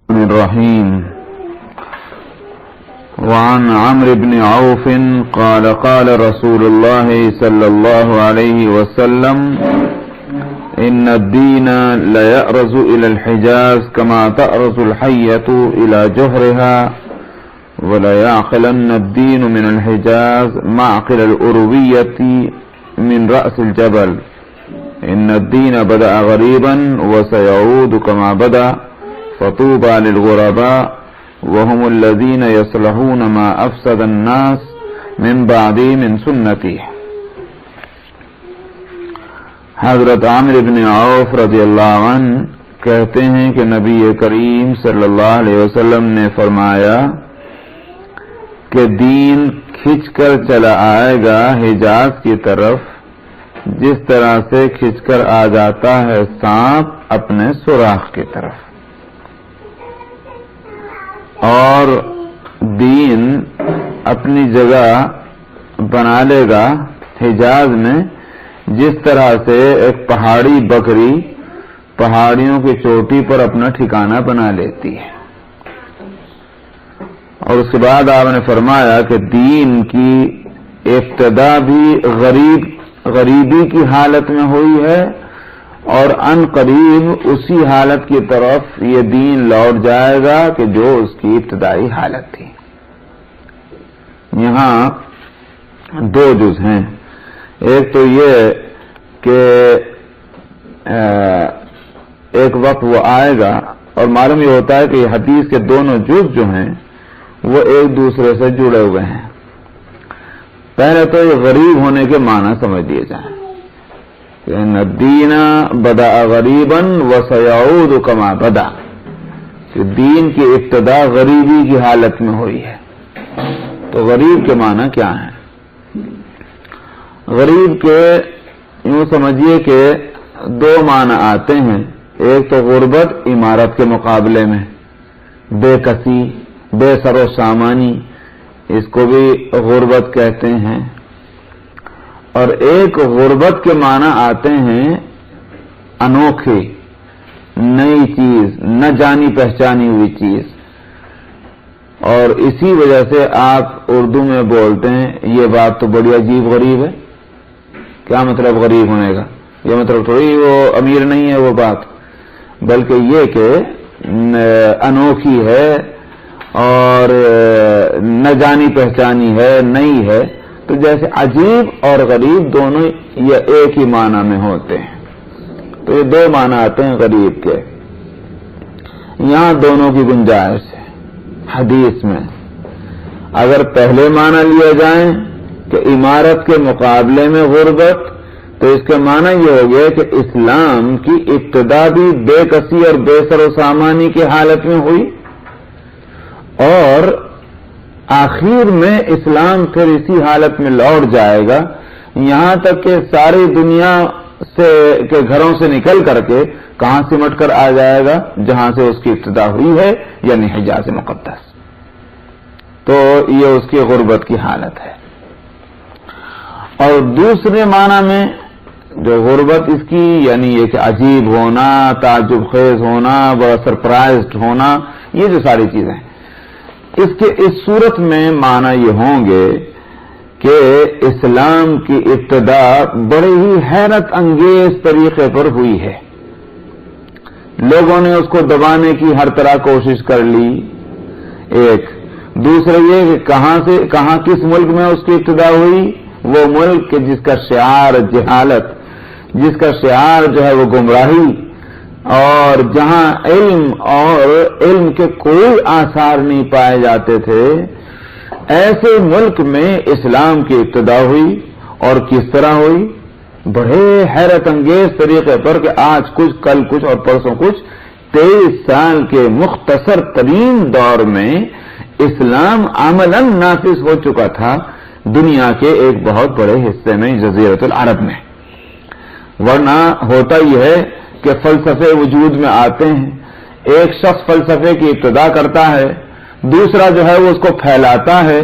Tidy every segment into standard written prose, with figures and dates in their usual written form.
الرحيم. وعن عمرو بن عوف قال قال رسول الله صلى الله عليه وسلم إن الدين ليأرز إلى الحجاز كما تأرز الحية إلى جهرها ولا يعقلن الدين من الحجاز معقل الأروية من رأس الجبل إن الدين بدأ غريبا وسيعود كما بدأ فطوبى للغرباء وهم الذين يصلحون ما أفسد الناس من بعدي من سنتي. حضرت عمرو بن عوف رضی اللہ عنہ کہتے ہیں کہ نبی کریم صلی اللہ علیہ وسلم نے فرمایا کہ دین کھنچ کر چلا آئے گا حجاز کی طرف جس طرح سے کھنچ کر آ جاتا ہے سانپ اپنے سوراخ کی طرف، اور دین اپنی جگہ بنا لے گا حجاز میں جس طرح سے ایک پہاڑی بکری پہاڑیوں کی چوٹی پر اپنا ٹھکانہ بنا لیتی ہے. اور اس کے بعد آپ نے فرمایا کہ دین کی ابتدا بھی غریبی کی حالت میں ہوئی ہے اور ان قریب اسی حالت کی طرف یہ دین لوٹ جائے گا کہ جو اس کی ابتدائی حالت تھی. یہاں دو جز ہیں. ایک تو یہ کہ ایک وقت وہ آئے گا، اور معلوم یہ ہوتا ہے کہ یہ حدیث کے دونوں جز جو ہیں وہ ایک دوسرے سے جڑے ہوئے ہیں. پہلے تو یہ غریب ہونے کے معنی سمجھ لیے جائیں کہ الدین بدا غریبا وسیعود کما بدا، کہ دین کی ابتدا غریبی کی حالت میں ہوئی ہے. تو غریب کے معنی کیا ہیں؟ غریب کے یوں سمجھیے کہ دو معنی آتے ہیں. ایک تو غربت عمارت کے مقابلے میں، بے کسی، بے سر و سامانی، اس کو بھی غربت کہتے ہیں. اور ایک غربت کے معنی آتے ہیں انوکھی، نئی چیز، نہ جانی پہچانی ہوئی چیز. اور اسی وجہ سے آپ اردو میں بولتے ہیں یہ بات تو بڑی عجیب غریب ہے. کیا مطلب غریب ہونے کا؟ یہ مطلب تھوڑی وہ امیر نہیں ہے وہ بات، بلکہ یہ کہ انوکھی ہے اور نہ جانی پہچانی ہے، نئی ہے. تو جیسے عجیب اور غریب دونوں یہ ایک ہی معنی میں ہوتے ہیں. تو یہ دو معنی آتے ہیں غریب کے. یہاں دونوں کی گنجائش ہے حدیث میں. اگر پہلے معنی لیا جائیں کہ عمارت کے مقابلے میں غربت، تو اس کا معنی یہ ہو گیا کہ اسلام کی ابتدا بھی بے کسی اور بے سر و سامانی کی حالت میں ہوئی، اور آخر میں اسلام پھر اسی حالت میں لوٹ جائے گا، یہاں تک کہ ساری دنیا سے کے گھروں سے نکل کر کے کہاں سمٹ کر آ جائے گا؟ جہاں سے اس کی ابتدا ہوئی ہے، یعنی حجاز مقدس. تو یہ اس کی غربت کی حالت ہے. اور دوسرے معنی میں جو غربت اس کی یعنی یہ کہ عجیب ہونا، تعجب خیز ہونا، بڑا سرپرائزڈ ہونا، یہ جو ساری چیزیں ہیں، اس کے اس صورت میں معنی یہ ہوں گے کہ اسلام کی ابتدا بڑے ہی حیرت انگیز طریقے پر ہوئی ہے. لوگوں نے اس کو دبانے کی ہر طرح کوشش کر لی. ایک دوسرے یہ کہ کہاں کس ملک میں اس کی ابتدا ہوئی؟ وہ ملک جس کا شعار جہالت، جس کا شعار جو ہے وہ گمراہی، اور جہاں علم کے کوئی آثار نہیں پائے جاتے تھے، ایسے ملک میں اسلام کی ابتدا ہوئی. اور کس طرح ہوئی؟ بڑے حیرت انگیز طریقے پر کہ آج کچھ، کل کچھ اور پرسوں کچھ. 23 سال کے مختصر ترین دور میں اسلام عملاً نافذ ہو چکا تھا دنیا کے ایک بہت بڑے حصے میں، جزیرۃ العرب میں. ورنہ ہوتا یہ ہے کہ فلسفے وجود میں آتے ہیں، ایک شخص فلسفے کی ابتدا کرتا ہے، دوسرا جو ہے وہ اس کو پھیلاتا ہے،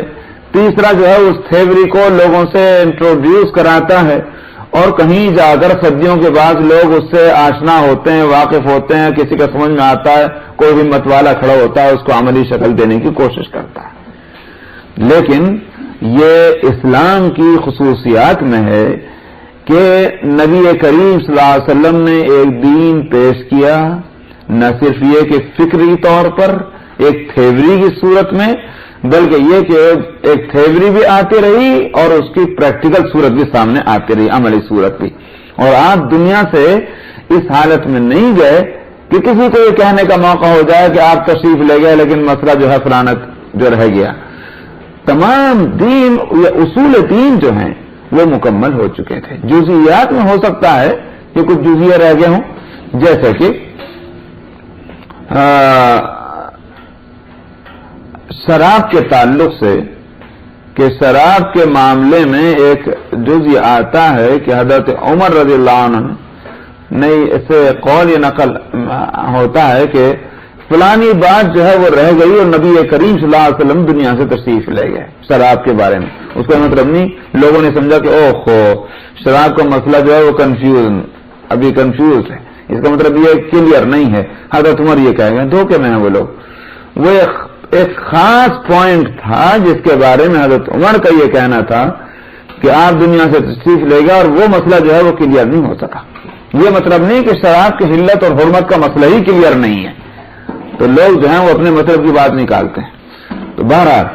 تیسرا جو ہے اس تھیوری کو لوگوں سے انٹروڈیوس کراتا ہے، اور کہیں جا کر صدیوں کے بعد لوگ اس سے آشنا ہوتے ہیں، واقف ہوتے ہیں، کسی کا سمجھ میں آتا ہے، کوئی ہمت والا کھڑا ہوتا ہے، اس کو عملی شکل دینے کی کوشش کرتا ہے۔ لیکن یہ اسلام کی خصوصیات میں ہے کہ نبی کریم صلی اللہ علیہ وسلم نے ایک دین پیش کیا، نہ صرف یہ کہ فکری طور پر ایک تھیوری کی صورت میں، بلکہ یہ کہ ایک تھیوری بھی آتی رہی اور اس کی پریکٹیکل صورت بھی سامنے آتی رہی، عملی صورت بھی۔ اور آپ دنیا سے اس حالت میں نہیں گئے کہ کسی کو یہ کہنے کا موقع ہو جائے کہ آپ تشریف لے گئے لیکن مسئلہ جو ہے فلانت جو رہ گیا۔ تمام دین یا اصول دین جو ہیں وہ مکمل ہو چکے تھے۔ جزئیات میں ہو سکتا ہے کہ کچھ جزئیے رہ گئے ہوں، جیسے کہ شراب کے تعلق سے، کہ شراب کے معاملے میں ایک جزء آتا ہے کہ حضرت عمر رضی اللہ عنہ نے اسے قول یا نقل ہوتا ہے کہ فلانی بات جو ہے وہ رہ گئی اور نبی کریم صلی اللہ علیہ وسلم دنیا سے تشریف لے گئے شراب کے بارے میں۔ اس کا مطلب نہیں، لوگوں نے سمجھا کہ اوہو شراب کا مسئلہ جو ہے وہ ابھی کنفیوز ہے، اس کا مطلب یہ کلیئر نہیں ہے۔ حضرت عمر یہ کہہ گئے، دھوکے میں ہیں وہ لوگ۔ وہ ایک خاص پوائنٹ تھا جس کے بارے میں حضرت عمر کا یہ کہنا تھا کہ آپ دنیا سے تشریف لے گئے، اور وہ مسئلہ جو ہے وہ کلیئر نہیں ہو سکا۔ یہ مطلب نہیں کہ شراب کی حلت اور حرمت کا مسئلہ ہی کلیئر نہیں ہے، تو لوگ جو ہیں وہ اپنے مطلب کی بات نکالتے ہیں۔ تو بہرحال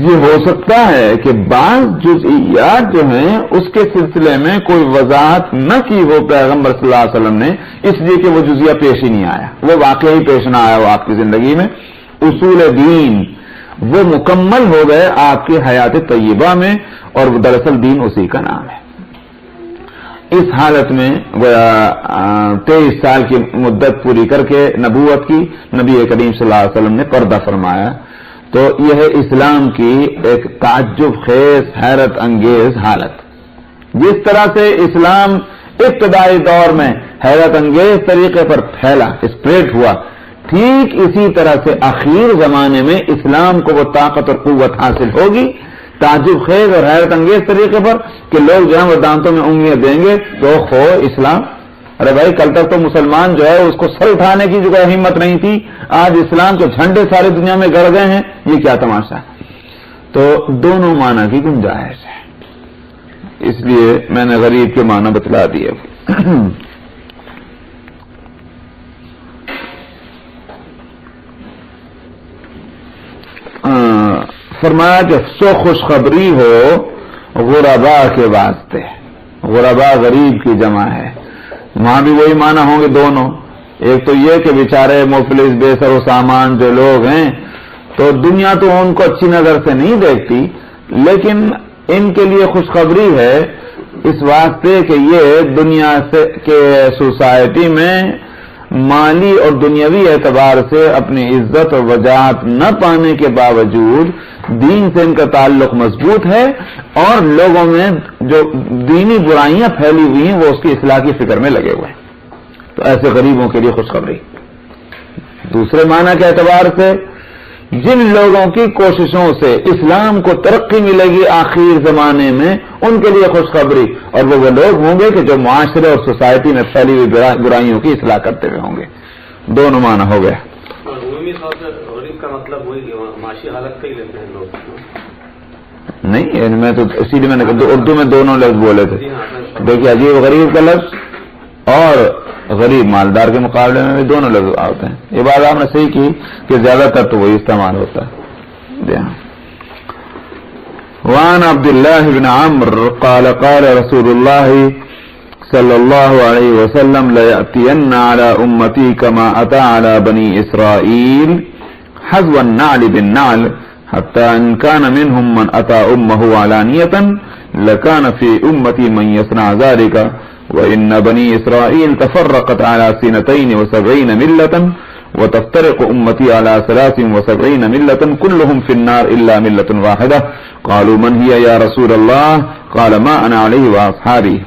یہ ہو سکتا ہے کہ بعض جزئیات جو ہیں اس کے سلسلے میں کوئی وضاحت نہ کی ہو پیغمبر صلی اللہ علیہ وسلم نے، اس لیے کہ وہ جزیہ پیش ہی نہیں آیا، وہ واقعی پیش نہ آیا وہ آپ کی زندگی میں۔ اصول دین وہ مکمل ہو گئے آپ کی حیات طیبہ میں، اور دراصل دین اسی کا نام ہے۔ اس حالت میں 23 سال کی مدت پوری کر کے نبوت کی نبی کریم صلی اللہ علیہ وسلم نے پردہ فرمایا۔ تو یہ ہے اسلام کی ایک تعجب خیز حیرت انگیز حالت۔ جس طرح سے اسلام ابتدائی دور میں حیرت انگیز طریقے پر پھیلا، اسپریڈ ہوا، ٹھیک اسی طرح سے اخیر زمانے میں اسلام کو وہ طاقت اور قوت حاصل ہوگی تعجب خیز اور حیرت انگیز طریقے پر کہ لوگ جو ہے وہ دانتوں میں انگلیاں دیں گے تو خو اسلام، ارے بھائی کل تک تو مسلمان جو ہے اس کو سر اٹھانے کی جو ہمت نہیں تھی، آج اسلام کے جھنڈے ساری دنیا میں گڑ گئے ہیں، یہ کیا تماشا ہے؟ تو دونوں معنی کی گنجائش ہے، اس لیے میں نے غریب کے معنی بتلا دیے۔ فرمایا کہ سو خوشخبری ہو غربا کے واسطے، غربا غریب کی جمع ہے، وہاں بھی وہی معنی ہوں گے دونوں۔ ایک تو یہ کہ بیچارے مفلس بے سر و سامان جو لوگ ہیں تو دنیا تو ان کو اچھی نظر سے نہیں دیکھتی، لیکن ان کے لیے خوشخبری ہے اس واسطے کہ یہ دنیا سے کے سوسائٹی میں مالی اور دنیاوی اعتبار سے اپنی عزت اور وجاہت نہ پانے کے باوجود دین سے ان کا تعلق مضبوط ہے، اور لوگوں میں جو دینی برائیاں پھیلی ہوئی ہیں وہ اس کی اصلاح کی فکر میں لگے ہوئے ہیں۔ تو ایسے غریبوں کے لیے خوشخبری۔ دوسرے معنی کے اعتبار سے جن لوگوں کی کوششوں سے اسلام کو ترقی ملے گی آخر زمانے میں، ان کے لیے خوشخبری، اور وہ لوگ ہوں گے کہ جو معاشرے اور سوسائٹی میں پھیلی ہوئی برائیوں کی اصلاح کرتے ہوئے ہوں گے۔ دونوں معنی ہو گئے۔ عمومی طور سے غریب کا مطلب وہی کہ معاشی حالت کا ہی لیتے ہیں لوگ، نہیں میں تو اسی لیے میں نے اردو میں دونوں لفظ بولے تھے۔ دیکھیے عجیب غریب کا لفظ اور غریب مالدار کے مقابلے میں بھی دونوں لفظ آتے ہیں۔ یہ بات آپ نے صحیح کی کہ زیادہ تر تو وہی استعمال ہوتا ہے۔ وعن عبد الله بن عمرو قال قال رسول الله صلى الله عليه وسلم ليأتين على أمتي كما أتى على بني إسرائيل حذو النعل بالنعل حتى إن كان منهم من أتى أمه علانية لكان في أمتي من يصنع ذلك وإن بني إسرائيل تفرقت على 72 ملة وتفترق أمتي على 73 ملة كلهم في النار إلا ملة واحدة قالوا من هي يا رسول الله قال ما أنا عليه وأصحابي۔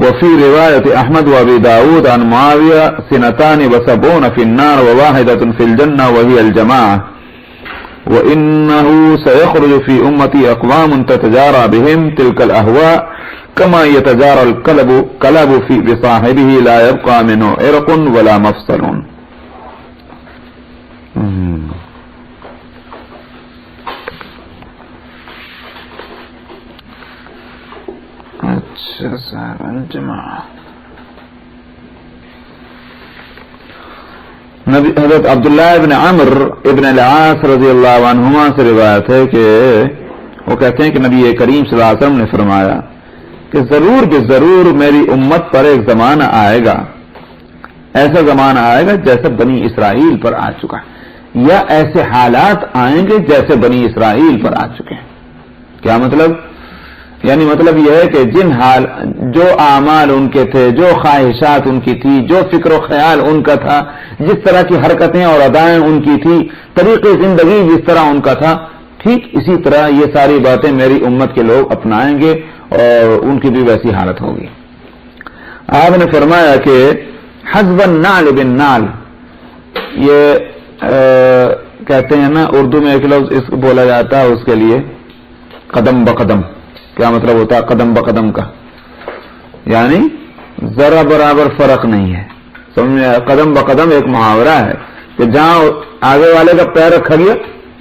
وفی روایت احمد و ابی داود عن معاویہ سنتان وسبعون فی النار وواحدۃ فی الجنہ وہی الجماعہ وإنه سيخرج في أمتي أقوام تتجارى بهم تلك الأهواء كما يتجارى الكلب في بصاحبه لا يبقى منه عرق ولا مفصل. اچھا صاحب الجماعہ. نبی حضرت عبداللہ ابن عمر ابن العاص رضی اللہ عنہما سے روایت ہے کہ وہ کہتے ہیں کہ نبی کریم صلی اللہ علیہ وسلم نے فرمایا کہ ضرور کہ ضرور میری امت پر ایک زمانہ آئے گا، ایسا زمانہ آئے گا جیسا بنی اسرائیل پر آ چکا، یا ایسے حالات آئیں گے جیسے بنی اسرائیل پر آ چکے ہیں. کیا مطلب؟ یعنی مطلب یہ ہے کہ جو اعمال ان کے تھے، جو خواہشات ان کی تھی، جو فکر و خیال ان کا تھا، جس طرح کی حرکتیں اور ادائیں ان کی تھی، طریقے زندگی جس طرح ان کا تھا، ٹھیک اسی طرح یہ ساری باتیں میری امت کے لوگ اپنائیں گے اور ان کی بھی ویسی حالت ہوگی. آپ نے فرمایا کہ حسب النعل بالنعل، یہ کہتے ہیں نا اردو میں ایک لفظ اس کو بولا جاتا ہے اس کے لیے قدم بقدم. کیا مطلب ہوتا ہے قدم بقدم کا؟ یعنی ذرا برابر فرق نہیں ہے. سمجھ قدم بقدم ایک محاورہ ہے کہ جہاں آگے والے کا پیر رکھا گیا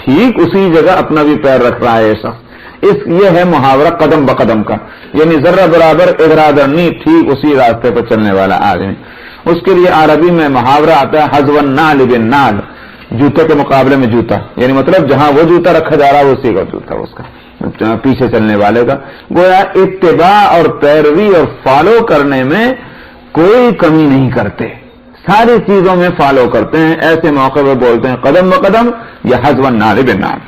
ٹھیک اسی جگہ اپنا بھی پیر رکھ رہا ہے ایسا. یہ ہے محاورہ قدم بقدم کا، یعنی ذرا برابر ادھر نہیں، ٹھیک اسی راستے پر چلنے والا آدمی. اس کے لیے عربی میں محاورہ آتا ہے حذو النعل بالنعل، جوتے کے مقابلے میں جوتا، یعنی مطلب جہاں وہ جوتا رکھا جا رہا ہے اسی کا جوتا اس کا پیچھے چلنے والے کا. گویا اتباع اور پیروی اور فالو کرنے میں کوئی کمی نہیں کرتے، ساری چیزوں میں فالو کرتے ہیں. ایسے موقع پہ بولتے ہیں قدم بقدم یا حذو النعل بالنعل.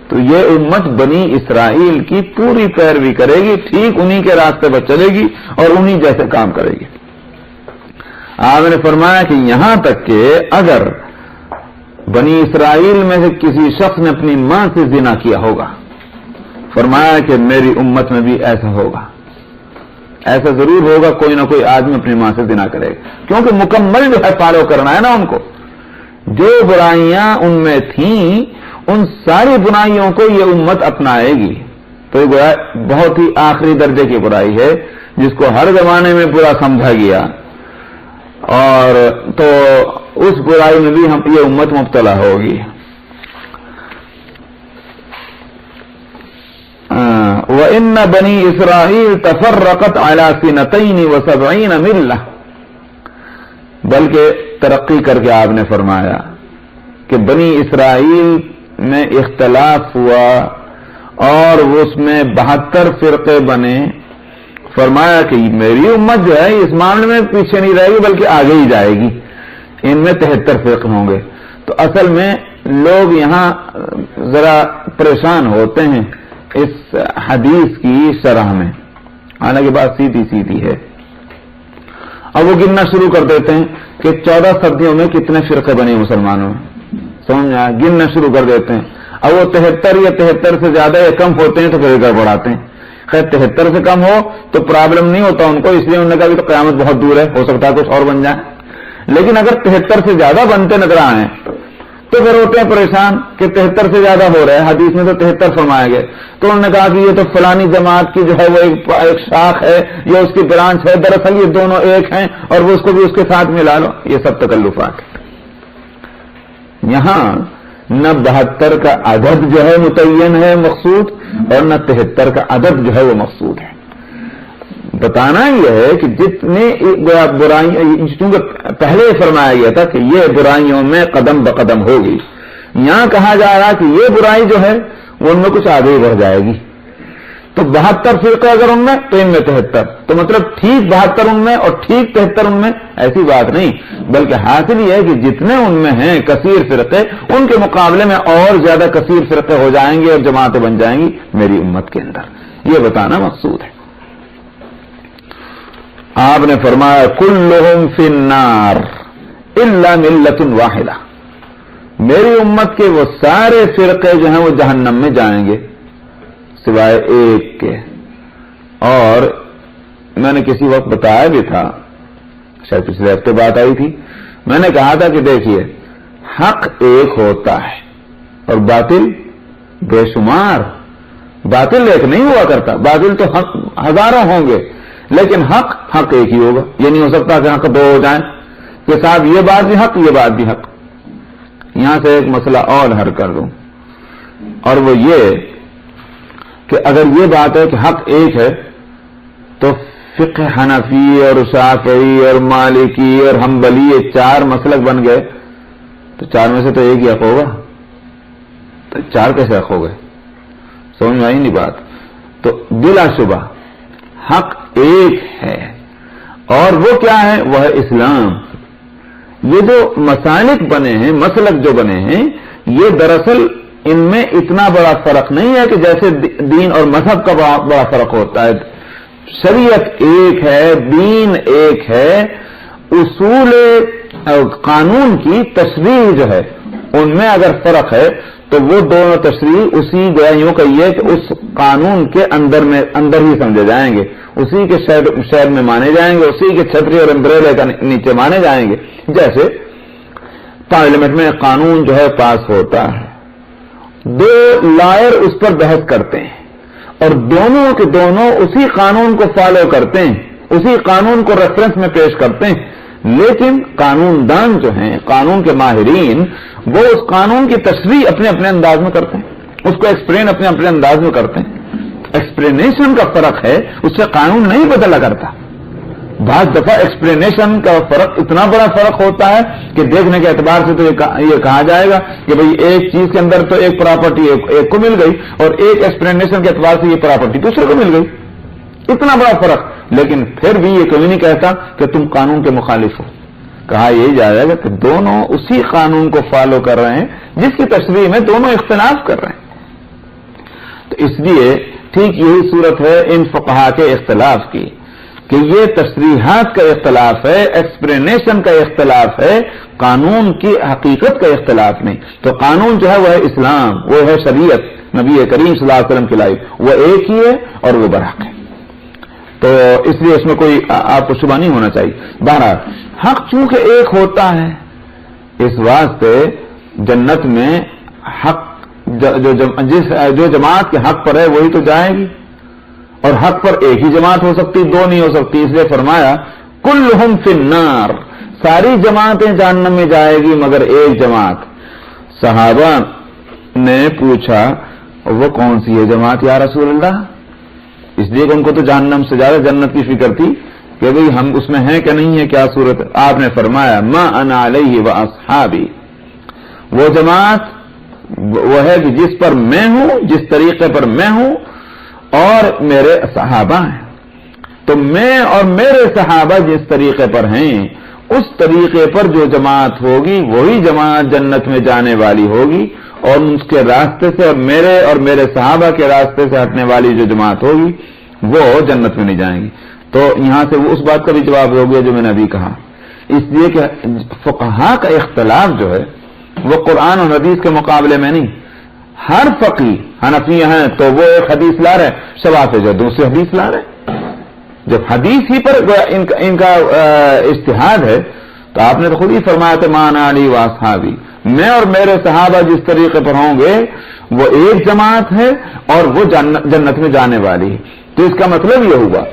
تو یہ امت بنی اسرائیل کی پوری پیروی کرے گی، ٹھیک انہی کے راستے پر چلے گی اور انہی جیسے کام کرے گی. آپ نے فرمایا کہ یہاں تک کہ اگر بنی اسرائیل میں سے کسی شخص نے اپنی ماں سے زنا کیا ہوگا، فرمایا کہ میری امت میں بھی ایسا ہوگا، ایسا ضرور ہوگا، کوئی نہ کوئی آدمی اپنی ماں سے زنا کرے گا. کیونکہ مکمل جو ہے فالو کرنا ہے نا ان کو. جو برائیاں ان میں تھیں ان ساری برائیوں کو یہ امت اپنائے گی. تو یہ بہت ہی آخری درجے کی برائی ہے جس کو ہر زمانے میں برا سمجھا گیا، اور تو اس برائی میں بھی یہ امت مبتلا ہوگی. وَإِنَّ بَنِي إِسْرَائِيلَ تَفَرَّقَتْ عَلَى 72 مِلَّةٍ. بلکہ ترقی کر کے آپ نے فرمایا کہ بنی اسرائیل میں اختلاف ہوا اور اس میں 72 فرقے بنے. فرمایا کہ میری امت جو ہے اس معاملے میں پیچھے نہیں رہے گی بلکہ آگے ہی جائے گی. ان میں 73 فرقے ہوں گے. تو اصل میں لوگ یہاں ذرا پریشان ہوتے ہیں اس حدیث کی شرح میں، حالانکہ بات سیدھی سیدھی ہے. اب وہ گننا شروع کر دیتے ہیں کہ 14 صدیوں میں کتنے فرقے بنے مسلمانوں میں. سمجھ آیا؟ گننا شروع کر دیتے ہیں. اب وہ 73 یا 73 سے زیادہ یا کم ہوتے ہیں تو پھر گڑبڑاتے ہیں. خیر 73 سے کم ہو تو پرابلم نہیں ہوتا ان کو، اس لیے انہوں نے کہا کہ تو قیامت بہت دور ہے، ہو سکتا ہے کچھ اور بن جائے. لیکن اگر 73 سے زیادہ بنتے نظر آئے تو پھر ہوتے ہیں پریشان کہ 73 سے زیادہ ہو رہے ہیں. حدیث میں تو 73 فرمائے گئے. تو انہوں نے کہا کہ یہ تو فلانی جماعت کی جو ہے وہ ایک شاخ ہے یا اس کی برانچ ہے، دراصل یہ دونوں ایک ہیں اور وہ اس کو بھی اس کے ساتھ ملا لو. یہ سب تکلفات. یہاں نہ 72 کا عدد جو ہے متعین ہے مقصود، اور نہ 73 کا عدد جو ہے وہ مقصود ہے. بتانا یہ ہے کہ جتنے برائیاں، چونکہ پہلے فرمایا گیا تھا کہ یہ برائیوں میں قدم بقدم ہوگی، یہاں کہا جا رہا کہ یہ برائی جو ہے وہ ان میں کچھ آگے ہی بڑھ جائے گی. تو 72 فرقے اگر ان میں تو ان میں 73، تو مطلب ٹھیک 72 ان میں اور ٹھیک 73 ان میں، ایسی بات نہیں. بلکہ حاصل یہ ہے کہ جتنے ان میں ہیں کثیر فرقے، ان کے مقابلے میں اور زیادہ کثیر فرقے ہو جائیں گے اور جماعتیں بن جائیں گی میری امت کے اندر. یہ بتانا مقصود ہے. آپ نے فرمایا کلہم فی النار الا ملۃ واحدہ. میری امت کے وہ سارے فرقے جو ہیں وہ جہنم میں جائیں گے سوائے ایک کے، اور میں نے کسی وقت بتایا بھی تھا، شاید پچھلے ہفتے بات آئی تھی، میں نے کہا تھا کہ دیکھیے حق ایک ہوتا ہے اور باطل بے شمار. باطل ایک نہیں ہوا کرتا، باطل تو حق ہزاروں ہوں گے، لیکن حق ایک ہی ہوگا. یہ نہیں ہو سکتا کہ حق دو ہو جائیں کہ صاحب یہ بات بھی حق یہ بات بھی حق. یہاں سے ایک مسئلہ اور حل کر دوں، اور وہ یہ کہ اگر یہ بات ہے کہ حق ایک ہے تو فقہ حنفی اور شافعی اور مالکی اور حنبلی یہ چار مسلک بن گئے، تو چار میں سے تو ایک ہی حق ہوگا، تو چار کیسے حق ہو گئے؟ سمجھ میں آئی نہیں بات؟ تو بلا شبہ حق ایک ہے، اور وہ کیا ہے؟ وہ ہے اسلام. یہ جو مسالک بنے ہیں، مسلک جو بنے ہیں، یہ دراصل ان میں اتنا بڑا فرق نہیں ہے کہ جیسے دین اور مذہب کا بڑا فرق ہوتا ہے. شریعت ایک ہے، دین ایک ہے، اصول قانون کی تشریح جو ہے ان میں اگر فرق ہے تو وہ دونوں تشریح اسی گویا یوں کہیے کہ اس قانون کے اندر ہی سمجھے جائیں گے، اسی کے شہر میں مانے جائیں گے، اسی کے چھتری اور امبریلے کا نیچے مانے جائیں گے. جیسے پارلیمنٹ میں قانون جو ہے پاس ہوتا ہے، دو لائر اس پر بحث کرتے ہیں اور دونوں کے دونوں اسی قانون کو فالو کرتے ہیں، اسی قانون کو ریفرنس میں پیش کرتے ہیں، لیکن قانون دان جو ہیں، قانون کے ماہرین، وہ اس قانون کی تشریح اپنے اپنے انداز میں کرتے ہیں، اس کو ایکسپلین اپنے اپنے انداز میں کرتے ہیں. ایکسپلینیشن کا فرق ہے، اس سے قانون نہیں بدلا کرتا. بعض دفعہ ایکسپلینیشن کا فرق اتنا بڑا فرق ہوتا ہے کہ دیکھنے کے اعتبار سے تو یہ کہا جائے گا کہ بھئی ایک چیز کے اندر تو ایک پراپرٹی ایک کو مل گئی اور ایک ایکسپلینیشن کے اعتبار سے یہ پراپرٹی دوسرے کو مل گئی. اتنا بڑا فرق، لیکن پھر بھی یہ کبھی نہیں کہتا کہ تم قانون کے مخالف ہو. کہا یہی جائے گا کہ دونوں اسی قانون کو فالو کر رہے ہیں جس کی تشریح میں دونوں اختلاف کر رہے ہیں. تو اس لیے ٹھیک یہی صورت ہے ان فقہا کے اختلاف کی کہ یہ تشریحات کا اختلاف ہے، ایکسپلینیشن کا اختلاف ہے، قانون کی حقیقت کا اختلاف نہیں. تو قانون جو ہے وہ ہے اسلام، وہ ہے شریعت، نبی کریم صلی اللہ علیہ وسلم کی لائی، وہ ایک ہی ہے اور وہ برحق ہے. تو اس لیے اس میں کوئی آپ کو شبہ نہیں ہونا چاہیے. بہرحال حق چونکہ ایک ہوتا ہے، اس واسطے جنت میں حق جو جماعت کے حق پر ہے وہی تو جائے گی، اور حق پر ایک ہی جماعت ہو سکتی، دو نہیں ہو سکتی. اس لیے فرمایا کلہم فی النار، ساری جماعتیں جہنم میں جائے گی مگر ایک جماعت. صحابہ نے پوچھا وہ کون سی ہے جماعت یا رسول اللہ؟ اس لیے کہ ان کو تو جہنم سے زیادہ جنت کی فکر تھی کہ بھئی ہم اس میں ہیں کہ نہیں ہے، کیا صورت ہے؟ آپ نے فرمایا ما انا علیہ و اصحابی، وہ جماعت وہ ہے کہ جس پر میں ہوں، جس طریقے پر میں ہوں اور میرے صحابہ ہیں. تو میں اور میرے صحابہ جس طریقے پر ہیں اس طریقے پر جو جماعت ہوگی وہی جماعت جنت میں جانے والی ہوگی، اور اس کے راستے سے اور میرے صحابہ کے راستے سے ہٹنے والی جو جماعت ہوگی وہ جنت میں نہیں جائیں گی. تو یہاں سے وہ اس بات کا بھی جواب ہو گیا جو میں نے ابھی کہا. اس لیے کہ فقہا کا اختلاف جو ہے وہ قرآن اور حدیث کے مقابلے میں نہیں. ہر فقی حنفی ہیں تو وہ ایک حدیث لا رہے، شافعی جو دوسری حدیث لا رہے. جب حدیث ہی پر ان کا اجتہاد ہے تو آپ نے تو خود ہی فرمایا تھا مان علی و اصحابی، میں اور میرے صحابہ جس طریقے پر ہوں گے وہ ایک جماعت ہے اور وہ جنت میں جانے والی ہے. تو اس کا مطلب یہ ہوا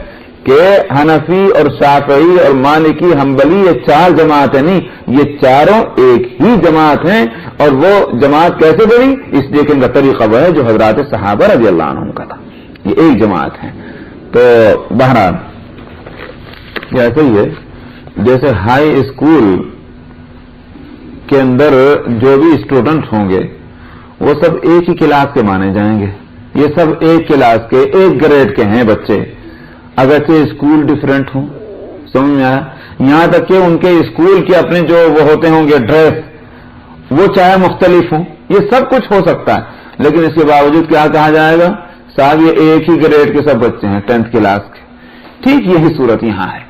کہ حنفی اور شافعی اور مالکی حنبلی یہ چار جماعتیں نہیں، یہ چاروں ایک ہی جماعت ہیں. اور وہ جماعت کیسے بڑی؟ اس لیے کہ ان کا طریقہ وہ ہے جو حضرات صحابہ رضی اللہ عنہم کا تھا. یہ ایک جماعت ہے. تو بہرحال یہ ایسے ہی ہے جیسے ہائی اسکول کے اندر جو بھی اسٹوڈنٹ ہوں گے وہ سب ایک ہی کلاس کے مانے جائیں گے. یہ سب ایک کلاس کے، ایک گریڈ کے ہیں بچے، اگرچہ اسکول ڈفرینٹ ہوں. سمجھ میں آیا؟ یہاں تک کہ ان کے اسکول کے اپنے جو وہ ہوتے ہوں گے ڈریس وہ چاہے مختلف ہوں، یہ سب کچھ ہو سکتا ہے، لیکن اس کے باوجود کیا کہا جائے گا؟ صاحب یہ ایک ہی گریڈ کے سب بچے ہیں 10th کلاس کے. ٹھیک یہی صورت یہاں ہے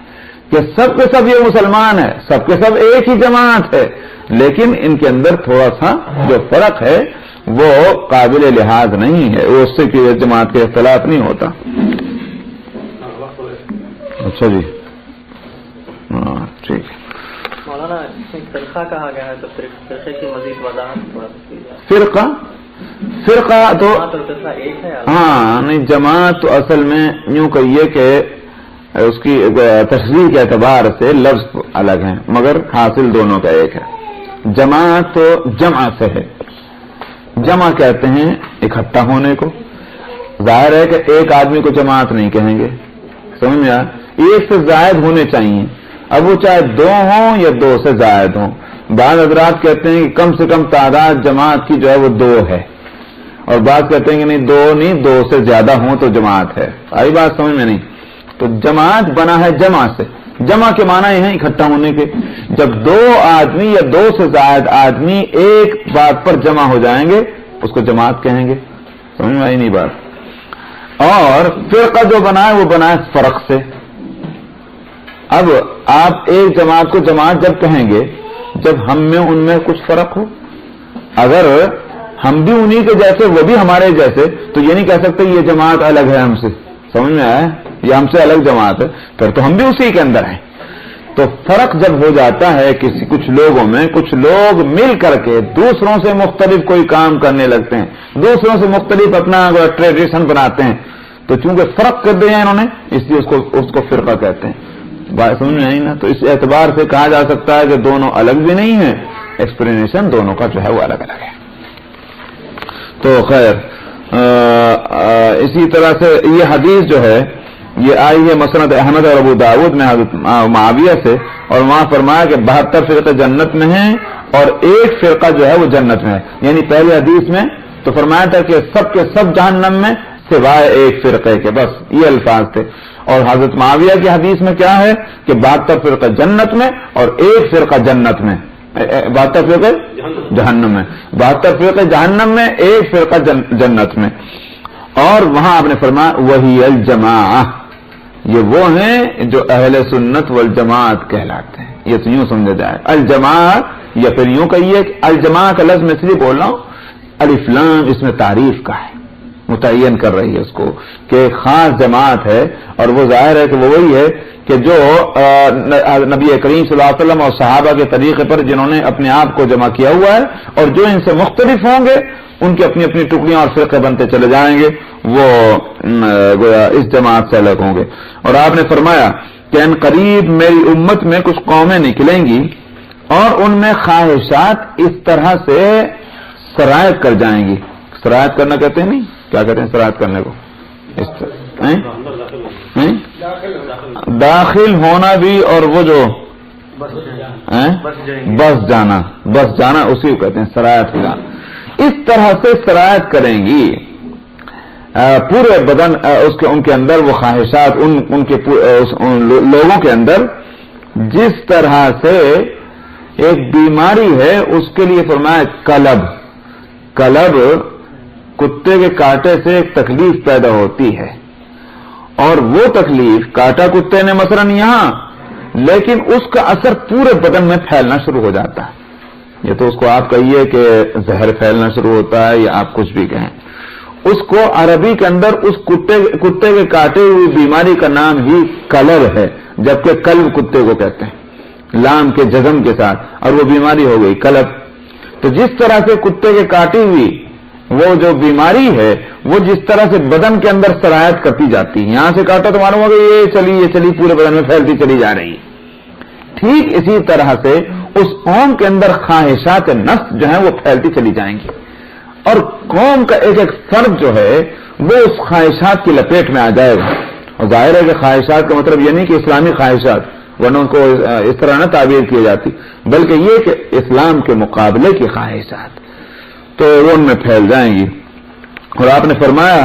کہ سب کے سب یہ مسلمان ہے، سب کے سب ایک ہی جماعت ہے، لیکن ان کے اندر تھوڑا سا جو فرق ہے وہ قابل لحاظ نہیں ہے، وہ اس سے کہ جماعت کے اختلاف نہیں ہوتا. اچھا جی، ٹھیک ہے. مولانا فرقہ کہا گیا ہے تو فرقے کی مزید وضاحت تھوڑا فرقہ تو ایک ہے. ہاں نہیں، جماعت تو اصل میں یوں کہیے کہ اس کی تشریح کے اعتبار سے لفظ الگ ہیں مگر حاصل دونوں کا ایک ہے. جماعت تو جمع سے ہے. جمع کہتے ہیں اکٹھا ہونے کو. ظاہر ہے کہ ایک آدمی کو جماعت نہیں کہیں گے، سمجھ میں آیا؟ ایک سے زائد ہونے چاہیے. اب وہ چاہے دو ہوں یا دو سے زائد ہوں. بعض حضرات کہتے ہیں کہ کم سے کم تعداد جماعت کی جو ہے وہ دو ہے، اور بعض کہتے ہیں کہ نہیں، دو نہیں، دو سے زیادہ ہوں تو جماعت ہے. آئی بات سمجھ میں نہیں؟ تو جماعت بنا ہے جمع سے. جمع کے معنی یہ ہے اکٹھا ہونے کے. جب دو آدمی یا دو سے زائد آدمی ایک بات پر جمع ہو جائیں گے اس کو جماعت کہیں گے. سمجھ میں آئی نہیں بات؟ اور فرقہ جو بنا ہے وہ بنا ہے فرق سے. اب آپ ایک جماعت کو جماعت جب کہیں گے جب ہم میں ان میں کچھ فرق ہو. اگر ہم بھی انہی کے جیسے وہ بھی ہمارے جیسے تو یہ نہیں کہہ سکتے یہ جماعت الگ ہے ہم سے. سمجھ میں آیا؟ یہ ہم سے الگ جماعت ہے، پھر تو ہم بھی اسی کے اندر ہیں. تو فرق جب ہو جاتا ہے کچھ لوگوں میں، کچھ لوگ مل کر کے دوسروں سے مختلف کوئی کام کرنے لگتے ہیں، دوسروں سے مختلف اپنا ٹریڈیشن بناتے ہیں، تو چونکہ فرق کر دیا انہوں نے اس لیے اس کو فرقہ کہتے ہیں. بات سمجھ میں آئی نا؟ تو اس اعتبار سے کہا جا سکتا ہے کہ دونوں الگ بھی نہیں ہیں، ایکسپلینیشن دونوں کا جو ہے وہ الگ الگ ہے. تو خیر اسی طرح سے یہ حدیث جو ہے یہ آئی ہے مسند احمد اور ابو داؤد میں حضرت معاویہ سے، اور وہاں فرمایا کہ 72 فرقے جنت میں ہیں اور ایک فرقہ جو ہے وہ جنت میں ہے. یعنی پہلے حدیث میں تو فرمایا تھا کہ سب کے سب جہنم میں سوائے ایک فرقے کے، بس یہ الفاظ تھے. اور حضرت معاویہ کی حدیث میں کیا ہے کہ 72 فرقہ جنت میں اور ایک فرقہ جنت میں. 72 فرقے جہنم میں، 72 فرقے جہنم میں، ایک فرقہ جنت میں. اور وہاں آپ نے فرمایا وہی الجماعہ، یہ وہ ہیں جو اہل سنت والجماعت کہلاتے ہیں. یہ تو یوں سمجھا جائے الجماعت، یا پھر یوں کہیے کہ الجماعت کا لفظ میں اس لیے بول رہا ہوں الف لام اس میں تعریف کا ہے، متعین کر رہی ہے اس کو کہ ایک خاص جماعت ہے. اور وہ ظاہر ہے کہ وہ وہی ہے کہ جو نبی کریم صلی اللہ علیہ وسلم اور صحابہ کے طریقے پر جنہوں نے اپنے آپ کو جمع کیا ہوا ہے، اور جو ان سے مختلف ہوں گے ان کی اپنی اپنی ٹکڑیاں اور فرقے بنتے چلے جائیں گے، وہ گویا اس جماعت سے الگ ہوں گے. اور آپ نے فرمایا کہ ان قریب میری امت میں کچھ قومیں نکلیں گی اور ان میں خواہشات اس طرح سے سرایت کر جائیں گی. سرایت کرنا کہتے ہیں نہیں، کیا کہتے ہیں سرایت کرنے کو؟ اس طرح داخل ہونا بھی، اور وہ جو بس جانا اسی کو کہتے ہیں سرایت کا. اس طرح سے سرایت کریں گی پورے بدن ان کے اندر وہ خواہشات ان کے لوگوں کے اندر جس طرح سے ایک بیماری ہے اس کے لیے فرمایا کلب کتے کے کاٹے سے ایک تکلیف پیدا ہوتی ہے، اور وہ تکلیف کاٹا کتے نے مثلاً یہاں، لیکن اس کا اثر پورے بدن میں پھیلنا شروع ہو جاتا ہے. یہ تو اس کو آپ کہیے کہ زہر پھیلنا شروع ہوتا ہے یا آپ کچھ بھی کہیں، اس کو عربی کے اندر اس کتے کے کاٹے ہوئی بیماری کا نام ہی کلب ہے، جبکہ کلب کتے کو کہتے ہیں لام کے جزم کے ساتھ، اور وہ بیماری ہو گئی کلب. تو جس طرح سے کتے کے کاٹی ہوئی وہ جو بیماری ہے وہ جس طرح سے بدن کے اندر سرایت کرتی جاتی ہے، یہاں سے کاٹا تو معلوم ہوگا یہ چلی پورے بدن میں پھیلتی چلی جا رہی ہے. ٹھیک اسی طرح سے اس قوم کے اندر خواہشات نفس جو ہیں وہ پھیلتی چلی جائیں گی، اور قوم کا ایک ایک فرد جو ہے وہ اس خواہشات کی لپیٹ میں آ جائے گا. اور ظاہر ہے کہ خواہشات کا مطلب یہ نہیں کہ اسلامی خواہشات، ورنہ ان کو اس طرح نہ تعبیر کی جاتی، بلکہ یہ کہ اسلام کے مقابلے کی خواہشات تو وہ ان میں پھیل جائیں گی. اور آپ نے فرمایا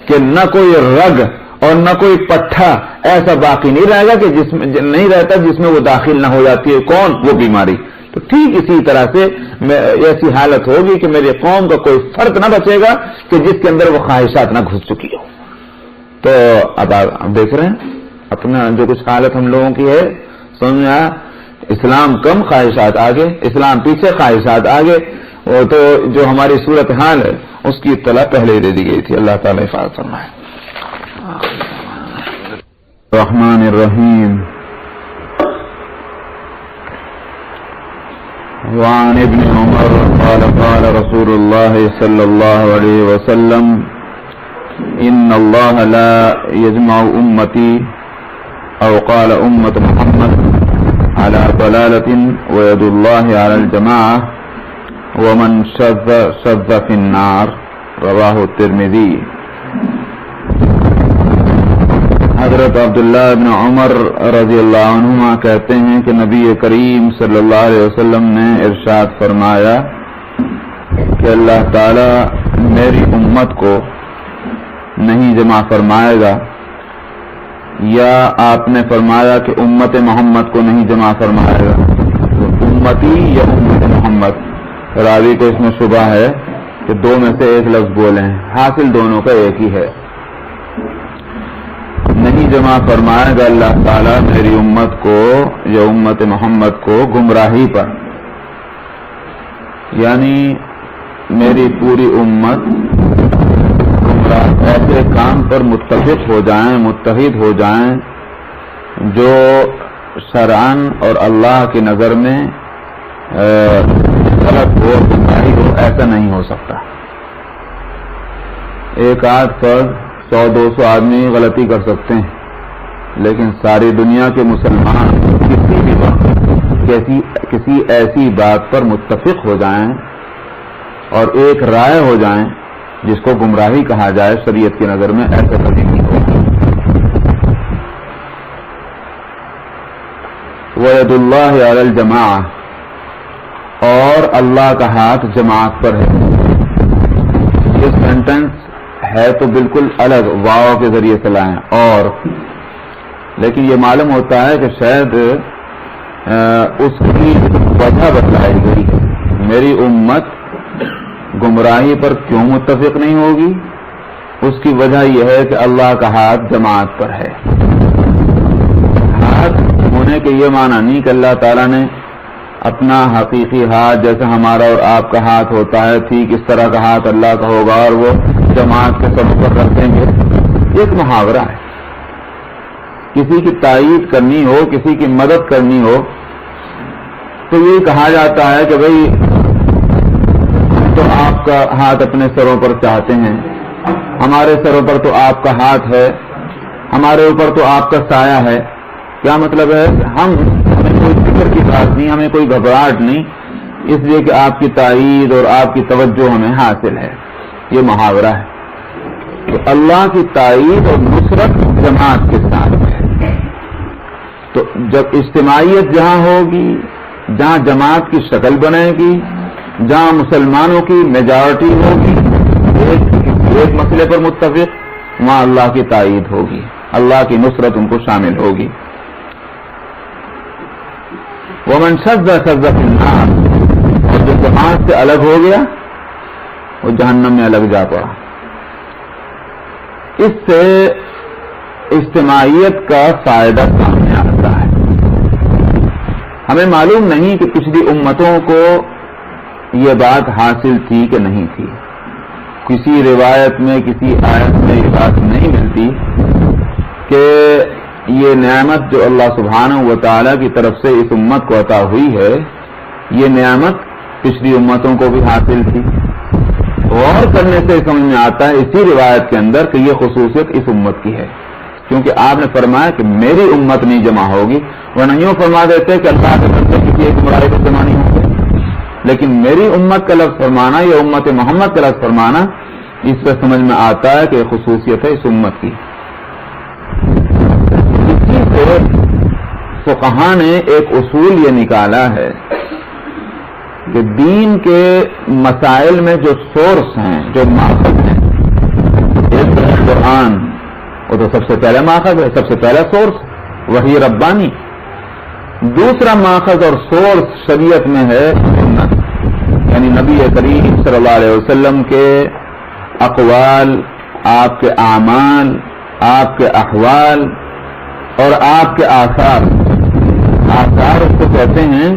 کہ نہ کوئی رگ اور نہ کوئی پٹھا ایسا باقی نہیں رہے گا کہ نہیں رہتا جس میں وہ داخل نہ ہو جاتی ہے. کون؟ وہ بیماری. تو ٹھیک اسی طرح سے ایسی حالت ہوگی کہ میری قوم کا کوئی فرد نہ بچے گا کہ جس کے اندر وہ خواہشات نہ گھس چکی ہو. تو اب آپ دیکھ رہے ہیں اپنا جو کچھ حالت ہم لوگوں کی ہے، سمجھ میں آیا؟ اسلام کم، خواہشات آگے، اسلام پیچھے، خواہشات آگے. وہ تو جو ہماری صورتحال ہے اس کی اطلاع پہلے ہی دے دی گئی تھی. اللہ تعالیٰ حفاظت فرمائے. الرحمن الرحیم وعن ابن عمر قال قال رسول الله صلى الله عليه وسلم ان الله لا يجمع امتي او قال امة محمد على ضلالة ويد الله على الجماعة ومن شذ في النار رواہ الترمذی۔ حضرت عبداللہ بن عمر رضی اللہ عنہما کہتے ہیں کہ نبی کریم صلی اللہ علیہ وسلم نے ارشاد فرمایا کہ اللہ تعالی میری امت کو نہیں جمع فرمائے گا، یا آپ نے فرمایا کہ امت محمد کو نہیں جمع فرمائے گا، امتی یا امت محمد، راوی کو اس میں شبہ ہے کہ دو میں سے ایک لفظ بولے ہیں، حاصل دونوں کا ایک ہی ہے۔ نہیں جمع فرمائے گا اللہ تعالیٰ میری امت کو یا امت محمد کو گمراہی پر، یعنی میری پوری امت گمراہ ایسے کام پر متفق ہو جائیں، متحد ہو جائیں جو شرعاً اور اللہ کی نظر میں غلط ہو، گمراہی ہو، ایسا نہیں ہو سکتا۔ ایک آدھ فرد 100-200 آدمی غلطی کر سکتے ہیں، لیکن ساری دنیا کے مسلمان کسی بھی وقت کسی ایسی بات پر متفق ہو جائیں اور ایک رائے ہو جائیں جس کو گمراہی کہا جائے شریعت کی نظر میں، ایسا کبھی نہیں ہوگا۔ وَيَدُ اللَّهِ عَلَى الْجَمَاعَةِ، اور اللہ کا ہاتھ جماعت پر ہے۔ یہ سینٹنس ہے تو بالکل الگ، واو کے ذریعے سے لائیں اور، لیکن یہ معلوم ہوتا ہے کہ شاید اس کی وجہ بتلائی گئی ہے۔ میری امت گمراہی پر کیوں متفق نہیں ہوگی؟ اس کی وجہ یہ ہے کہ اللہ کا ہاتھ جماعت پر ہے۔ ہاتھ ہونے کے یہ معنی نہیں کہ اللہ تعالیٰ نے اپنا حقیقی ہاتھ جیسے ہمارا اور آپ کا ہاتھ ہوتا ہے ٹھیک اس طرح کا ہاتھ اللہ کا ہوگا اور وہ جماعت کے سب پر رکھیں گے۔ ایک محاورہ ہے، کسی کی تائید کرنی ہو، کسی کی مدد کرنی ہو تو یہ کہا جاتا ہے کہ بھئی تو آپ کا ہاتھ اپنے سروں پر چاہتے ہیں، ہمارے سروں پر تو آپ کا ہاتھ ہے، ہمارے اوپر تو آپ کا سایہ ہے۔ کیا مطلب ہے؟ ہمیں کوئی فکر کی بات نہیں، ہمیں کوئی گھبراہٹ نہیں، اس لیے کہ آپ کی تائید اور آپ کی توجہ ہمیں حاصل ہے۔ یہ محاورہ ہے۔ تو اللہ کی تائید اور نصرت جماعت کے ساتھ ہے۔ تو جب اجتماعیت جہاں ہوگی، جہاں جماعت کی شکل بنے گی، جہاں مسلمانوں کی میجارٹی ہوگی ایک مسئلے پر متفق، وہاں اللہ کی تائید ہوگی، اللہ کی نصرت ان کو شامل ہوگی۔ ومن شذ فی النار، اور جو جماعت سے الگ ہو گیا وہ جہنم میں الگ جا پڑا۔ اس سے اجتماعیت کا فائدہ سامنے آتا ہے۔ ہمیں معلوم نہیں کہ پچھلی امتوں کو یہ بات حاصل تھی کہ نہیں تھی، کسی روایت میں کسی آیت میں یہ بات نہیں ملتی کہ یہ نعمت جو اللہ سبحانہ و تعالیٰ کی طرف سے اس امت کو عطا ہوئی ہے، یہ نعمت پچھلی امتوں کو بھی حاصل تھی۔ غور کرنے سے سمجھ میں آتا ہے اسی روایت کے اندر کہ یہ خصوصیت اس امت کی ہے، کیونکہ آپ نے فرمایا کہ میری امت نہیں جمع ہوگی، ورنہ یوں فرما دیتے کہ اللہ کے بندے کسی ایک گمراہی پر جمع نہیں ہوں گے، لیکن میری امت کا لفظ فرمانا یا امت محمد کا لفظ فرمانا، اس سے سمجھ میں آتا ہے کہ یہ خصوصیت ہے اس امت کی۔ اسی سے فقہاء نے ایک اصول یہ نکالا ہے کہ دین کے مسائل میں جو سورس ہیں، جو ماخذ ہیں، ایک قرآن، وہ تو سب سے پہلا ماخذ ہے، سب سے پہلا سورس وحی ربانی۔ دوسرا ماخذ اور سورس شریعت میں ہے سنت، یعنی نبی کریم صلی اللہ علیہ وسلم کے اقوال، آپ کے اعمال، آپ کے احوال اور آپ کے آثار۔ آثار اس کو کہتے ہیں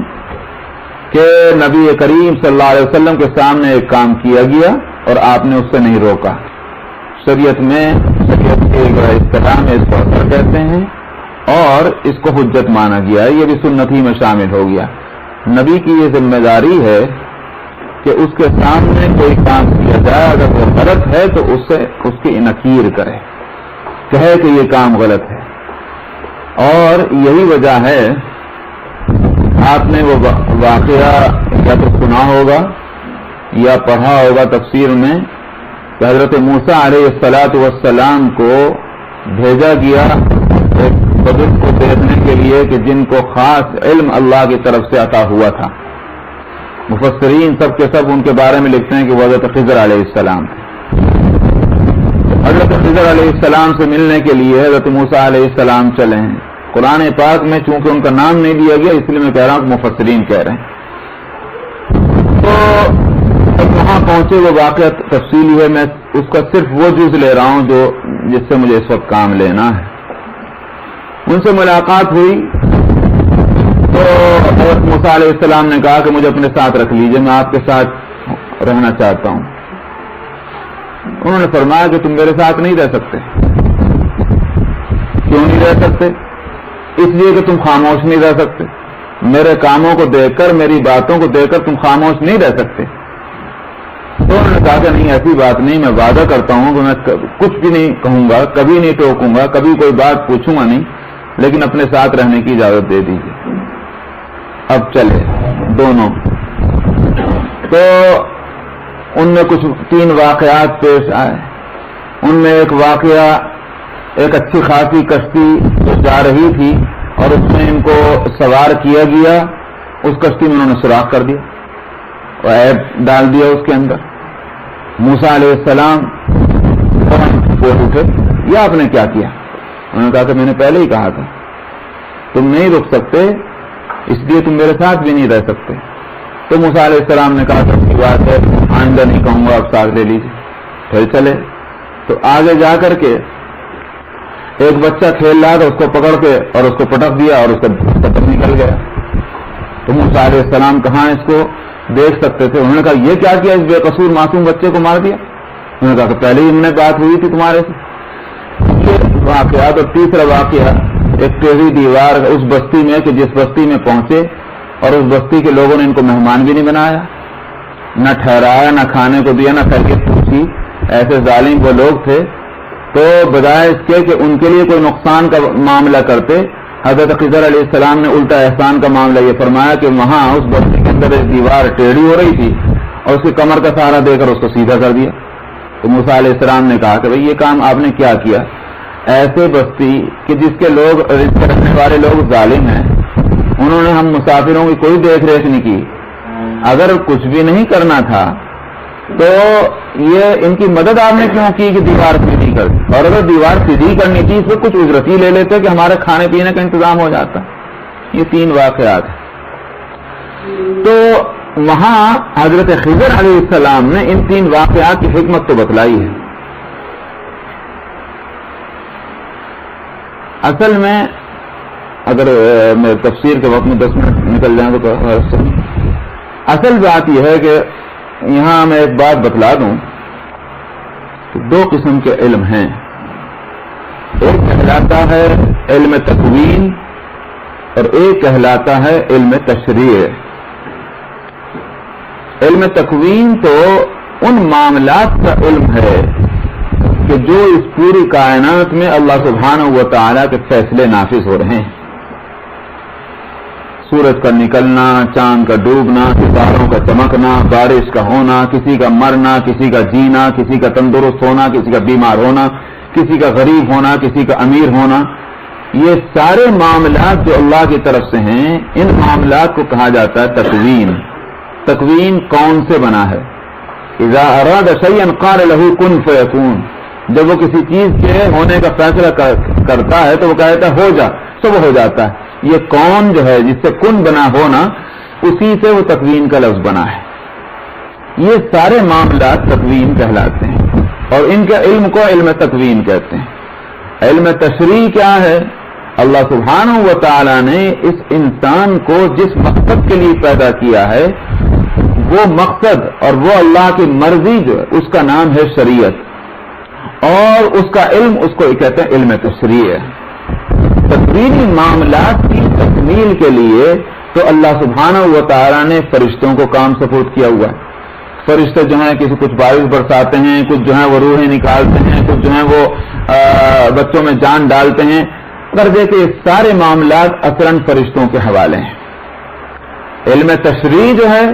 کہ نبی کریم صلی اللہ علیہ وسلم کے سامنے ایک کام کیا گیا اور آپ نے اس سے نہیں روکا۔ شریعت میں شریعت کے اصطلاح میں اس کو اثر کہتے ہیں اور اس کو حجت مانا گیا ہے، یہ بھی سنت ہی میں شامل ہو گیا۔ نبی کی یہ ذمہ داری ہے کہ اس کے سامنے کوئی کام کیا جائے، اگر وہ غلط ہے تو اس کی نکیر کرے، کہے کہ یہ کام غلط ہے۔ اور یہی وجہ ہے، آپ نے وہ واقعہ یا تو سنا ہوگا یا پڑھا ہوگا تفسیر میں کہ حضرت موسیٰ علیہ السلام کو بھیجا گیا ایک بزرگ کو دیکھنے کے لیے کہ جن کو خاص علم اللہ کی طرف سے عطا ہوا تھا۔ مفسرین سب کے سب ان کے بارے میں لکھتے ہیں کہ وہ حضرت خضر علیہ السلام تھے۔ حضرت خضر علیہ السلام سے ملنے کے لیے حضرت موسیٰ علیہ السلام چلے ہیں۔ قرآن پاک میں چونکہ ان کا نام نہیں لیا گیا اس لیے میں کہہ رہا ہوں کہ مفسرین کہہ رہے ہیں۔ تو جب وہاں پہنچے وہ واقعہ تفصیلی ہے، میں اس کا صرف وہ جز لے رہا ہوں جو جس سے مجھے اس وقت کام لینا ہے۔ ان سے ملاقات ہوئی تو حضرت موسیٰ علیہ السلام نے کہا کہ مجھے اپنے ساتھ رکھ لیجئے، میں آپ کے ساتھ رہنا چاہتا ہوں۔ انہوں نے فرمایا کہ تم میرے ساتھ نہیں رہ سکتے۔ کیوں نہیں رہ سکتے؟ اس لیے کہ تم خاموش نہیں رہ سکتے، میرے کاموں کو دیکھ کر، میری باتوں کو دیکھ کر تم خاموش نہیں رہ سکتے۔ تو انہوں نے کہا کہ نہیں، ایسی بات نہیں، میں وعدہ کرتا ہوں کہ میں کچھ بھی نہیں کہوں گا، کبھی نہیں ٹوکوں گا، کبھی کوئی بات پوچھوں گا نہیں، لیکن اپنے ساتھ رہنے کی اجازت دے دیجیے۔ اب چلے دونوں، تو ان میں کچھ 3 واقعات پیش آئے۔ ان میں ایک واقعہ، ایک اچھی خاصی کشتی جو جا رہی تھی اور اس میں ان کو سوار کیا گیا، اس کشتی میں انہوں نے سوراخ کر دیا اور عیب ڈال دیا اس کے اندر۔ موسیٰ علیہ السلام بول اٹھے، یہ آپ نے کیا کیا؟ انہوں نے کہا کہ میں نے پہلے ہی کہا تھا تم نہیں رک سکتے، اس لیے تم میرے ساتھ بھی نہیں رہ سکتے۔ تو موسیٰ علیہ السلام نے کہا کہ بات ہے، آئندہ نہیں کہوں گا، آپ ساتھ لے لیجیے۔ پھر چلے تو آگے جا کر کے ایک بچہ کھیل رہا تھا، اس کو پکڑ کے اور اس کو پٹک دیا اور اس کا پتر نکل گیا۔ تو موسیٰ علیہ السلام کہاں اس کو دیکھ سکتے تھے؟ انہوں نے کہا یہ کیا کیا، اس بے قصور معصوم بچے کو مار دیا؟ انہوں نے کہا کہ پہلے ہی ہم نے بات ہوئی تھی تمہارے سے۔ یہ واقعہ تو تیسرا واقعہ، ایک ٹیڑھی دیوار اس بستی میں کہ جس بستی میں پہنچے اور اس بستی کے لوگوں نے ان کو مہمان بھی نہیں بنایا، نہ ٹھہرایا، نہ کھانے کو دیا، نہ خیریت پوچھی۔ ایسے ظالم وہ لوگ تھے، تو بجائے اس کے کہ ان کے لیے کوئی نقصان کا معاملہ کرتے، حضرت خضر علیہ السلام نے الٹا احسان کا معاملہ یہ فرمایا کہ وہاں اس بستی کے اندر ایک دیوار ٹیڑھی ہو رہی تھی اور اس کی کمر کا سہارا دے کر اس کو سیدھا کر دیا۔ تو موسیٰ علیہ السلام نے کہا کہ بھئی یہ کام آپ نے کیا کیا؟ ایسے بستی کہ جس کے لوگ رہنے والے لوگ ظالم ہیں، انہوں نے ہم مسافروں کی کوئی دیکھ ریکھ نہیں کی، اگر کچھ بھی نہیں کرنا تھا تو یہ ان کی مدد آپ نے کیوں کی کہ دیوار سیدھی کر دی؟ اور اگر دیوار سیدھی کرنی تھی اس میں کچھ اجرت ہی لے لیتے کہ ہمارے کھانے پینے کا انتظام ہو جاتا۔ یہ 3 واقعات ہیں۔ تو وہاں حضرت خضر علیہ السلام نے ان 3 واقعات کی حکمت تو بتلائی ہے۔ اصل میں اگر میں تفسیر کے وقت میں 10 منٹ نکل جائیں تو اصل بات یہ ہے کہ یہاں میں ایک بات بتلا دوں کہ 2 قسم کے علم ہیں۔ ایک کہلاتا ہے علم تکوین اور ایک کہلاتا ہے علم تشریع۔ علم تکوین تو ان معاملات کا علم ہے کہ جو اس پوری کائنات میں اللہ سبحانہ و تعالیٰ کے فیصلے نافذ ہو رہے ہیں، سورج کا نکلنا، چاند کا ڈوبنا، ستاروں کا چمکنا، بارش کا ہونا، کسی کا مرنا، کسی کا جینا، کسی کا تندرست ہونا، کسی کا بیمار ہونا، کسی کا غریب ہونا، کسی کا امیر ہونا، یہ سارے معاملات جو اللہ کی طرف سے ہیں، ان معاملات کو کہا جاتا ہے تکوین۔ تکوین کون سے بنا ہے؟ اذا اراد شیئا قال له کن فیکون، جب وہ کسی چیز کے ہونے کا فیصلہ کرتا ہے تو وہ کہتا ہے ہو جا، تو وہ ہو جاتا ہے۔ یہ کون جو ہے جس سے کن بنا ہونا، اسی سے وہ تکوین کا لفظ بنا ہے۔ یہ سارے معاملات تکوین کہلاتے ہیں اور ان کے علم کو علم تکوین کہتے ہیں۔ علم تشریع کیا ہے؟ اللہ سبحانہ و تعالی نے اس انسان کو جس مقصد کے لیے پیدا کیا ہے، وہ مقصد اور وہ اللہ کی مرضی جو ہے اس کا نام ہے شریعت، اور اس کا علم اس کو کہتے ہیں علم تشریع ہے۔ تکوینی معاملات کی تکمیل کے لیے تو اللہ سبحانہ و تعالیٰ نے فرشتوں کو کام سپورٹ کیا ہوا ہے. فرشتے جو ہیں کچھ بارش برساتے ہیں، کچھ جو ہیں وہ روحیں نکالتے ہیں، کچھ جو ہیں وہ بچوں میں جان ڈالتے ہیں. کر دے کہ سارے معاملات اصلاً فرشتوں کے حوالے ہیں. علم تشریع جو ہے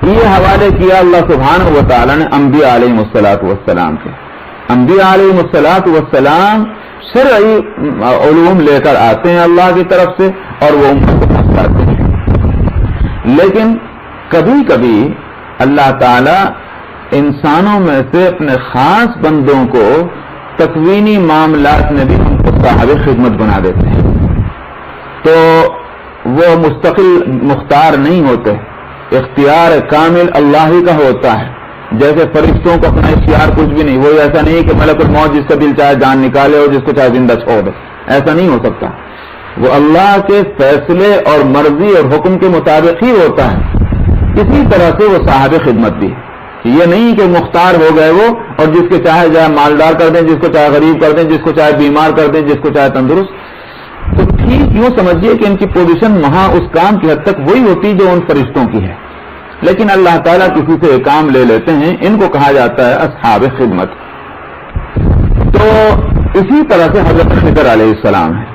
یہ حوالے کیا اللہ سبحانہ و تعالیٰ نے انبیاء علیہ الصلوۃ والسلام کے. انبیاء علیہ الصلوۃ والسلام شرعی علوم لے کر آتے ہیں اللہ کی طرف سے اور وہ امت کو پہنچاتے ہیں. لیکن کبھی کبھی اللہ تعالی انسانوں میں سے اپنے خاص بندوں کو تکوینی معاملات میں بھی ان کو صاحب خدمت بنا دیتے ہیں، تو وہ مستقل مختار نہیں ہوتے. اختیار کامل اللہ ہی کا ہوتا ہے. جیسے فرشتوں کو اپنا اختیار کچھ بھی نہیں، وہ ایسا نہیں کہ ملک الموت جس کا دل چاہے جان نکالے اور جس کو چاہے زندہ چھوڑ دے، ایسا نہیں ہو سکتا. وہ اللہ کے فیصلے اور مرضی اور حکم کے مطابق ہی ہوتا ہے. اسی طرح سے وہ صاحب خدمت بھی. یہ نہیں کہ مختار ہو گئے وہ اور جس کے چاہے جائے مالدار کر دیں، جس کو چاہے غریب کر دیں، جس کو چاہے بیمار کر دیں، جس کو چاہے تندرست. تو ٹھیک یوں سمجھیے کہ ان کی پوزیشن وہاں اس کام کی حد تک وہی ہوتی جو ان فرشتوں کی ہے. لیکن اللہ تعالیٰ کسی سے کام لے لیتے ہیں، ان کو کہا جاتا ہے اصحاب خدمت. تو اسی طرح سے حضرت خضر علیہ السلام ہیں،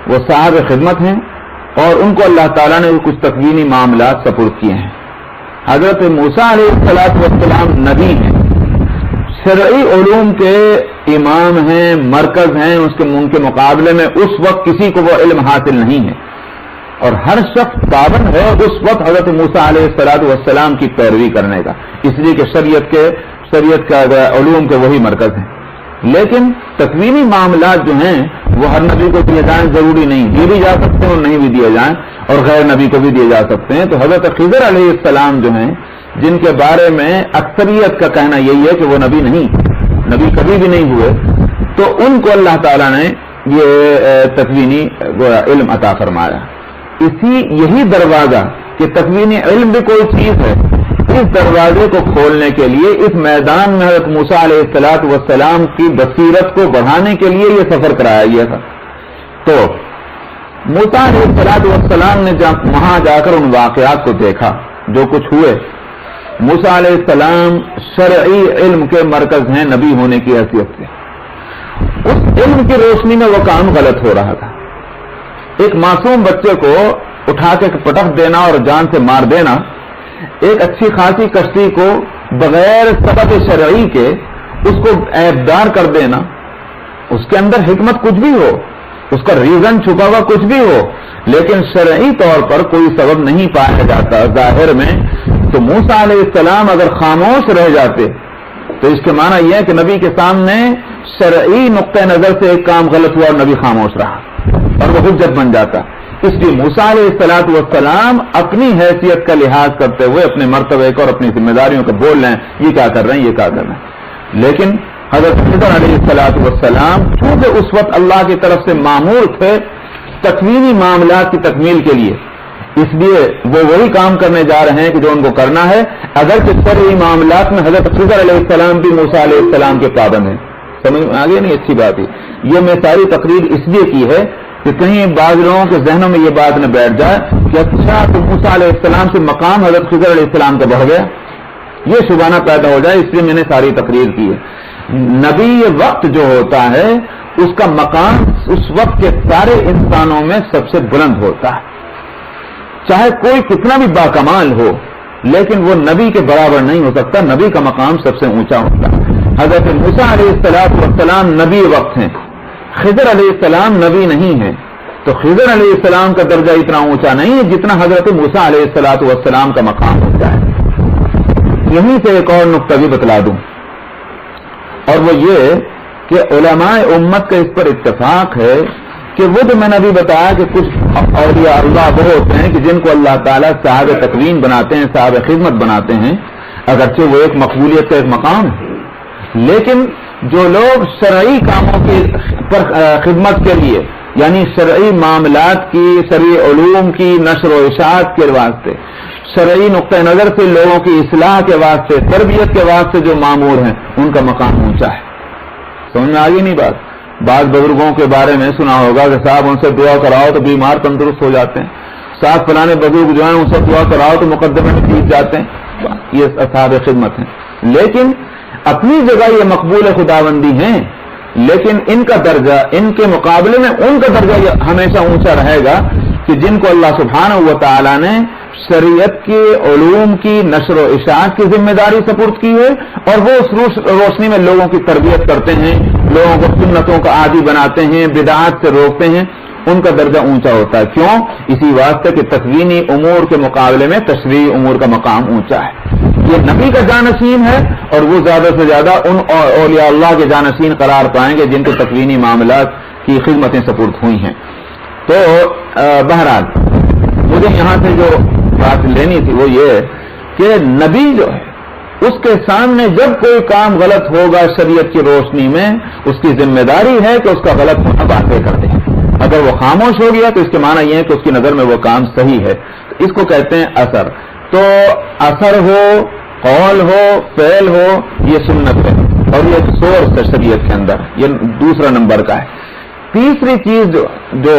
وہ صاحب خدمت ہیں اور ان کو اللہ تعالیٰ نے کچھ تکوینی معاملات سپرد کیے ہیں. حضرت موسیٰ علیہ السلام نبی ہیں، شرعی علوم کے امام ہیں، مرکز ہیں. ان کے مقابلے میں اس وقت کسی کو وہ علم حاصل نہیں ہے اور ہر شخص پابند ہے اس وقت حضرت موسیٰ علیہ السلام کی پیروی کرنے کا، اس لیے کہ شریعت کا علوم کے وہی مرکز ہیں. لیکن تکوینی معاملات جو ہیں وہ ہر نبی کو دیے جائیں ضروری نہیں، دیے بھی جا سکتے ہیں اور نہیں بھی دیے جائیں، اور غیر نبی کو بھی دیے جا سکتے ہیں. تو حضرت خضر علیہ السلام جو ہیں، جن کے بارے میں اکثریت کا کہنا یہی ہے کہ وہ نبی کبھی بھی نہیں ہوئے، تو ان کو اللہ تعالیٰ نے یہ تکوینی علم عطا فرمایا. یہی دروازہ کہ تکوینی علم بھی کوئی چیز ہے، اس دروازے کو کھولنے کے لیے اس میدان میں حضرت موسیٰ علیہ السلام کی بصیرت کو بڑھانے کے لیے یہ سفر کرایا گیا تھا. تو موسیٰ علیہ السلام نے جب وہاں جا کر ان واقعات کو دیکھا جو کچھ ہوئے. موسیٰ علیہ السلام شرعی علم کے مرکز ہیں نبی ہونے کی حیثیت سے. اس علم کی روشنی میں وہ کام غلط ہو رہا تھا. ایک معصوم بچے کو اٹھا کے پٹخ دینا اور جان سے مار دینا، ایک اچھی خاصی کشتی کو بغیر سبب شرعی کے اس کو عیبدار کر دینا، اس کے اندر حکمت کچھ بھی ہو، اس کا ریزن چھپا ہوا کچھ بھی ہو، لیکن شرعی طور پر کوئی سبب نہیں پایا جاتا ظاہر میں. تو موسیٰ علیہ السلام اگر خاموش رہ جاتے تو اس کے معنی یہ ہے کہ نبی کے سامنے شرعی نقطہ نظر سے ایک کام غلط ہوا اور نبی خاموش رہا اور وہ حجت بن جاتا. اس لیے موسیٰ علیہ السلام اپنی حیثیت کا لحاظ کرتے ہوئے اپنے مرتبے کو اور اپنی ذمہ داریوں کو بول رہے ہیں، یہ کیا کر رہے ہیں، یہ کیا کر رہے ہیں. لیکن حضرت خضر علیہ السلام چونکہ اس وقت اللہ کی طرف سے مامور تھے تکوینی معاملات کی تکمیل کے لیے، اس لیے وہ وہی کام کرنے جا رہے ہیں کہ جو ان کو کرنا ہے. اگرچہ شرعی معاملات میں حضرت خضر علیہ السلام بھی موسیٰ علیہ السلام کے پابند ہیں. سمجھ میں آگے نہیں؟ اچھی بات ہے. یہ میں ساری تقریر اس لیے کی ہے کہ کہیں بعض لوگوں کے ذہنوں میں یہ بات نہ بیٹھ جائے کہ اچھا تو موسیٰ علیہ السلام سے مقام حضرت خضر علیہ السلام کا بڑھ گیا، یہ شبانہ پیدا ہو جائے. اس لیے میں نے ساری تقریر کی ہے. نبی وقت جو ہوتا ہے اس کا مقام اس وقت کے سارے انسانوں میں سب سے بلند ہوتا ہے، چاہے کوئی کتنا بھی باکمال ہو، لیکن وہ نبی کے برابر نہیں ہو سکتا. نبی کا مقام سب سے اونچا ہوتا ہے. حضرت موسیٰ علیہ السلام نبی وقت ہیں، خضر علیہ السلام نبی نہیں ہیں. تو خضر علیہ السلام کا درجہ اتنا اونچا نہیں ہے جتنا حضرت موسیٰ علیہ السلام کا مقام ہوتا ہے. یہیں سے ایک اور نقطہ بھی بتلا دوں، اور وہ یہ کہ علماء امت کا اس پر اتفاق ہے کہ وہ جو میں نے ابھی بتایا کہ کچھ اولیاء اللہ وہ ہوتے ہیں کہ جن کو اللہ تعالیٰ صاحب تکوین بناتے ہیں، صاحب خدمت بناتے ہیں، اگرچہ وہ ایک مقبولیت کا ایک مقام ہے، لیکن جو لوگ شرعی کاموں کی پر خدمت کے لیے، یعنی شرعی معاملات کی، شرعی علوم کی نشر و اشاعت کے واسطے، شرعی نقطہ نظر سے لوگوں کی اصلاح کے واسطے، تربیت کے واسطے جو مامور ہیں، ان کا مقام اونچا ہے. سمجھ میں آگے نہیں بات؟ بعض بزرگوں کے بارے میں سنا ہوگا کہ صاحب ان سے دعا کراؤ تو بیمار تندرست ہو جاتے ہیں، صاحب فلانے بزرگ جو ہیں ان سے دعا کراؤ تو مقدمے میں جیت جاتے ہیں، یہ اصحاب خدمت ہیں۔ لیکن اپنی جگہ یہ مقبول خداوندی ہیں، لیکن ان کا درجہ، ان کے مقابلے میں ان کا درجہ ہمیشہ اونچا رہے گا کہ جن کو اللہ سبحانہ و تعالی نے شریعت کے علوم کی نشر و اشاعت کی ذمہ داری سپرد کی ہے، اور وہ اس روشنی میں لوگوں کی تربیت کرتے ہیں، لوگوں کو سنتوں کا عادی بناتے ہیں، بدعات سے روکتے ہیں، ان کا درجہ اونچا ہوتا ہے۔ کیوں؟ اسی واسطے کہ تکوینی امور کے مقابلے میں تشریعی امور کا مقام اونچا ہے۔ یہ نبی کا جانشین ہے، اور وہ زیادہ سے زیادہ ان اولیاء اللہ کے جانشین قرار پائیں گے جن کو تکوینی معاملات کی خدمتیں سپرد ہوئی ہیں۔ تو بہرحال مجھے یہاں سے جو بات لینی تھی وہ یہ کہ نبی جو ہے اس کے سامنے جب کوئی کام غلط ہوگا شریعت کی روشنی میں، اس کی ذمہ داری ہے کہ اس کا غلط ہونا واقع کر دے۔ اگر وہ خاموش ہو گیا تو اس کے معنی یہ ہے کہ اس کی نظر میں وہ کام صحیح ہے، اس کو کہتے ہیں اثر۔ تو اثر ہو، قول ہو، فعل ہو، یہ سنت ہے، اور یہ ایک سورس ہے شریعت کے اندر، یہ دوسرا نمبر کا ہے۔ تیسری چیز جو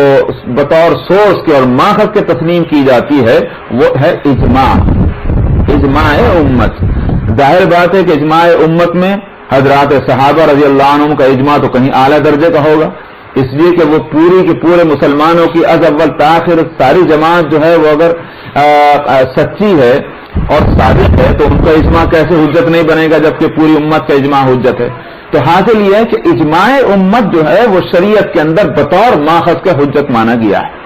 بطور سورس کے اور ماخذ کے تسلیم کی جاتی ہے وہ ہے اجماع، اجماع امت۔ ظاہر بات ہے کہ اجماع امت میں حضرات صحابہ رضی اللہ عنہم کا اجماع تو کہیں اعلیٰ درجے کا ہوگا، اس لیے کہ وہ پوری کے پورے مسلمانوں کی از اول تاخر ساری جماعت جو ہے وہ اگر سچی ہے اور صادق ہے تو ان کا اجماع کیسے حجت نہیں بنے گا جبکہ پوری امت کا اجماع حجت ہے۔ تو حاصل یہ ہے کہ اجماع امت جو ہے وہ شریعت کے اندر بطور ماخذ کے حجت مانا گیا ہے۔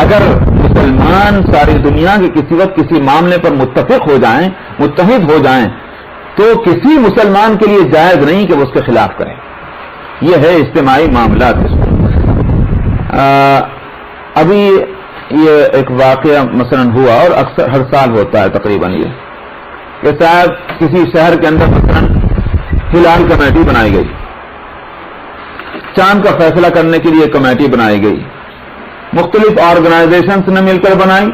اگر مسلمان ساری دنیا کے کسی وقت کسی معاملے پر متفق ہو جائیں، متحد ہو جائیں، تو کسی مسلمان کے لیے جائز نہیں کہ وہ اس کے خلاف کرے۔ یہ ہے اجتماعی معاملات۔ ابھی یہ ایک واقعہ مثلا ہوا اور اکثر ہر سال ہوتا ہے تقریباً یہ کہ صاحب کسی شہر کے اندر مثلا ہلال کمیٹی بنائی گئی، چاند کا فیصلہ کرنے کے لیے کمیٹی بنائی گئی، مختلف آرگنائزیشنز نے مل کر بنائی،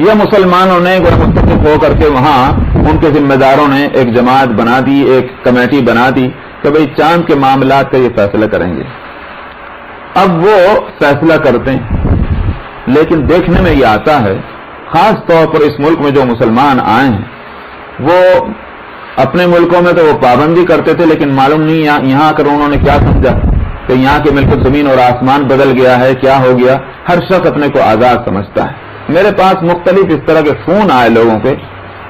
یا مسلمانوں نے متفق ہو کر کے وہاں ان کے ذمہ داروں نے ایک جماعت بنا دی، ایک کمیٹی بنا دی کہ بھئی چاند کے معاملات کا یہ فیصلہ کریں گے۔ اب وہ فیصلہ کرتے ہیں، لیکن دیکھنے میں یہ آتا ہے خاص طور پر اس ملک میں جو مسلمان آئے ہیں وہ اپنے ملکوں میں تو وہ پابندی کرتے تھے، لیکن معلوم نہیں یہاں آ کر انہوں نے کیا سمجھا کہ یہاں کے ملک زمین اور آسمان بدل گیا ہے، کیا ہو گیا۔ ہر شخص اپنے کو آزاد سمجھتا ہے۔ میرے پاس مختلف اس طرح کے فون آئے لوگوں کے،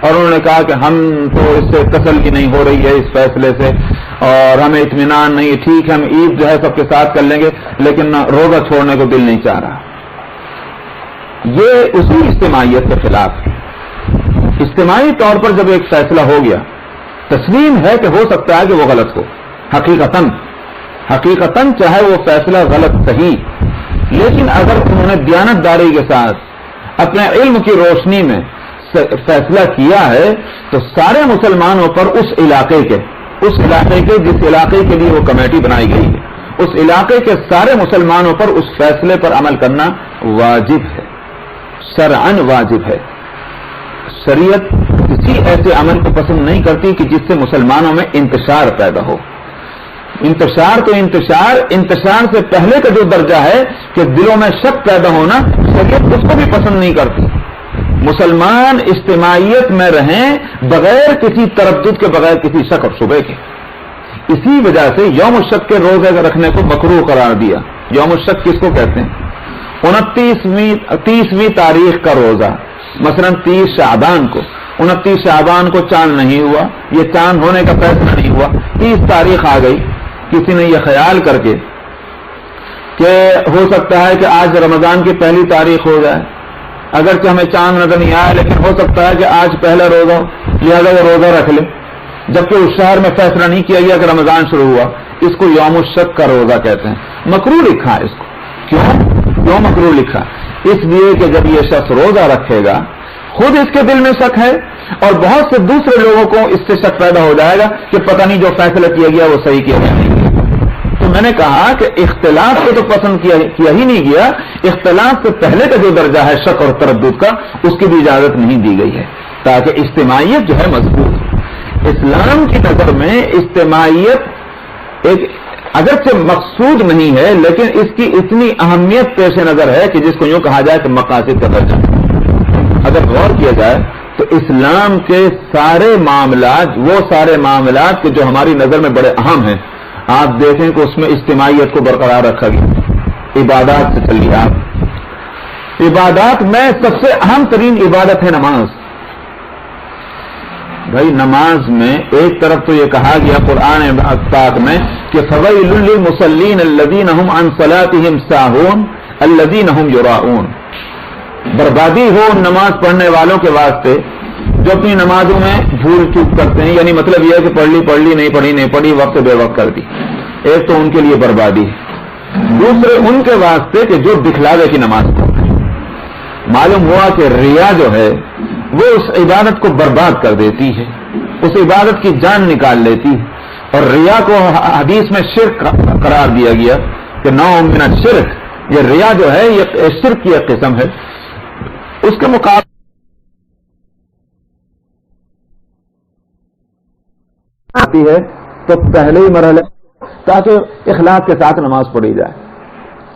اور انہوں نے کہا کہ ہم تو اس سے تسلی نہیں ہو رہی ہے اس فیصلے سے، اور ہمیں اطمینان نہیں، ٹھیک ہے ہم عید جو ہے سب کے ساتھ کر لیں گے لیکن روزہ چھوڑنے کو دل نہیں چاہ رہا۔ یہ اسی اجتماعیت کے خلاف ہے۔ اجتماعی طور پر جب ایک فیصلہ ہو گیا، تسلیم ہے کہ ہو سکتا ہے کہ وہ غلط ہو، حقیقتاً چاہے وہ فیصلہ غلط صحیح، لیکن اگر انہوں نے دیانتداری کے ساتھ اپنے علم کی روشنی میں فیصلہ کیا ہے تو سارے مسلمانوں پر اس علاقے کے جس علاقے کے لیے وہ کمیٹی بنائی گئی ہے، اس علاقے کے سارے مسلمانوں پر اس فیصلے پر عمل کرنا واجب ہے، شرعاً واجب ہے۔ شریعت کسی ایسے عمل کو پسند نہیں کرتی کہ جس سے مسلمانوں میں انتشار پیدا ہو۔ انتشار سے پہلے کا جو درجہ ہے کہ دلوں میں شک پیدا ہونا، شریعت اس کو بھی پسند نہیں کرتی۔ مسلمان اجتماعیت میں رہیں بغیر کسی تردد کے، بغیر کسی شک اور شبہ کے۔ اسی وجہ سے یوم الشک کے روزے رکھنے کو مکروہ قرار دیا۔ یوم الشک کس کو کہتے ہیں؟ 29ویں تاریخ کا روزہ، مثلا 30 شعبان کو، 29 شعبان کو چاند نہیں ہوا، یہ چاند ہونے کا فیصلہ نہیں ہوا، 30 تاریخ آ گئی، کسی نے یہ خیال کر کے کہ ہو سکتا ہے کہ آج رمضان کی پہلی تاریخ ہو جائے، اگرچہ ہمیں چاند نظر نہیں آیا لیکن ہو سکتا ہے کہ آج پہلا روزہ ہو، لہذا وہ روزہ رکھ لے، جبکہ اس شہر میں فیصلہ نہیں کیا گیا کہ رمضان شروع ہوا۔ اس کو یوم الشک کا روزہ کہتے ہیں۔ مکروہ لکھا ہے اس کو۔ کیوں مکروہ لکھا؟ اس لیے کہ جب یہ شخص روزہ رکھے گا خود اس کے دل میں شک ہے، اور بہت سے دوسرے لوگوں کو اس سے شک پیدا ہو جائے گا کہ پتہ نہیں جو فیصلہ کیا گیا وہ صحیح کیا گیا نہیں۔ تو میں نے کہا کہ اختلاف کو تو پسند کیا ہی نہیں گیا، اختلاف سے پہلے کا جو درجہ ہے شک اور تردد کا، اس کی بھی اجازت نہیں دی گئی ہے تاکہ اجتماعیت جو ہے مضبوط ہو۔ اسلام کی نظر میں اجتماعیت ایک اگرچہ مقصود نہیں ہے لیکن اس کی اتنی اہمیت پیش نظر ہے کہ جس کو یوں کہا جائے کہ مقاصد کا درجہ. اگر غور کیا جائے تو اسلام کے سارے معاملات، وہ سارے معاملات کہ جو ہماری نظر میں بڑے اہم ہیں، آپ دیکھیں کہ اس میں اجتماعیت کو برقرار رکھا گیا. عبادات سے چلیے آپ، عبادات میں سب سے اہم ترین عبادت ہے نماز. بھائی نماز میں ایک طرف تو یہ کہا گیا قرآن پاک میں کہ فویل للمصلین الذین هم عن صلاتهم ساہون الذین هم یراؤون، بربادی ہو ان نماز پڑھنے والوں کے واسطے جو اپنی نمازوں میں بھول چوک کرتے ہیں. یعنی مطلب یہ ہے کہ پڑھ لی نہیں پڑھی وقت بے وقت کر دی. ایک تو ان کے لیے بربادی، دوسرے ان کے واسطے کہ جو دکھلاوے کی نماز پڑھتے ہیں. معلوم ہوا کہ ریا جو ہے وہ اس عبادت کو برباد کر دیتی ہے، اس عبادت کی جان نکال لیتی ہے. اور ریا کو حدیث میں شرک قرار دیا گیا کہ نوع من الشرک، یہ ریا جو ہے یہ شرک کی ایک قسم ہے. اس کے مقابلے آتی ہے تو پہلے ہی مرحلہ تاکہ اخلاص کے ساتھ نماز پڑھی جائے.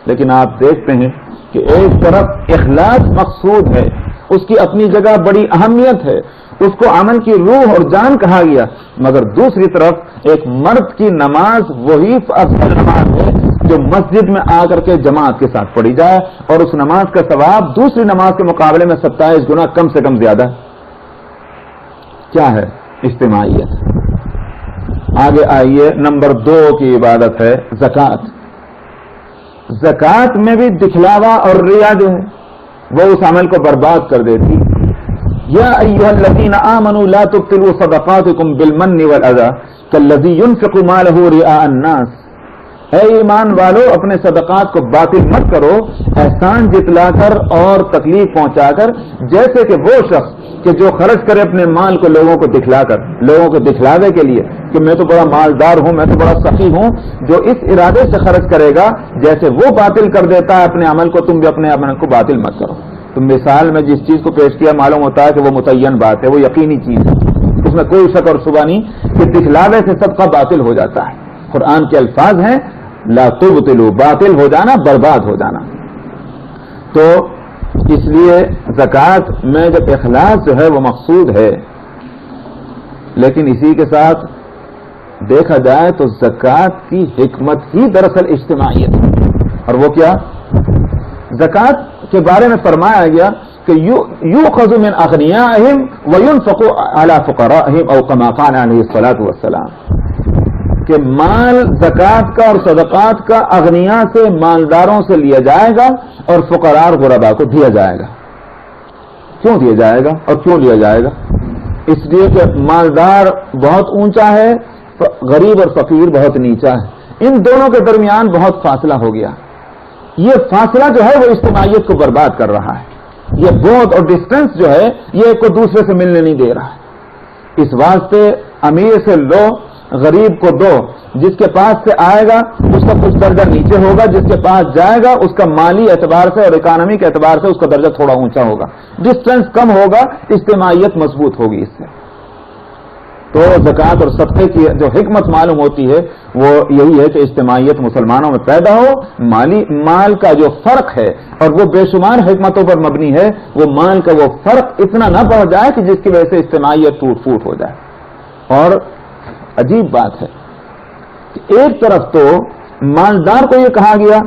لیکن آپ دیکھتے ہیں کہ ایک طرف اخلاص مقصود ہے، اس کی اپنی جگہ بڑی اہمیت ہے، اس کو عمل کی روح اور جان کہا گیا، مگر دوسری طرف ایک مرد کی نماز وہی افضل نماز ہے جو مسجد میں آ کر کے جماعت کے ساتھ پڑھی جائے، اور اس نماز کا ثواب دوسری نماز کے مقابلے میں 27 گنا کم سے کم زیادہ. کیا ہے؟ اجتماعیت. آگے آئیے، نمبر 2 کی عبادت ہے زکوٰۃ. زکوٰۃ میں بھی دکھلاوا اور ریا جو ہے وہ اس عمل کو برباد کر دیتی. یا ایھا الذین آمنوا لا تبطلوا صدقاتکم بالمن والاذى کالذی ينفق مالہ رئاء الناس. اے ایمان والو، اپنے صدقات کو باطل مت کرو احسان جتلا کر اور تکلیف پہنچا کر، جیسے کہ وہ شخص کہ جو خرچ کرے اپنے مال کو لوگوں کو دکھلا کر، لوگوں کو دکھلاوے کے لیے کہ میں تو بڑا مالدار ہوں، میں تو بڑا سخی ہوں. جو اس ارادے سے خرچ کرے گا جیسے وہ باطل کر دیتا ہے اپنے عمل کو، تم بھی اپنے عمل کو باطل مت کرو. تو مثال میں جس چیز کو پیش کیا معلوم ہوتا ہے کہ وہ متعین بات ہے، وہ یقینی چیز ہے، اس میں کوئی شک اور شبہ نہیں کہ دکھلاوے سے سب کا باطل ہو جاتا ہے. قرآن کے الفاظ ہیں لا تبطلوا، باطل ہو جانا، برباد ہو جانا. تو اس لیے زکوٰۃ میں جب اخلاص جو ہے وہ مقصود ہے، لیکن اسی کے ساتھ دیکھا جائے تو زکوٰۃ کی حکمت ہی دراصل اجتماعیت ہے. اور وہ کیا؟ زکوٰۃ کے بارے میں فرمایا گیا کہ یؤخذ من اغنیائہم وینفق علی فقرائہم او کما قال علیہ الصلاۃ والسلام، کہ مال زکوٰۃ کا اور صدقات کا اغنیاء سے، مالداروں سے لیا جائے گا اور فقراء اور غرباء کو دیا جائے گا. کیوں دیا جائے گا اور کیوں لیا جائے گا؟ اس لیے کہ مالدار بہت اونچا ہے، غریب اور فقیر بہت نیچا ہے. ان دونوں کے درمیان بہت فاصلہ ہو گیا. یہ فاصلہ جو ہے وہ اجتماعیت کو برباد کر رہا ہے. یہ بہت اور ڈسٹینس جو ہے یہ ایک کو دوسرے سے ملنے نہیں دے رہا ہے. اس واسطے امیر سے لو، غریب کو دو. جس کے پاس سے آئے گا اس کا کچھ درجہ نیچے ہوگا، جس کے پاس جائے گا اس کا مالی اعتبار سے اور اکانومی کے اعتبار سے اس کا درجہ تھوڑا اونچا ہوگا. ڈسٹینس کم ہوگا، اجتماعیت مضبوط ہوگی اس سے. تو زکوٰۃ اور صدقے کی جو حکمت معلوم ہوتی ہے وہ یہی ہے کہ اجتماعیت مسلمانوں میں پیدا ہو. مال کا جو فرق ہے اور وہ بے شمار حکمتوں پر مبنی ہے، وہ مال کا وہ فرق اتنا نہ بڑھ جائے کہ جس کی وجہ سے اجتماعیت ٹوٹ پھوٹ ہو جائے. اور عجیب بات ہے کہ ایک طرف تو مالدار کو یہ کہا گیا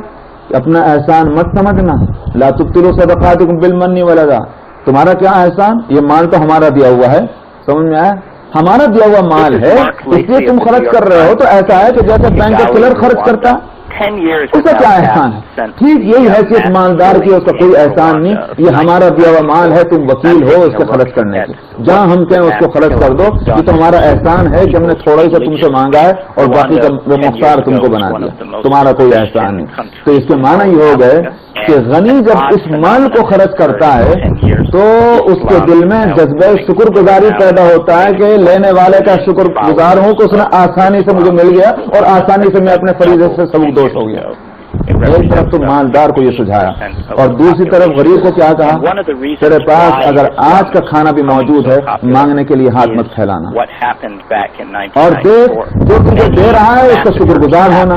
کہ اپنا احسان مت سمجھنا، لا تبطلوا صدقاتکم بالمن والاذى. تمہارا کیا احسان؟ یہ مال تو ہمارا دیا ہوا ہے. سمجھ میں آیا؟ ہمارا دیا ہوا مال ہے اس لیے تم خرچ کر رہے ہو. تو ایسا ہے کہ جیسے بینک کا کلر خرچ کرتا، اس کا کیا احسان ہے؟ ٹھیک یہی حیثیت مالدار کی، اس کا کوئی احسان نہیں. یہ ہمارا دیا ہوا مال ہے، تم وکیل ہو اس کو خرچ کرنے کی. جہاں ہم کہیں اس کو خرچ کر دو. یہ تو ہمارا احسان ہے کہ ہم نے تھوڑا ہی سے تم سے مانگا ہے اور باقی کا وہ مختار تم کو بنا دیا. تمہارا کوئی احسان نہیں. تو اس کے معنی یہ ہو گئے کہ غنی جب اس مال کو خرچ کرتا ہے تو اس کے دل میں جذبہ شکر گزاری پیدا ہوتا ہے کہ لینے والے کا شکر گزار ہوں کہ اس نے آسانی سے مجھے مل گیا اور آسانی سے میں اپنے فریضے سے سبکدوش ہو گیا. ایک طرف تو مالدار کو یہ سجھایا اور دوسری طرف غریب کو کیا کہا؟ تیرے پاس اگر آج کا کھانا بھی موجود ہے، مانگنے کے لیے ہاتھ مت پھیلانا، اور دیکھ جو تجھے دے رہا ہے اس کا شکر گزار ہونا.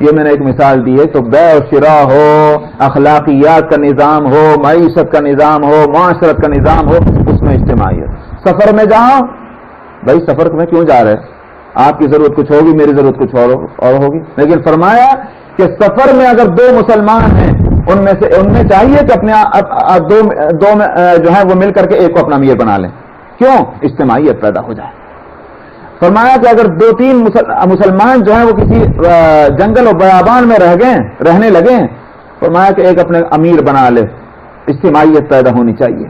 یہ میں نے ایک مثال دی ہے. تو بیع و شراء ہو، اخلاقیات کا نظام ہو، معیشت کا نظام ہو، معاشرت کا نظام ہو، اس میں اجتماعیت. سفر میں جاؤ بھائی، سفر میں کیوں جا رہے ہیں؟ آپ کی ضرورت کچھ ہوگی، میری ضرورت کچھ اور ہوگی، لیکن فرمایا کہ سفر میں اگر دو مسلمان ہیں، ان میں چاہیے کہ اپنے دو جو ہے وہ مل کر کے ایک کو اپنا امیر بنا لیں. کیوں؟ اجتماعیت پیدا ہو جائے. فرمایا کہ اگر 2-3 مسلمان جو ہیں وہ کسی جنگل و بیابان میں رہنے لگے، فرمایا کہ ایک اپنے امیر بنا لے. اجتماعیت پیدا ہونی چاہیے.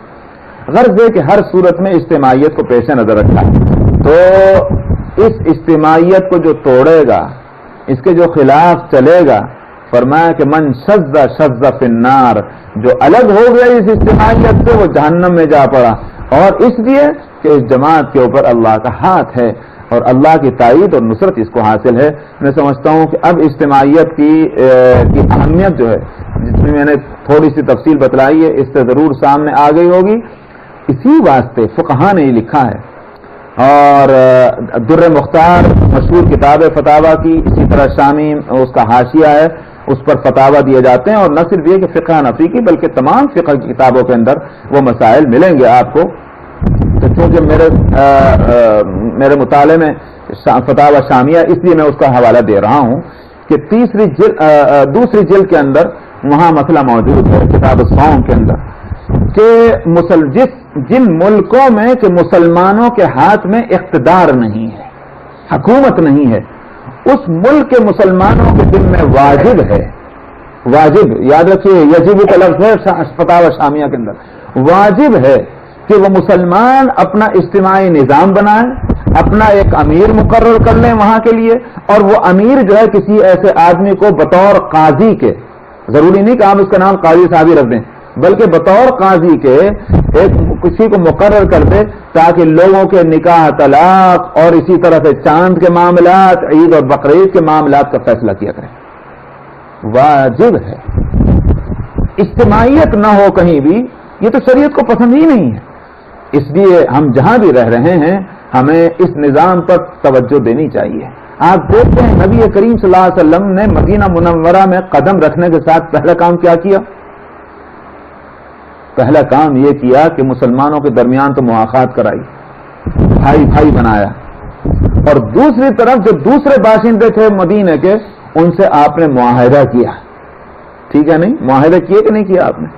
غرض ہے کہ ہر صورت میں اجتماعیت کو پیش نظر رکھا ہے. تو اس اجتماعیت کو جو توڑے گا، اس کے جو خلاف چلے گا، فرمایا کہ من شذ شذ فی النار، جو الگ ہو گیا اس اجتماعیت سے وہ جہنم میں جا پڑا. اور اس لیے کہ اس جماعت کے اوپر اللہ کا ہاتھ ہے اور اللہ کی تائید اور نصرت اس کو حاصل ہے. میں سمجھتا ہوں کہ اب اجتماعیت کی اہمیت جو ہے، جس میں نے تھوڑی سی تفصیل بتلائی ہے، اس سے ضرور سامنے آ گئی ہوگی. اسی واسطے فقہا نے یہ لکھا ہے، اور در مختار مشہور کتاب فتاوی کی، اسی طرح شامی اس کا حاشیہ ہے، اس پر فتاوی دیے جاتے ہیں. اور نہ صرف یہ کہ فقہ حنفی کی بلکہ تمام فقہ کی کتابوں کے اندر وہ مسائل ملیں گے آپ کو. تو چونکہ میرے مطالعے میں فتاوی شامیہ، اس لیے میں اس کا حوالہ دے رہا ہوں کہ دوسری جلد کے اندر وہاں مسئلہ موجود ہے کتاب الصوم کے اندر، کہ جن ملکوں میں کہ مسلمانوں کے ہاتھ میں اقتدار نہیں ہے، حکومت نہیں ہے، اس ملک کے مسلمانوں کے دل میں واجب ہے، واجب یاد رکھیے، یجب کا لفظ ہے فتاوی شامیہ کے اندر، واجب ہے کہ وہ مسلمان اپنا اجتماعی نظام بنائیں، اپنا ایک امیر مقرر کر لیں وہاں کے لیے. اور وہ امیر جو ہے کسی ایسے آدمی کو بطور قاضی کے، ضروری نہیں کہ آپ اس کا نام قاضی صاحب ہی رکھ دیں، بلکہ بطور قاضی کے کسی کو مقرر کر دے، تاکہ لوگوں کے نکاح، طلاق اور اسی طرح سے چاند کے معاملات، عید اور بقرعید کے معاملات کا فیصلہ کیا کرے. واجب ہے. اجتماعیت نہ ہو کہیں بھی، یہ تو شریعت کو پسند ہی نہیں ہے. اس لیے ہم جہاں بھی رہ رہے ہیں ہمیں اس نظام پر توجہ دینی چاہیے. آپ دیکھتے ہیں نبی کریم صلی اللہ علیہ وسلم نے مدینہ منورہ میں قدم رکھنے کے ساتھ پہلا کام کیا کیا؟ پہلا کام یہ کیا کہ مسلمانوں کے درمیان تو مواخات کرائی، بھائی بھائی بنایا. اور دوسری طرف جو دوسرے باشندے تھے مدینے کے، ان سے آپ نے معاہدہ کیا. ٹھیک ہے نہیں؟ معاہدہ کیے کہ نہیں کیا آپ نے؟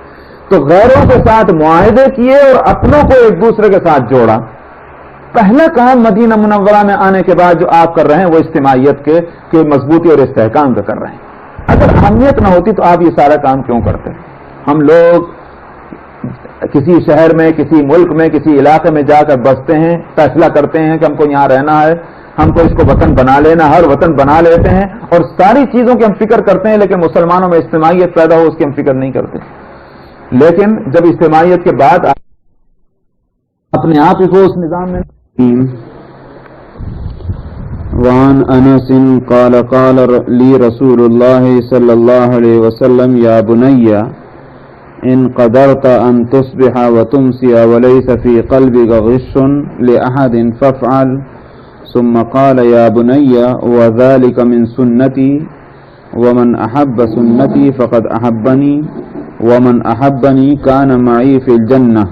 تو غیروں کے ساتھ معاہدے کیے اور اپنوں کو ایک دوسرے کے ساتھ جوڑا. پہلا کام مدینہ منورہ میں آنے کے بعد جو آپ کر رہے ہیں وہ اجتماعیت کے مضبوطی اور استحکام کا کر رہے ہیں. اگر اہمیت نہ ہوتی تو آپ یہ سارا کام کیوں کرتے؟ ہم لوگ کسی شہر میں، کسی ملک میں، کسی علاقے میں جا کر بستے ہیں، فیصلہ کرتے ہیں کہ ہم کو یہاں رہنا ہے، ہم کو اس کو وطن بنا لینا، ہر وطن بنا لیتے ہیں اور ساری چیزوں کی ہم فکر کرتے ہیں، لیکن مسلمانوں میں اجتماعیت پیدا ہو اس کی ہم فکر نہیں کرتے. لیکن جب اجتماعیت کے بعد اپنے آپ کو اس نظام میں وعن انس قال قال لي رسول الله صلى الله عليه وسلم يا بني ان قدرت ان تصبح وتمسي وليس في قلبك غش لأحد فافعل. ثم قال يا بني وذلك من سنتي ومن احب سنتي فقد احبني ومن احبني كان معي في الجنة.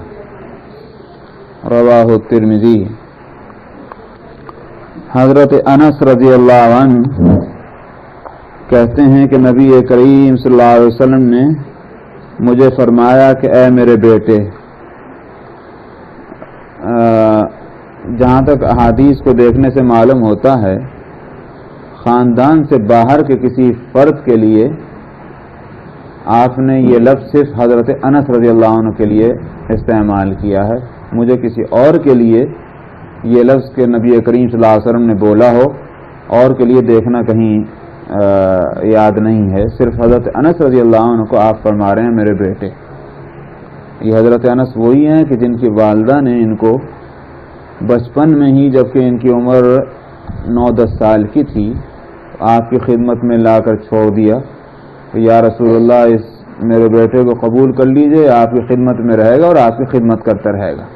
رواہ الترمذی. حضرت انس رضی اللہ عنہ کہتے ہیں کہ نبی کریم صلی اللہ علیہ وسلم نے مجھے فرمایا کہ اے میرے بیٹے، جہاں تک احادیث کو دیکھنے سے معلوم ہوتا ہے، خاندان سے باہر کے کسی فرد کے لیے آپ نے یہ لفظ صرف حضرت انس رضی اللہ عنہ کے لیے استعمال کیا ہے. مجھے کسی اور کے لیے یہ لفظ کہ نبی کریم صلی اللہ علیہ وسلم نے بولا ہو اور کے لیے دیکھنا کہیں یاد نہیں ہے. صرف حضرت انس رضی اللہ عنہ کو آپ فرما رہے ہیں میرے بیٹے. یہ حضرت انس وہی ہیں کہ جن کی والدہ نے ان کو بچپن میں ہی، جبکہ ان کی عمر 9-10 سال کی تھی، آپ کی خدمت میں لا کر چھوڑ دیا کہ یا رسول اللہ اس میرے بیٹے کو قبول کر لیجئے، آپ کی خدمت میں رہے گا اور آپ کی خدمت کرتا رہے گا.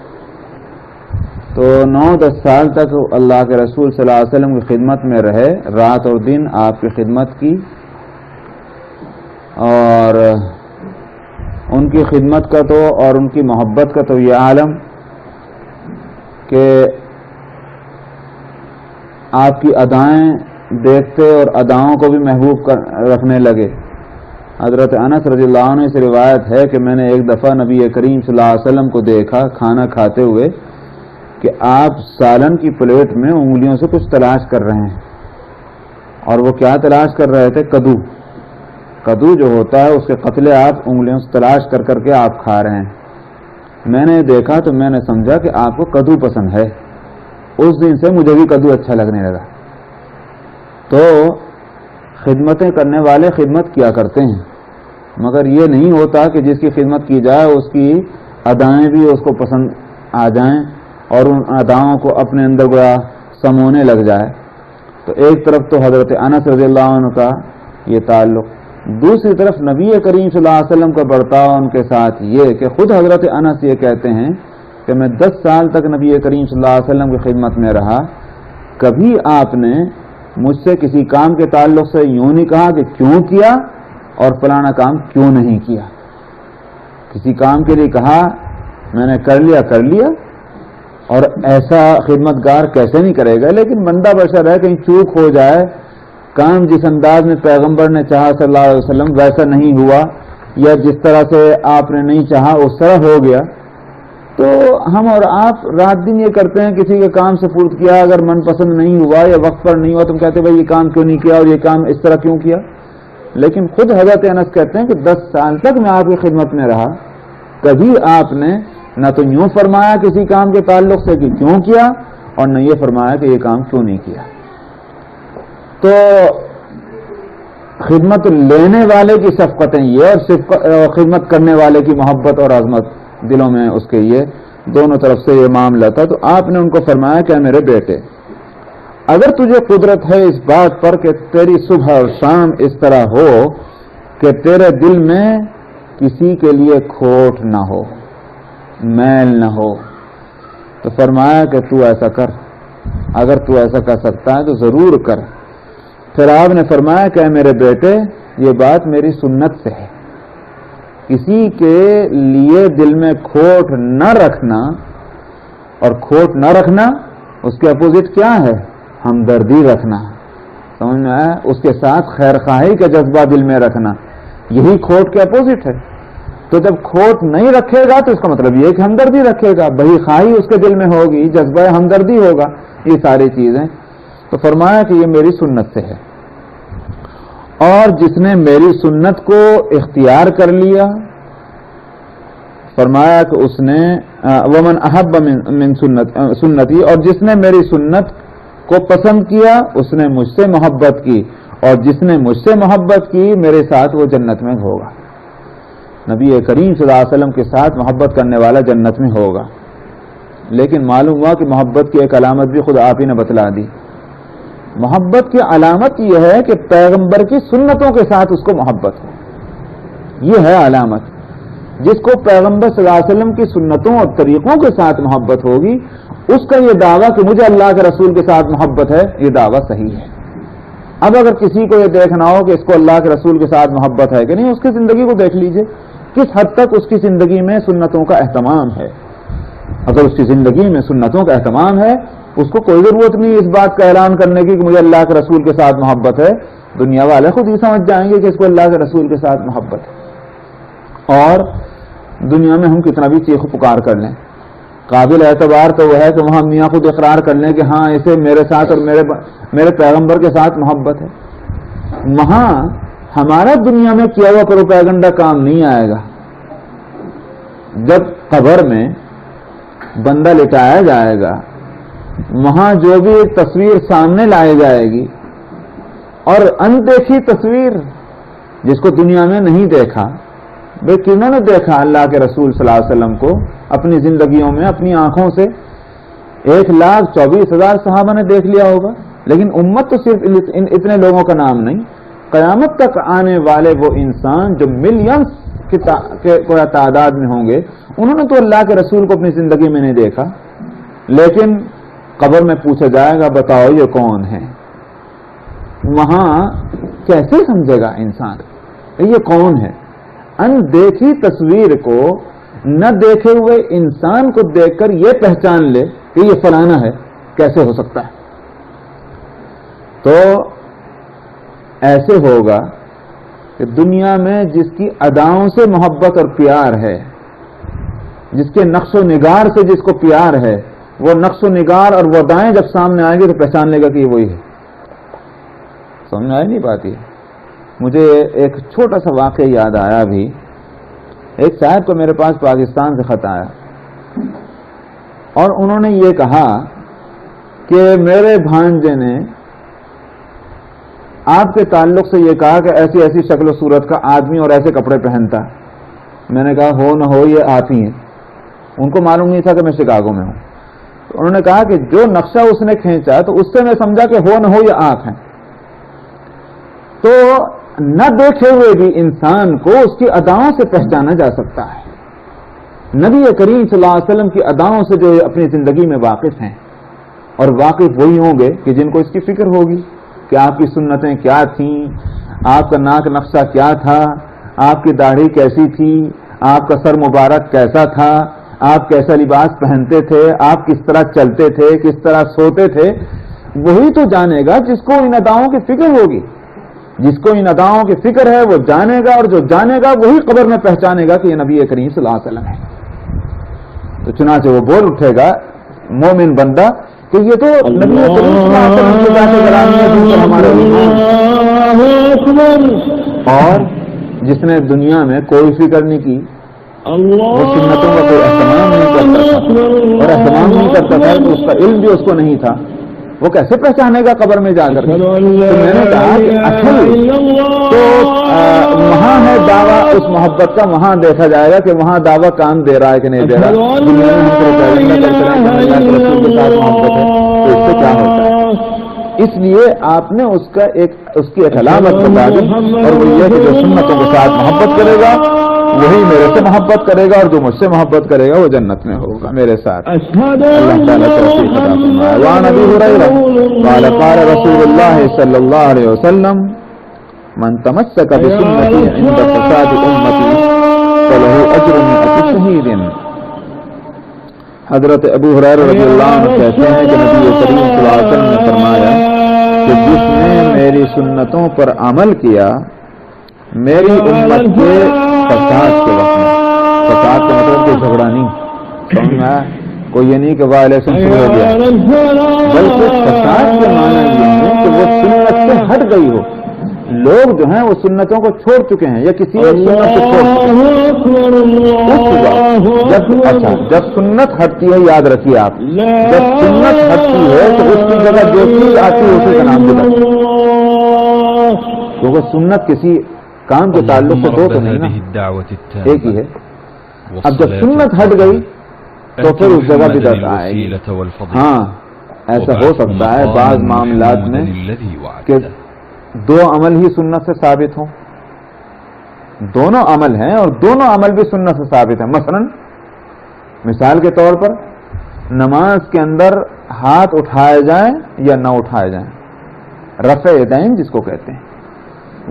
تو 9-10 سال تک اللہ کے رسول صلی اللہ علیہ وسلم کی خدمت میں رہے، رات اور دن آپ کی خدمت کی اور ان کی خدمت کا تو اور ان کی محبت کا تو یہ عالم کہ آپ کی ادائیں دیکھتے اور اداؤں کو بھی محبوب رکھنے لگے. حضرت انس رضی اللہ عنہ سے روایت ہے کہ میں نے ایک دفعہ نبی کریم صلی اللہ علیہ وسلم کو دیکھا کھانا کھاتے ہوئے کہ آپ سالن کی پلیٹ میں انگلیوں سے کچھ تلاش کر رہے ہیں. اور وہ کیا تلاش کر رہے تھے؟ کدو. کدو جو ہوتا ہے اس کے قتلے آپ انگلیوں سے تلاش کر کر کے آپ کھا رہے ہیں. میں نے دیکھا تو میں نے سمجھا کہ آپ کو کدو پسند ہے. اس دن سے مجھے بھی کدو اچھا لگنے لگا. تو خدمتیں کرنے والے خدمت کیا کرتے ہیں، مگر یہ نہیں ہوتا کہ جس کی خدمت کی جائے اس کی ادائیں بھی اس کو پسند آ جائیں اور ان اداؤں کو اپنے اندر گویا سمونے لگ جائے. تو ایک طرف تو حضرت انس رضی اللہ عنہ کا یہ تعلق، دوسری طرف نبی کریم صلی اللہ علیہ وسلم کا برتاؤ ان کے ساتھ یہ کہ خود حضرت انس یہ کہتے ہیں کہ میں 10 سال تک نبی کریم صلی اللہ علیہ وسلم کی خدمت میں رہا، کبھی آپ نے مجھ سے کسی کام کے تعلق سے یوں نہیں کہا کہ کیوں کیا اور فلانا کام کیوں نہیں کیا. کسی کام کے لیے کہا میں نے کر لیا اور ایسا خدمتگار کیسے نہیں کرے گا. لیکن بندہ بشر ہے، کہیں چوک ہو جائے، کام جس انداز میں پیغمبر نے چاہا صلی اللہ علیہ وسلم ویسا نہیں ہوا، یا جس طرح سے آپ نے نہیں چاہا اس طرح ہو گیا، تو ہم اور آپ رات دن یہ کرتے ہیں کسی کے کام سے پورت کیا، اگر من پسند نہیں ہوا یا وقت پر نہیں ہوا تم کہتے بھائی یہ کام کیوں نہیں کیا اور یہ کام اس طرح کیوں کیا. لیکن خود حضرت انس کہتے ہیں کہ 10 سال تک میں آپ کی خدمت میں رہا، کبھی آپ نے نہ تو یوں فرمایا کسی کام کے تعلق سے کہ کیوں کیا اور نہ یہ فرمایا کہ یہ کام کیوں نہیں کیا. تو خدمت لینے والے کی شفقتیں یہ اور خدمت کرنے والے کی محبت اور عظمت دلوں میں اس کے یہ دونوں طرف سے یہ معاملہ تھا. تو آپ نے ان کو فرمایا کہ میرے بیٹے، اگر تجھے قدرت ہے اس بات پر کہ تیری صبح اور شام اس طرح ہو کہ تیرے دل میں کسی کے لیے کھوٹ نہ ہو، میل نہ ہو، تو فرمایا کہ تو ایسا کر. اگر تو ایسا کر سکتا ہے تو ضرور کر. پھر آپ نے فرمایا کہ میرے بیٹے یہ بات میری سنت سے ہے، کسی کے لیے دل میں کھوٹ نہ رکھنا، اور کھوٹ نہ رکھنا اس کے اپوزٹ کیا ہے؟ ہمدردی رکھنا. سمجھ میں آیا؟ اس کے ساتھ خیر خواہی کا جذبہ دل میں رکھنا، یہی کھوٹ کے اپوزٹ ہے. تو جب کھوٹ نہیں رکھے گا تو اس کا مطلب یہ کہ ہمدردی رکھے گا، بہی خواہی اس کے دل میں ہوگی، جذبہ ہمدردی ہوگا، یہ ساری چیزیں. تو فرمایا کہ یہ میری سنت سے ہے، اور جس نے میری سنت کو اختیار کر لیا، فرمایا کہ اس نے ومن احب من سنتی، اور جس نے میری سنت کو پسند کیا اس نے مجھ سے محبت کی، اور جس نے مجھ سے محبت کی میرے ساتھ وہ جنت میں ہوگا. نبی کریم صلی اللہ علیہ وسلم کے ساتھ محبت کرنے والا جنت میں ہوگا. لیکن معلوم ہوا کہ محبت کی ایک علامت بھی خود آپ ہی نے بتلا دی. محبت کی علامت یہ ہے کہ پیغمبر کی سنتوں کے ساتھ اس کو محبت ہو. یہ ہے علامت. جس کو پیغمبر صلی اللہ علیہ وسلم کی سنتوں اور طریقوں کے ساتھ محبت ہوگی، اس کا یہ دعویٰ کہ مجھے اللہ کے رسول کے ساتھ محبت ہے، یہ دعویٰ صحیح ہے. اب اگر کسی کو یہ دیکھنا ہو کہ اس کو اللہ کے رسول کے ساتھ محبت ہے کہ نہیں، اس کی زندگی کو دیکھ لیجئے کس حد تک اس کی زندگی میں سنتوں کا اہتمام ہے. اگر اس کی زندگی میں سنتوں کا اہتمام ہے، اس کو کوئی ضرورت نہیں اس بات کا اعلان کرنے کی کہ مجھے اللہ کے رسول کے ساتھ محبت ہے. دنیا والے خود ہی سمجھ جائیں گے کہ اس کو اللہ کے رسول کے ساتھ محبت ہے. اور دنیا میں ہم کتنا بھی چیخ پکار کر لیں، قابل اعتبار تو وہ ہے کہ وہاں میاں خود اقرار کر لیں کہ ہاں اسے میرے ساتھ اور میرے پیغمبر کے ساتھ محبت ہے. وہاں ہمارا دنیا میں کیا ہوا پروپیگنڈا کام نہیں آئے گا. جب قبر میں بندہ لٹایا جائے گا، وہاں جو بھی ایک تصویر سامنے لائی جائے گی، اور اندیکھی تصویر جس کو دنیا میں نہیں دیکھا، بھئی کنہوں نے دیکھا اللہ کے رسول صلی اللہ علیہ وسلم کو اپنی زندگیوں میں اپنی آنکھوں سے؟ 1,24,000 صحابہ نے دیکھ لیا ہوگا. لیکن امت تو صرف اتنے لوگوں کا نام نہیں، قیامت تک آنے والے وہ انسان جو ملینز کی تعداد میں ہوں گے، انہوں نے تو اللہ کے رسول کو اپنی زندگی میں نہیں دیکھا. لیکن قبر میں پوچھا جائے گا بتاؤ یہ کون ہے؟ وہاں کیسے سمجھے گا انسان یہ کون ہے؟ اندیکھی تصویر کو نہ دیکھے ہوئے انسان کو دیکھ کر یہ پہچان لے کہ یہ فلانا ہے، کیسے ہو سکتا ہے؟ تو ایسے ہوگا کہ دنیا میں جس کی اداؤں سے محبت اور پیار ہے، جس کے نقش و نگار سے جس کو پیار ہے، وہ نقش و نگار اور وہ ادائیں جب سامنے آئیں گے تو پہچان لے گا کہ یہ وہی ہے. سمجھ آئی نہیں پاتی. مجھے ایک چھوٹا سا واقعہ یاد آیا ابھی. ایک صاحب کو میرے پاس پاکستان سے خط آیا اور انہوں نے یہ کہا کہ میرے بھانجے نے آپ کے تعلق سے یہ کہا کہ ایسی ایسی شکل و صورت کا آدمی اور ایسے کپڑے پہنتا. میں نے کہا ہو نہ ہو یہ آپ ہی ہیں. ان کو معلوم نہیں تھا کہ میں شکاگو میں ہوں. تو انہوں نے کہا کہ جو نقشہ اس نے کھینچا تو اس سے میں سمجھا کہ ہو نہ ہو یہ آپ ہیں. تو نہ دیکھے ہوئے بھی انسان کو اس کی اداؤں سے پہچانا جا سکتا ہے. نبی کریم صلی اللہ علیہ وسلم کی اداؤں سے جو اپنی زندگی میں واقف ہیں، اور واقف وہی ہوں گے کہ جن کو اس کی فکر ہوگی کہ آپ کی سنتیں کیا تھیں، آپ کا ناک نقشہ کیا تھا، آپ کی داڑھی کیسی تھی، آپ کا سر مبارک کیسا تھا، آپ کیسا لباس پہنتے تھے، آپ کس طرح چلتے تھے، کس طرح سوتے تھے. وہی تو جانے گا جس کو ان اداؤں کی فکر ہوگی. جس کو ان اداؤں کی فکر ہے وہ جانے گا، اور جو جانے گا وہی قبر میں پہچانے گا کہ یہ نبی کریم صلی اللہ علیہ وسلم ہے. تو چنانچہ وہ بول اٹھے گا مومن بندہ کہ یہ تو نبی کریم صلی اللہ علیہ وسلم کی ذات گرامی ہے جن پر ہمارا ایمان. اور جس نے دنیا میں کوئی فکر نہیں کی، وہ سنتوں کا کوئی اہتمام نہیں کرتا تھا، اور اہتمام نہیں کرتا تھا تو اس کا علم بھی اس کو نہیں تھا، وہ کیسے پہچانے گا قبر میں جا کر؟ تو میں نے کہا کہ اصل تو وہاں ہے دعویٰ اس محبت کا، وہاں دیکھا جائے گا کہ وہاں دعویٰ کام دے رہا ہے کہ نہیں دے رہا. دنیا میں ہم کو رسول کے ساتھ محبت ہے تو اس سے کیا ہوتا ہے؟ اس لیے آپ نے اس کی ایک علامت بتا دی، اور وہ یہ کہ جو سنتوں کے ساتھ محبت کرے گا وہی میرے سے محبت کرے گا، اور جو مجھ سے محبت کرے گا وہ جنت میں ہوگا میرے ساتھ. اللہ تعالیٰ توفیق عطا فرمائے. وعن ابی ہریرہ قال قال رسول اللہ صلی اللہ علیہ وسلم من تمسک بسنتی عند فساد امتی فلہ اجر مئة شہید. حضرت ابو ہریرہ رضی اللہ عنہ کہتے ہیں کہ نبی کریم صلی اللہ علیہ وسلم نے فرمایا کہ جس نے میری سنتوں پر عمل کیا میری امت کے فساد کے وقت میں، فساد کا مطلب کوئی جھگڑا نہیں، سمجھ میں آیا؟ کوئی یہ نہیں کہ وائلیشن شروع ہو گیا، بلکہ فساد کے معنی یہ ہے کہ وہ سنت سے ہٹ گئی ہو. لوگ جو ہیں وہ سنتوں کو چھوڑ چکے ہیں یا کسی ایک سنت کو چھوڑ چکے ہیں. جب سنت ہٹتی ہے، یاد رکھیے آپ، جب سنت ہٹتی ہے تو اس کی جگہ جو چیز آتی ہے اسی کا نام بدل، کیونکہ سنت کسی کام کے تعلق سے دو تو نہیں نا، ایک ہی ہے. اب جب سنت ہٹ گئی تو پھر اس جگہ بدعت آئے گی. ہاں ایسا ہو سکتا ہے بعض معاملات میں کہ دو عمل ہی سنت سے ثابت ہوں، دونوں عمل ہیں اور دونوں عمل بھی سنت سے ثابت ہیں. مثال کے طور پر نماز کے اندر ہاتھ اٹھائے جائیں یا نہ اٹھائے جائیں، رفع یدین جس کو کہتے ہیں.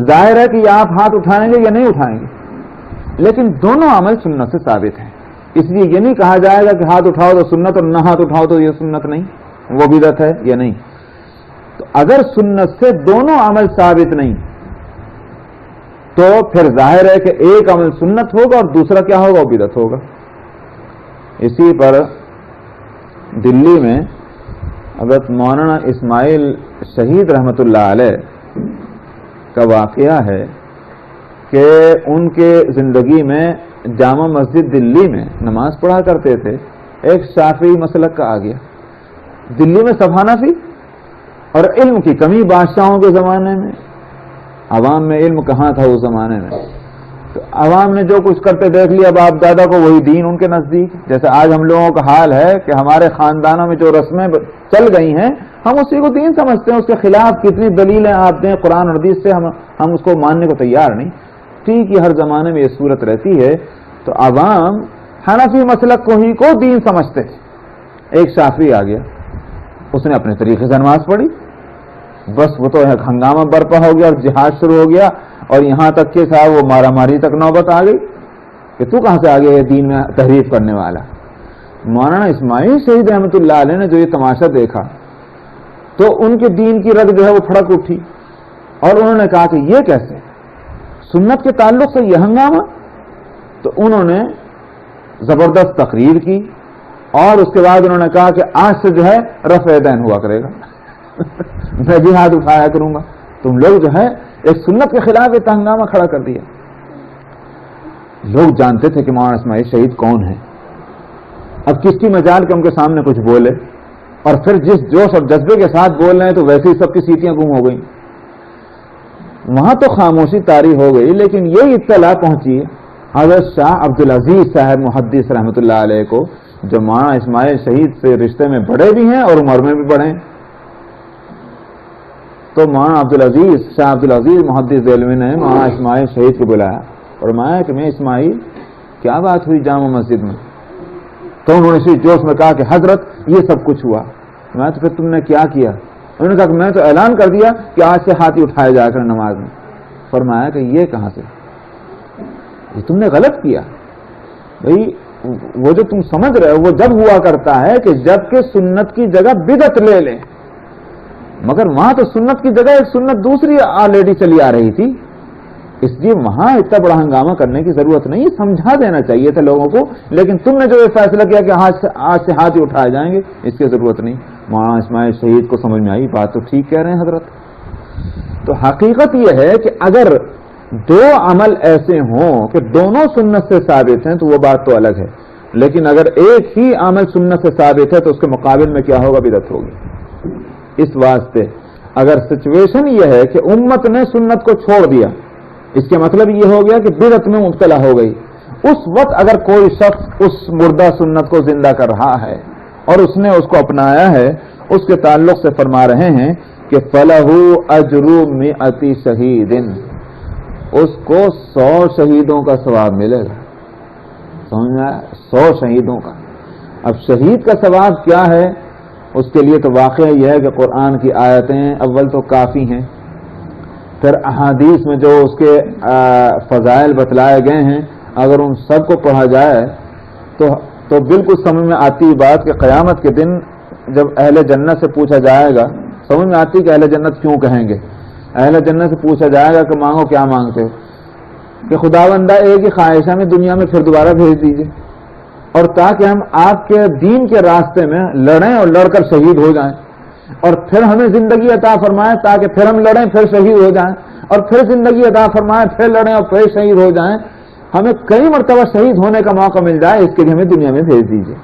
ظاہر ہے کہ یہ آپ ہاتھ اٹھائیں گے یا نہیں اٹھائیں گے، لیکن دونوں عمل سنت سے ثابت ہیں. اس لیے یہ نہیں کہا جائے گا کہ ہاتھ اٹھاؤ تو سنت اور نہ ہاتھ اٹھاؤ تو یہ سنت نہیں، وہ بدعت ہے یا نہیں. تو اگر سنت سے دونوں عمل ثابت نہیں تو پھر ظاہر ہے کہ ایک عمل سنت ہوگا اور دوسرا کیا ہوگا، وہ بدعت ہوگا. اسی پر دلی میں حضرت مولانا اسماعیل شہید رحمت اللہ علیہ کا واقعہ ہے کہ ان کے زندگی میں جامع مسجد دلی میں نماز پڑھا کرتے تھے. ایک شافعی مسلک کا آ گیا. دلی میں سب حنفی اور علم کی کمی بادشاہوں کے زمانے میں، عوام میں علم کہاں تھا اس زمانے میں. تو عوام نے جو کچھ کرتے دیکھ لیا، باپ دادا کو وہی دین ان کے نزدیک. جیسے آج ہم لوگوں کا حال ہے کہ ہمارے خاندانوں میں جو رسمیں چل گئی ہیں ہم اسی کو دین سمجھتے ہیں. اس کے خلاف کتنی دلیلیں آپ دیں قرآن اور حدیث سے، ہم اس کو ماننے کو تیار نہیں. ٹھیک یہ ہر زمانے میں یہ صورت رہتی ہے. تو عوام حنفی مسلک کو ہی کو دین سمجھتے تھے. ایک شافعی آ گیا، اس نے اپنے طریقے سے نماز پڑھی. بس وہ تو ہنگامہ برپا ہو گیا اور جہاد شروع ہو گیا اور یہاں تک کہ صاحب وہ مارا ماری تک نوبت آ گئی کہ تو کہاں سے آ گیا دین میں تحریف کرنے والا. مولانا اسماعیل شہید رحمۃ اللہ علیہ نے جو یہ تماشا دیکھا تو ان کے دین کی رگ جو ہے وہ پھڑک اٹھی اور انہوں نے کہا کہ یہ کیسے سنت کے تعلق سے یہ ہنگامہ. تو انہوں نے زبردست تقریر کی اور اس کے بعد انہوں نے کہا کہ آج سے جو ہے رفع دین ہوا کرے گا میں بھی ہاتھ اٹھایا کروں گا. تم لوگ جو ہے ایک سنت کے خلاف ایک ہنگامہ کھڑا کر دیا. لوگ جانتے تھے کہ مولانا اسماعیل شہید کون ہے. اب کس کی مجال کے ان کے سامنے کچھ بولے اور پھر جس جوش اور جذبے کے ساتھ بول رہے ہیں تو ویسے ہی سب کی سیٹیاں گم ہو گئیں. وہاں تو خاموشی طاری ہو گئی لیکن یہ اطلاع پہنچی حضرت شاہ عبدالعزیز صاحب محدث رحمۃ اللہ علیہ کو جو مولانا اسماعیل شہید سے رشتے میں بڑے بھی ہیں اور عمر میں بھی بڑے ہیں. تو مولانا عبدالعزیز شاہ عبدالعزیز محدث دہلوی نے مولانا اسماعیل شہید کو بلایا اور فرمایا کہ میں اسماعیل کیا بات ہوئی جامع مسجد میں. تو انہوں نے اسی جوش میں کہا کہ حضرت یہ سب کچھ ہوا. میں تو پھر تم نے کیا کیا؟ انہوں نے کہا کہ میں تو اعلان کر دیا کہ آج سے ہاتھ ہی اٹھائے جا کر نماز میں. فرمایا کہ یہ کہاں سے؟ یہ تم نے غلط کیا. بھئی وہ جو تم سمجھ رہے ہو وہ جب ہوا کرتا ہے کہ جب کہ سنت کی جگہ بدعت لے لیں، مگر وہاں تو سنت کی جگہ ایک سنت دوسری آلریڈی چلی آ رہی تھی، اس لیے وہاں اتنا بڑا ہنگامہ کرنے کی ضرورت نہیں. سمجھا دینا چاہیے تھا لوگوں کو، لیکن تم نے جو یہ فیصلہ کیا کہ آج سے ہاتھ ہی اٹھائے جائیں گے، اس کی ضرورت نہیں. مولانا اسماعیل شہید کو سمجھ میں آئی بات تو ٹھیک کہہ رہے ہیں حضرت. تو حقیقت یہ ہے کہ اگر دو عمل ایسے ہوں کہ دونوں سنت سے ثابت ہیں تو وہ بات تو الگ ہے، لیکن اگر ایک ہی عمل سنت سے ثابت ہے تو اس کے مقابل میں کیا ہوگا؟ بدعت ہوگی. اس واسطے اگر سچویشن یہ ہے کہ امت نے سنت کو چھوڑ دیا، اس کے مطلب یہ ہو گیا کہ بدعت میں مبتلا ہو گئی. اس وقت اگر کوئی شخص اس مردہ سنت کو زندہ کر رہا ہے اور اس نے اس کو اپنایا ہے، اس کے تعلق سے فرما رہے ہیں کہ فَلَهُ أَجْرُ مِئَةِ شَهِيدٍ، اس کو 100 شہیدوں کا ثواب ملے گا. سمجھنا 100 شہیدوں کا. اب شہید کا ثواب کیا ہے؟ اس کے لیے تو واقعہ یہ ہے کہ قرآن کی آیتیں اول تو کافی ہیں، پھر احادیث میں جو اس کے فضائل بتلائے گئے ہیں اگر ان سب کو پڑھا جائے تو بالکل سمجھ میں آتی بات کہ قیامت کے دن جب اہل جنت سے پوچھا جائے گا، سمجھ میں آتی کہ اہل جنت کیوں کہیں گے. اہل جنت سے پوچھا جائے گا کہ مانگو کیا مانگتے ہو، کہ خداوندہ ایک ہی خواہش ہے ہمیں دنیا میں پھر دوبارہ بھیج دیجیے اور تاکہ ہم آپ کے دین کے راستے میں لڑیں اور لڑ کر شہید ہو جائیں، اور پھر ہمیں زندگی عطا فرمائے تاکہ پھر ہم لڑیں پھر شہید ہو جائیں، اور پھر زندگی عطا فرمائے پھر لڑیں اور پھر شہید ہو جائیں. ہمیں کئی مرتبہ شہید ہونے کا موقع مل جائے، اس کے لیے ہمیں دنیا میں بھیج دیجیے.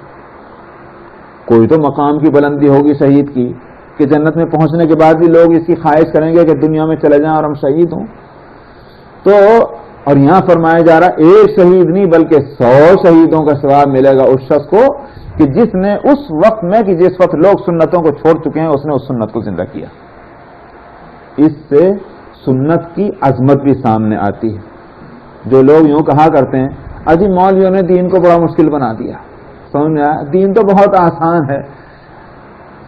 کوئی تو مقام کی بلندی ہوگی شہید کی کہ جنت میں پہنچنے کے بعد بھی لوگ اس کی خواہش کریں گے کہ دنیا میں چلے جائیں اور ہم شہید ہوں. تو اور یہاں فرمایا جا رہا ایک شہید نہیں بلکہ 100 شہیدوں کا ثواب ملے گا اس شخص کو کہ جس نے اس وقت میں کہ جس وقت لوگ سنتوں کو چھوڑ چکے ہیں اس نے اس سنت کو زندہ کیا. اس سے سنت کی عظمت بھی سامنے آتی ہے. جو لوگ یوں کہا کرتے ہیں اجی مولویوں نے دین کو بڑا مشکل بنا دیا، سمجھ میں آیا؟ دین تو بہت آسان ہے،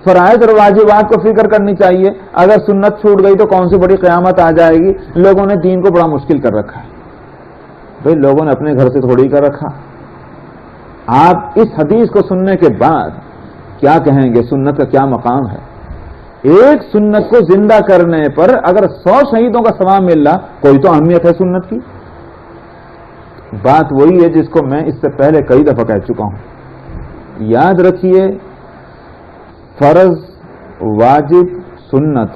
فرائض اور واجبات کو فکر کرنی چاہیے، اگر سنت چھوٹ گئی تو کون سی بڑی قیامت آ جائے گی. لوگوں نے دین کو بڑا مشکل کر رکھا ہے. بھئی لوگوں نے اپنے گھر سے تھوڑی کر رکھا. آپ اس حدیث کو سننے کے بعد کیا کہیں گے؟ سنت کا کیا مقام ہے؟ ایک سنت کو زندہ کرنے پر اگر 100 شہیدوں کا ثواب مل رہا، کوئی تو اہمیت ہے سنت کی. بات وہی ہے جس کو میں اس سے پہلے کئی دفعہ کہہ چکا ہوں. یاد رکھیے فرض، واجب، سنت،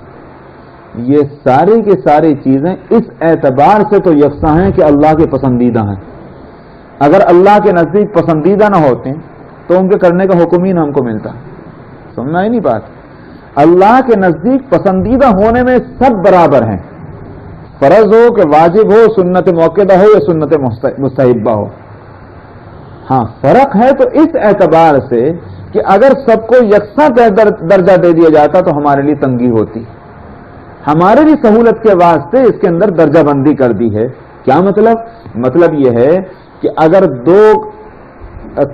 یہ ساری کی ساری چیزیں اس اعتبار سے تو یکساں ہیں کہ اللہ کے پسندیدہ ہیں. اگر اللہ کے نزدیک پسندیدہ نہ ہوتے تو ان کے کرنے کا حکم ہی نہ ہم کو ملتا. سمجھنا ہی نہیں بات. اللہ کے نزدیک پسندیدہ ہونے میں سب برابر ہیں، فرض ہو کہ واجب ہو، سنت موقدہ ہو یا سنت مستحبہ ہو. ہاں فرق ہے تو اس اعتبار سے کہ اگر سب کو یکساں درجہ دے دیا جاتا تو ہمارے لیے تنگی ہوتی. ہمارے لیے سہولت کے واسطے اس کے اندر درجہ بندی کر دی ہے. کیا مطلب؟ مطلب یہ ہے کہ اگر 2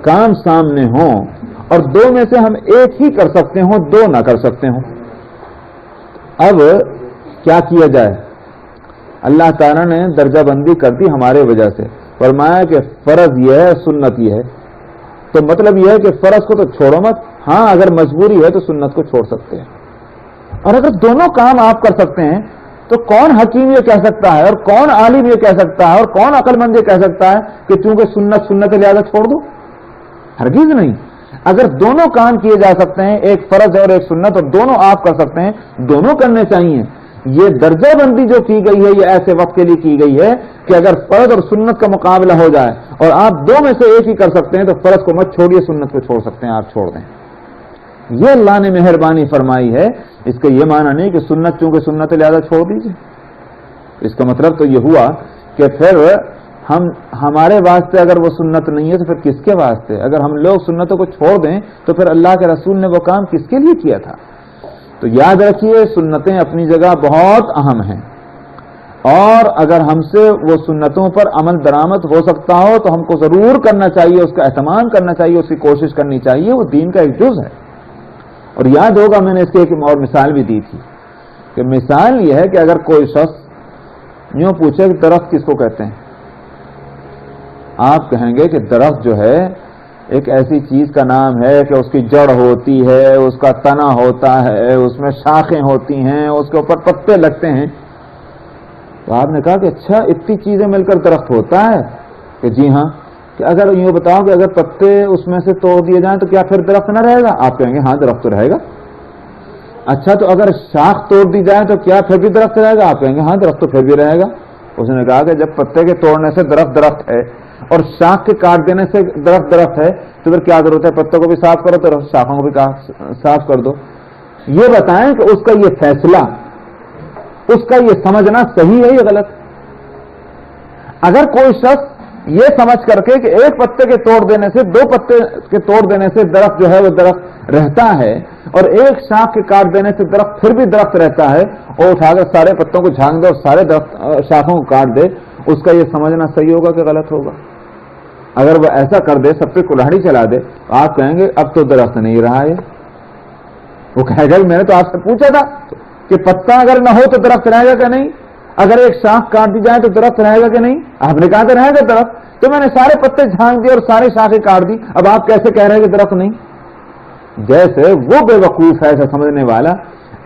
کام سامنے ہوں اور 2 میں سے ہم ایک ہی کر سکتے ہوں، 2 نہ کر سکتے ہوں. اب کیا کیا جائے؟ اللہ تعالیٰ نے درجہ بندی کر دی ہمارے وجہ سے، فرمایا کہ فرض یہ ہے، سنت یہ ہے، تو مطلب یہ ہے کہ فرض کو تو چھوڑو مت، ہاں اگر مجبوری ہے تو سنت کو چھوڑ سکتے ہیں۔ اور اگر دونوں کام آپ کر سکتے ہیں تو کون حکیم یہ کہہ سکتا ہے اور کون عالم یہ کہہ سکتا ہے اور کون عقل مند یہ کہہ سکتا ہے کہ چونکہ سنت لہذا چھوڑ دو؟ ہرگز نہیں۔ اگر دونوں کام کیے جا سکتے ہیں، ایک فرض ہے اور ایک سنت، اور دونوں آپ کر سکتے ہیں، دونوں کرنے چاہیے۔ یہ درجہ بندی جو کی گئی ہے یہ ایسے وقت کے لیے کی گئی ہے کہ اگر فرض اور سنت کا مقابلہ ہو جائے اور آپ دو میں سے ایک ہی کر سکتے ہیں تو فرض کو مت چھوڑیے، سنت کو چھوڑ سکتے ہیں، آپ چھوڑ دیں۔ یہ اللہ نے مہربانی فرمائی ہے۔ اس کا یہ معنی نہیں کہ سنت چونکہ سنت لہذا چھوڑ دیجیے۔ اس کا مطلب تو یہ ہوا کہ پھر ہمارے واسطے اگر وہ سنت نہیں ہے تو پھر کس کے واسطے؟ اگر ہم لوگ سنتوں کو چھوڑ دیں تو پھر اللہ کے رسول نے وہ کام کس کے لیے کیا تھا؟ تو یاد رکھیے سنتیں اپنی جگہ بہت اہم ہیں، اور اگر ہم سے وہ سنتوں پر عمل درآمد ہو سکتا ہو تو ہم کو ضرور کرنا چاہیے، اس کا اہتمام کرنا چاہیے، اس کی کوشش کرنی چاہیے، وہ دین کا ایک جز ہے۔ اور یاد ہوگا میں نے اس کی ایک اور مثال بھی دی تھی کہ مثال یہ ہے کہ اگر کوئی شخص یوں پوچھے کہ درخت کس کو کہتے ہیں، آپ کہیں گے کہ درخت جو ہے ایک ایسی چیز کا نام ہے کہ اس کی جڑ ہوتی ہے، اس کا تنا ہوتا ہے، اس میں شاخیں ہوتی ہیں، اس کے اوپر پتے لگتے ہیں۔ تو آپ نے کہا کہ اچھا اتنی چیزیں مل کر درخت ہوتا ہے؟ کہ جی ہاں۔ کہ اگر یوں بتاؤ کہ اگر پتے اس میں سے توڑ دیے جائیں تو کیا پھر درخت نہ رہے گا؟ آپ کہیں گے ہاں درخت تو رہے گا۔ اچھا تو اگر شاخ توڑ دی جائے تو کیا پھر بھی درخت رہے گا؟ آپ کہیں گے ہاں درخت تو پھر بھی رہے گا۔ اس نے کہا کہ جب پتے کے توڑنے سے درخت ہے اور شاخ کے کاٹ دینے سے درخت ہے تو پھر کیا ضرورت ہے پتوں کو بھی صاف کرو تو شاخوں کو بھی صاف کر دو۔ یہ بتائیں کہ اس کا یہ فیصلہ، اس کا یہ سمجھنا صحیح ہے یا غلط؟ اگر کوئی شخص یہ سمجھ کر کے کہ ایک پتے کے توڑ دینے سے، دو پتے کے توڑ دینے سے درخت جو ہے وہ درخت رہتا ہے اور ایک شاخ کے کاٹ دینے سے درخت پھر بھی درخت رہتا ہے، اور اٹھا کر سارے پتوں کو جھانک دے اور سارے شاخوں کو کاٹ دے، اس کا یہ سمجھنا صحیح ہوگا کہ غلط ہوگا؟ اگر وہ ایسا کر دے، سب پہ کلہاڑی چلا دے، تو آپ کہیں گے اب تو درخت نہیں رہا ہے۔ وہ کہے گا میں نے تو آپ سے پوچھا تھا کہ پتا اگر نہ ہو تو درخت رہے گا کہ نہیں، اگر ایک شاخ کاٹ دی جائے تو درخت رہے گا کہ نہیں؟ آپ نے کہا کہ رہے گا درخت، تو میں نے سارے پتے جھانک دیے اور سارے شاخیں کاٹ دی، اب آپ کیسے کہہ رہے ہیں کہ درخت نہیں؟ جیسے وہ بے وقوف ہے ایسا سمجھنے والا،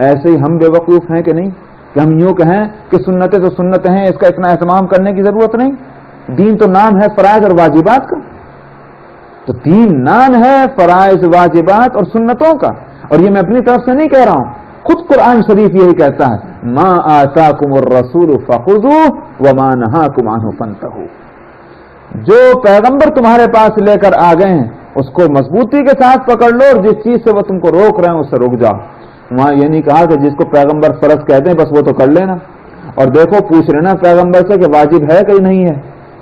ایسے ہی ہم بے وقوف ہیں کہ نہیں کہ ہم یوں کہیں کہ سنتیں تو سنتیں ہیں، اس کا اتنا اہتمام کرنے کی ضرورت نہیں۔ دین تو نام ہے فرائض اور واجبات کا، تو دین نام ہے فرائض واجبات اور سنتوں کا، اور یہ میں اپنی طرف سے نہیں کہہ رہا ہوں، خود قرآن شریف یہی کہتا ہے ما آتاکم الرسول فخذوہ وما نہاکم عنہ فانتہوا۔ جو پیغمبر تمہارے پاس لے کر آ گئے ہیں اس کو مضبوطی کے ساتھ پکڑ لو، اور جس چیز سے وہ تم کو روک رہے ہیں اس سے رک جاؤ۔ وہاں یہ نہیں کہا کہ جس کو پیغمبر فرض کہتے ہیں بس وہ تو کر لینا، اور دیکھو پوچھ لینا پیغمبر سے کہ واجب ہے کہ نہیں ہے،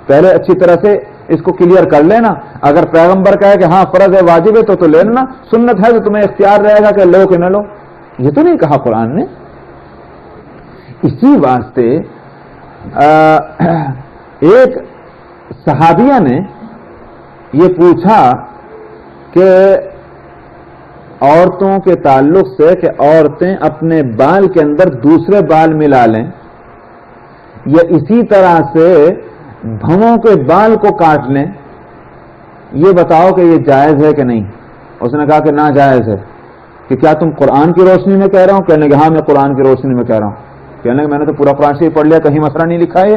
پہلے اچھی طرح سے اس کو کلیئر کر لینا۔ اگر پیغمبر کہے کہ ہاں فرض ہے واجب ہے تو لے لینا، سنت ہے تو تمہیں اختیار رہے گا کہ لو کہ نہ لو۔ یہ تو نہیں کہا قرآن نے۔ اسی واسطے ایک صحابیہ نے یہ پوچھا کہ عورتوں کے تعلق سے کہ عورتیں اپنے بال کے اندر دوسرے بال ملا لیں یا اسی طرح سے بھووں کے بال کو کاٹ لیں، یہ بتاؤ کہ یہ جائز ہے کہ نہیں؟ اس نے کہا کہ ناجائز ہے۔ کہ کیا تم قرآن کی روشنی میں کہہ رہا ہوں؟ کہنے کہ ہاں میں قرآن کی روشنی میں کہہ رہا ہوں۔ کہنے کہ میں نے تو پورا قرآن شریف پڑھ لیا، کہیں مسئلہ نہیں لکھا ہے۔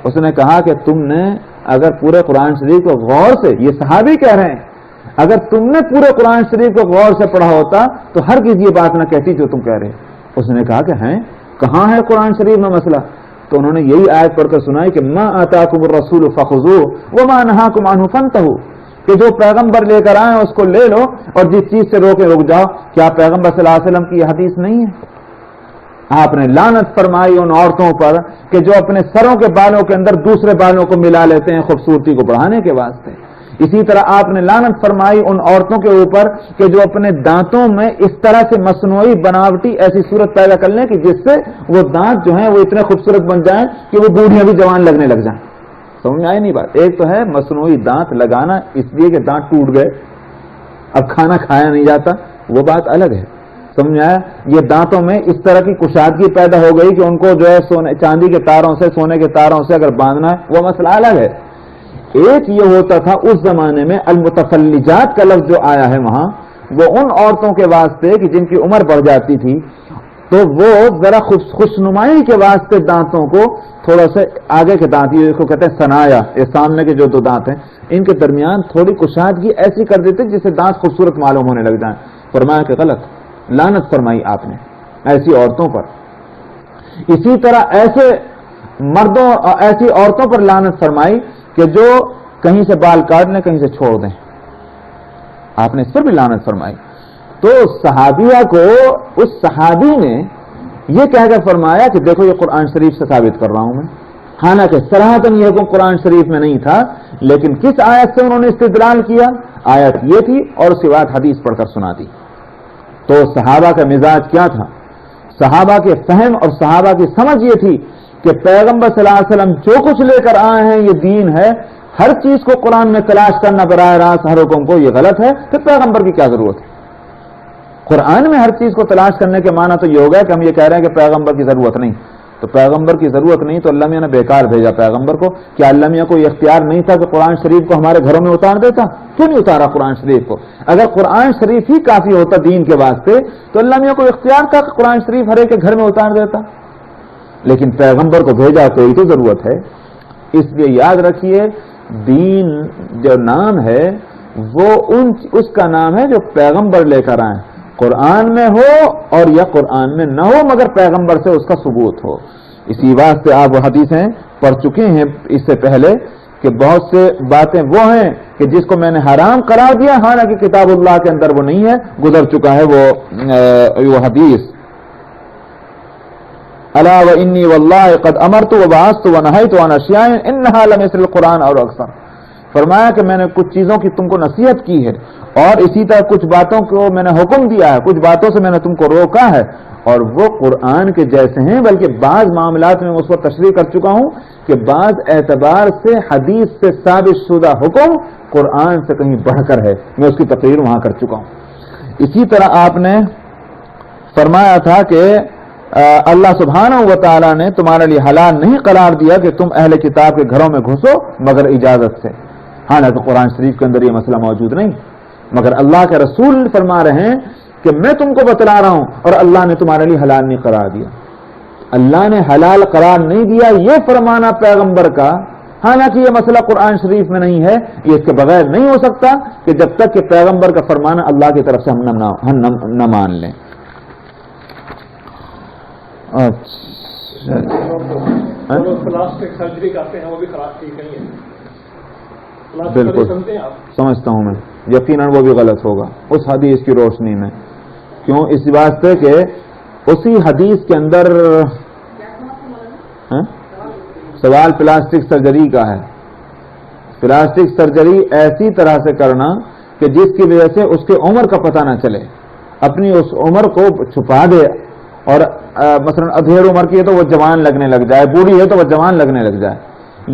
اس نے کہا کہ تم نے اگر پورے قرآن شریف کو غور سے، یہ صحابی کہہ رہے ہیں، اگر تم نے پورے قرآن شریف کو غور سے پڑھا ہوتا تو ہرگز یہ بات نہ کہتی جو تم کہہ رہے۔ اس نے کہا کہ ہیں کہاں ہے قرآن شریف میں مسئلہ؟ تو انہوں نے یہی آیت پڑھ کر سنائی کہ ما آتاکم الرسول فخذوہ وما نہاکم عنہ فانتہوا، کہ جو پیغمبر لے کر آئے اس کو لے لو اور جس چیز سے روکے رک جاؤ۔ کیا پیغمبر صلی اللہ علیہ وسلم کی یہ حدیث نہیں ہے؟ آپ نے لعنت فرمائی ان عورتوں پر کہ جو اپنے سروں کے بالوں کے اندر دوسرے بالوں کو ملا لیتے ہیں خوبصورتی کو بڑھانے کے واسطے۔ اسی طرح آپ نے لعنت فرمائی ان عورتوں کے اوپر کہ جو اپنے دانتوں میں اس طرح سے مصنوعی بناوٹی ایسی صورت پیدا کر لیں کہ جس سے وہ دانت جو ہیں وہ اتنے خوبصورت بن جائیں کہ وہ بوڑھیاں بھی جوان لگنے لگ جائیں۔ سمجھ میں آئی نہیں بات؟ ایک تو ہے مصنوعی دانت لگانا اس لیے کہ دانت ٹوٹ گئے اب کھانا کھایا نہیں جاتا، وہ بات الگ ہے، سمجھا؟ یہ دانتوں میں اس طرح کی کشادگی پیدا ہو گئی کہ ان کو جو ہے سونے چاندی کے تاروں سے سونے کے تاروں سے اگر باندھنا ہے وہ مسئلہ الگ ہے. ایک یہ ہوتا تھا اس زمانے میں المتفلجات کا لفظ جو آیا ہے وہاں، وہ ان عورتوں کے واسطے کہ جن کی عمر بڑھ جاتی تھی تو وہ ذرا خوشنمائی کے واسطے دانتوں کو تھوڑا سا آگے کے دانت، یہ کو کہتے ہیں سنایا، یہ سامنے کے جو دو دانت ہیں ان کے درمیان تھوڑی کشادگی ایسی کر دیتے جس سے دانت خوبصورت معلوم ہونے لگ جائیں. فرمایا کہ غلط، لعنت فرمائی آپ نے ایسی عورتوں پر. اسی طرح ایسے مردوں ایسی عورتوں پر لعنت فرمائی کہ جو کہیں سے بال کاٹ لیں کہیں سے چھوڑ دیں، آپ نے اس پر بھی لعنت فرمائی. تو صحابیہ کو اس صحابی نے یہ کہہ کر فرمایا کہ دیکھو یہ قرآن شریف سے ثابت کر رہا ہوں میں، حالانکہ صراحتاً یہ حکم قرآن شریف میں نہیں تھا، لیکن کس آیت سے انہوں نے استدلال کیا؟ آیت یہ تھی اور اس کے بعد حدیث پڑھ کر سنا دی. تو صحابہ کا مزاج کیا تھا؟ صحابہ کے فہم اور صحابہ کی سمجھ یہ تھی کہ پیغمبر صلی اللہ علیہ وسلم جو کچھ لے کر آئے ہیں یہ دین ہے. ہر چیز کو قرآن میں تلاش کرنا براہ راست ہر حکم کو یہ غلط ہے، پھر پیغمبر کی کیا ضرورت ہے؟ قرآن میں ہر چیز کو تلاش کرنے کے معنی تو یہ ہوگا کہ ہم یہ کہہ رہے ہیں کہ پیغمبر کی ضرورت نہیں. تو پیغمبر کی ضرورت نہیں تو اللہ میاں نے بیکار بھیجا پیغمبر کو. کیا اللہ میاں کو یہ اختیار نہیں تھا کہ قرآن شریف کو ہمارے گھروں میں اتار دیتا؟ کیوں نہیں اتارا قرآن شریف کو؟ اگر قرآن شریف ہی کافی ہوتا دین کے واسطے تو اللہ میاں کو اختیار تھا کہ قرآن شریف ہر ایک کے گھر میں اتار دیتا. لیکن پیغمبر کو بھیجا کوئی تو ضرورت ہے. اس لیے یاد رکھیے دین جو نام ہے وہ اس کا نام ہے جو پیغمبر لے کر آئے، قرآن میں ہو اور یا قرآن میں نہ ہو مگر پیغمبر سے اس کا ثبوت ہو. اسی واسطے آپ وہ حدیثیں پڑھ چکے ہیں اس سے پہلے کہ بہت سے باتیں وہ ہیں کہ جس کو میں نے حرام قرار دیا، حالانکہ کتاب اللہ کے اندر وہ نہیں ہے، گزر چکا ہے وہ حدیث. الا وانی واللہ قد امرت وبعثت ونہیت عن اشیاء انہا لمثل القرآن اور اکثر. فرمایا کہ میں نے کچھ چیزوں کی تم کو نصیحت کی ہے اور اسی طرح کچھ باتوں کو میں نے حکم دیا ہے، کچھ باتوں سے میں نے تم کو روکا ہے اور وہ قرآن کے جیسے ہیں. بلکہ بعض معاملات میں اس وقت تشریح کر چکا ہوں کہ بعض اعتبار سے حدیث سے ثابت شدہ حکم قرآن سے کہیں بڑھ کر ہے، میں اس کی تقریر وہاں کر چکا ہوں. اسی طرح آپ نے فرمایا تھا کہ اللہ سبحانہ و تعالیٰ نے تمہارے لیے حلال نہیں قرار دیا کہ تم اہل کتاب کے گھروں میں گھسو مگر اجازت سے. حالانکہ قرآن شریف کے اندر یہ مسئلہ موجود نہیں، مگر اللہ کے رسول فرما رہے ہیں کہ میں تم کو بتلا رہا ہوں اور اللہ نے تمہارے لیے حلال نہیں قرار دیا. اللہ نے حلال قرار نہیں دیا یہ فرمانا پیغمبر کا، حالانکہ یہ مسئلہ قرآن شریف میں نہیں ہے، یہ اس کے بغیر نہیں ہو سکتا کہ جب تک کہ پیغمبر کا فرمانا اللہ کی طرف سے ہم نہ مان لیں. اچھا پلاسٹک سرجری کرتے ہیں وہ بھی خراب ٹھیک نہیں ہے. بالکل سمجھتا ہوں میں، یقیناً وہ بھی غلط ہوگا اس حدیث کی روشنی میں. کیوں؟ اس واسطے کہ اسی حدیث کے اندر سوال پلاسٹک سرجری کا ہے. پلاسٹک سرجری ایسی طرح سے کرنا کہ جس کی وجہ سے اس کے عمر کا پتہ نہ چلے، اپنی اس عمر کو چھپا دے، اور مثلا ادھیڑ عمر کی ہے تو وہ جوان لگنے لگ جائے، بوڑھی ہے تو وہ جوان لگنے لگ جائے.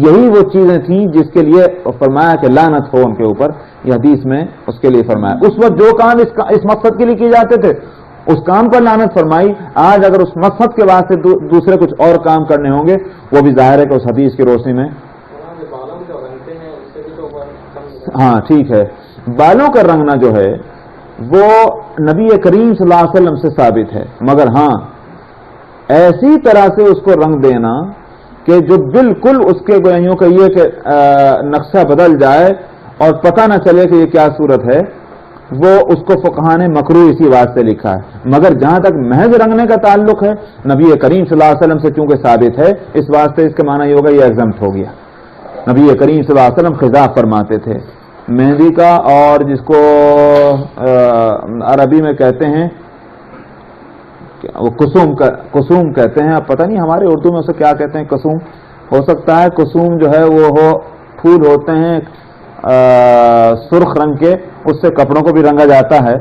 یہی وہ چیزیں تھیں جس کے لیے فرمایا کہ لعنت ہو ان کے اوپر. یہ حدیث میں اس کے لیے فرمایا. اس وقت جو کام اس مقصد کے لیے کیے جاتے تھے اس کام پر لعنت فرمائی. آج اگر اس مقصد کے واسطے دوسرے کچھ اور کام کرنے ہوں گے وہ بھی ظاہر ہے کہ اس حدیث کی روشنی میں. ہاں ٹھیک ہے، بالوں کا رنگنا جو ہے وہ نبی کریم صلی اللہ علیہ وسلم سے ثابت ہے، مگر ہاں ایسی طرح سے اس کو رنگ دینا کہ جو بالکل اس کے گوئیوں کا یہ کہ نقشہ بدل جائے اور پتہ نہ چلے کہ یہ کیا صورت ہے، وہ اس کو فقہاء نے مکروہ اسی واسطے لکھا ہے. مگر جہاں تک محض رنگنے کا تعلق ہے نبی کریم صلی اللہ علیہ وسلم سے چونکہ ثابت ہے اس واسطے اس کے معنی یہ ہوگا یہ ایگزمپٹ ہو گیا. نبی کریم صلی اللہ علیہ وسلم خضاب فرماتے تھے مہندی کا، اور جس کو عربی میں کہتے ہیں وہ کسوم کہتے ہیں. اب پتہ نہیں ہمارے اردو میں اسے کیا کہتے ہیں، کسوم ہو سکتا ہے. کسوم جو ہے وہ پھول ہوتے ہیں سرخ رنگ کے، اس سے کپڑوں کو بھی رنگا جاتا ہے،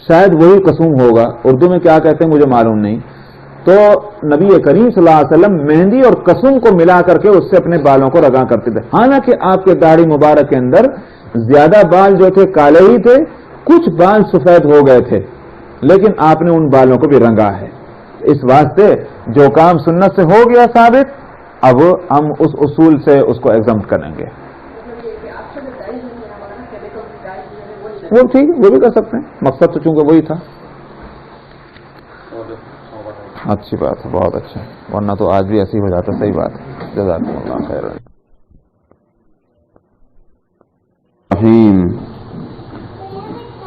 شاید وہی کسوم ہوگا. اردو میں کیا کہتے ہیں مجھے معلوم نہیں. تو نبی کریم صلی اللہ علیہ وسلم مہندی اور کسوم کو ملا کر کے اس سے اپنے بالوں کو رگا کرتے تھے. حالانکہ آپ کے داڑھی مبارک کے اندر زیادہ بال جو تھے کالے ہی تھے، کچھ بال سفید ہو گئے تھے، لیکن آپ نے ان بالوں کو بھی رنگا ہے. اس واسطے جو کام سنت سے ہو گیا ثابت، اب ہم اس اصول سے اس کو ایگزمپٹ کریں گے. وہ ٹھیک ہے، وہ بھی کر سکتے ہیں، مقصد تو چونکہ وہی تھا. اچھی بات ہے، بہت اچھا، ورنہ تو آج بھی ایسی ہو جاتا. صحیح بات ہے، جزاکم اللہ خیر.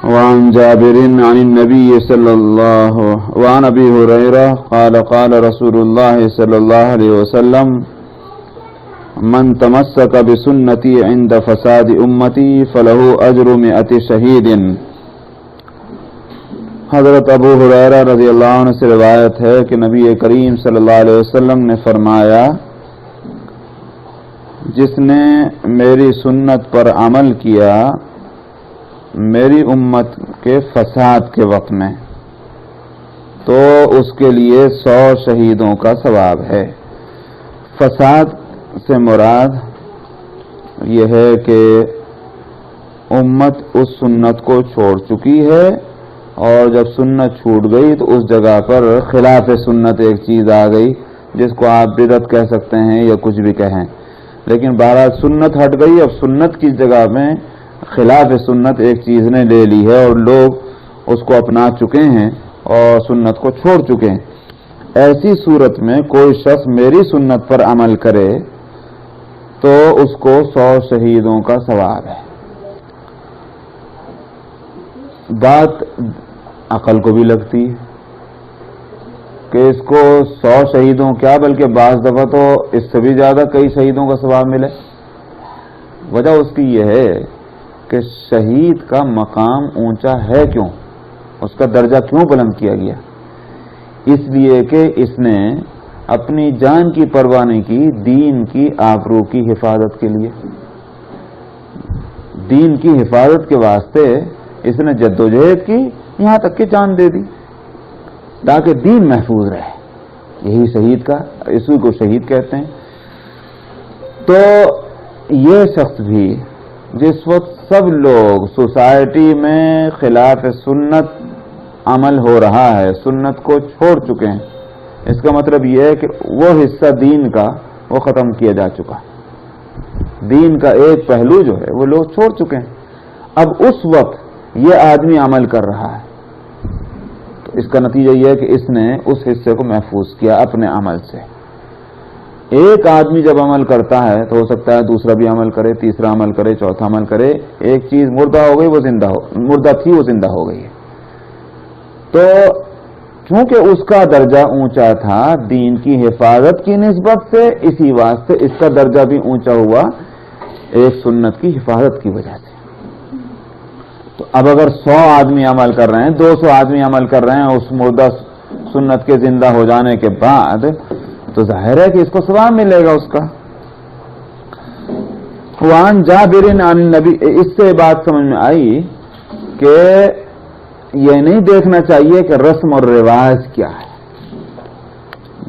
وعن جابر عن النبي صلى الله وعن ابي هريره قال رسول الله صلى الله عليه وسلم من تمسك بسنتي عند فساد امتي فله اجر 100 شهيد. حضرت ابو ہریرہ رضی اللہ عنہ سے روایت ہے کہ نبی کریم صلی اللہ علیہ وسلم نے فرمایا، جس نے میری سنت پر عمل کیا میری امت کے فساد کے وقت میں، تو اس کے لیے 100 شہیدوں کا ثواب ہے. فساد سے مراد یہ ہے کہ امت اس سنت کو چھوڑ چکی ہے، اور جب سنت چھوٹ گئی تو اس جگہ پر خلاف سنت ایک چیز آ گئی، جس کو آپ بدعت کہہ سکتے ہیں یا کچھ بھی کہیں، لیکن بہرحال سنت ہٹ گئی. اب سنت کی جگہ میں خلاف سنت ایک چیز نے لے لی ہے، اور لوگ اس کو اپنا چکے ہیں اور سنت کو چھوڑ چکے ہیں. ایسی صورت میں کوئی شخص میری سنت پر عمل کرے تو اس کو 100 شہیدوں کا ثواب ہے. بات عقل کو بھی لگتی ہے کہ اس کو 100 شہیدوں کیا بلکہ بعض دفعہ تو اس سے بھی زیادہ کئی شہیدوں کا ثواب ملے. وجہ اس کی یہ ہے کہ شہید کا مقام اونچا ہے کیوں، اس کا درجہ کیوں بلند کیا گیا؟ اس لیے کہ اس نے اپنی جان کی پرواہ نہیں کی، دین کی آبرو کی حفاظت کے لیے، دین کی حفاظت کے واسطے اس نے جدوجہد کی، یہاں تک کہ جان دے دی تاکہ دین محفوظ رہے. یہی شہید کا، اسی کو شہید کہتے ہیں. تو یہ شخص بھی جس وقت سب لوگ سوسائٹی میں خلاف سنت عمل ہو رہا ہے، سنت کو چھوڑ چکے ہیں، اس کا مطلب یہ ہے کہ وہ حصہ دین کا وہ ختم کیا جا چکا، دین کا ایک پہلو جو ہے وہ لوگ چھوڑ چکے ہیں. اب اس وقت یہ آدمی عمل کر رہا ہے تو اس کا نتیجہ یہ ہے کہ اس نے اس حصے کو محفوظ کیا اپنے عمل سے. ایک آدمی جب عمل کرتا ہے تو ہو سکتا ہے دوسرا بھی عمل کرے، تیسرا عمل کرے، چوتھا عمل کرے. ایک چیز مردہ ہو گئی، وہ مردہ تھی وہ زندہ ہو گئی ہے. تو چونکہ اس کا درجہ اونچا تھا دین کی حفاظت کی نسبت سے، اسی واسطے اس کا درجہ بھی اونچا ہوا ایک سنت کی حفاظت کی وجہ سے. تو اب اگر 100 آدمی عمل کر رہے ہیں، 200 آدمی عمل کر رہے ہیں اس مردہ سنت کے زندہ ہو جانے کے بعد، تو ظاہر ہے کہ اس کو ثواب ملے گا اس کا. وعن جابر عن النبی، اس سے بات سمجھ میں آئی کہ یہ نہیں دیکھنا چاہیے کہ رسم اور رواج کیا ہے،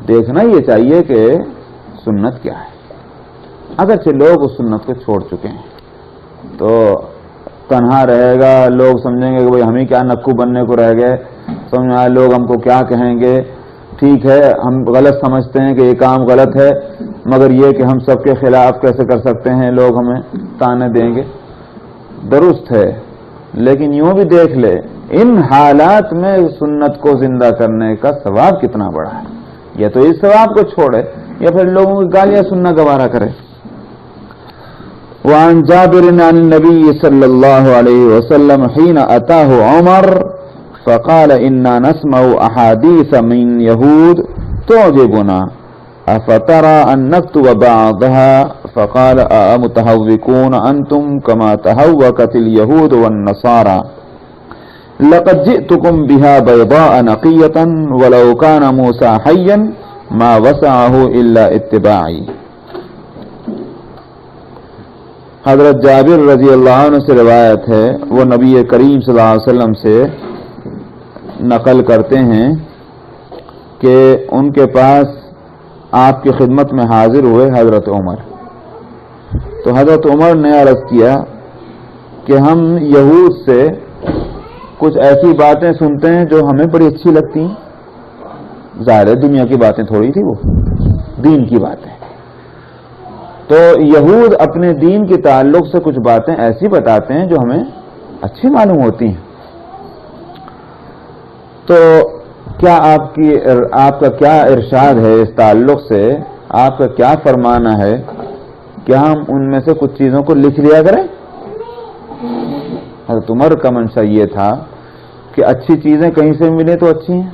دیکھنا یہ چاہیے کہ سنت کیا ہے. اگرچہ لوگ اس سنت کو چھوڑ چکے ہیں تو تنہا رہے گا، لوگ سمجھیں گے کہ بھئی ہم ہی کیا نکو بننے کو رہ گئے، سمجھ آئے لوگ ہم کو کیا کہیں گے. ٹھیک ہے، ہم غلط سمجھتے ہیں کہ یہ کام غلط ہے، مگر یہ کہ ہم سب کے خلاف کیسے کر سکتے ہیں، لوگ ہمیں تانے دیں گے. درست ہے، لیکن یوں بھی دیکھ لے ان حالات میں سنت کو زندہ کرنے کا ثواب کتنا بڑا ہے. یا تو اس ثواب کو چھوڑے یا پھر لوگوں کی گالیاں سننا گوارا کرے. وعن جابر عن النبي صلى الله عليه وسلم حين أتاه عمر فقال إنا نسمع أحاديث من يهود تعجبنا أفترى أن نكتب بعضها فقال أمتهوكون أنتم كما تهوكت اليهود والنصارى لقد جئتكم بها بيضاء نقية ولو كان موسى حيا ما وسعه إلا اتباعي. حضرت جابر رضی اللہ عنہ سے روایت ہے، وہ نبی کریم صلی اللہ علیہ وسلم سے نقل کرتے ہیں کہ ان کے پاس آپ کی خدمت میں حاضر ہوئے حضرت عمر. تو حضرت عمر نے عرض کیا کہ ہم یہود سے کچھ ایسی باتیں سنتے ہیں جو ہمیں بڑی اچھی لگتی ہیں، ظاہر ہے دنیا کی باتیں تھوڑی تھی، وہ دین کی باتیں. تو یہود اپنے دین کے تعلق سے کچھ باتیں ایسی بتاتے ہیں جو ہمیں اچھی معلوم ہوتی ہیں. تو کیا آپ کا کیا ارشاد ہے اس تعلق سے؟ آپ کا کیا فرمانا ہے کہ ہم ان میں سے کچھ چیزوں کو لکھ لیا کریں؟ حضرت عمر کا منشا یہ تھا کہ اچھی چیزیں کہیں سے ملیں تو اچھی ہیں،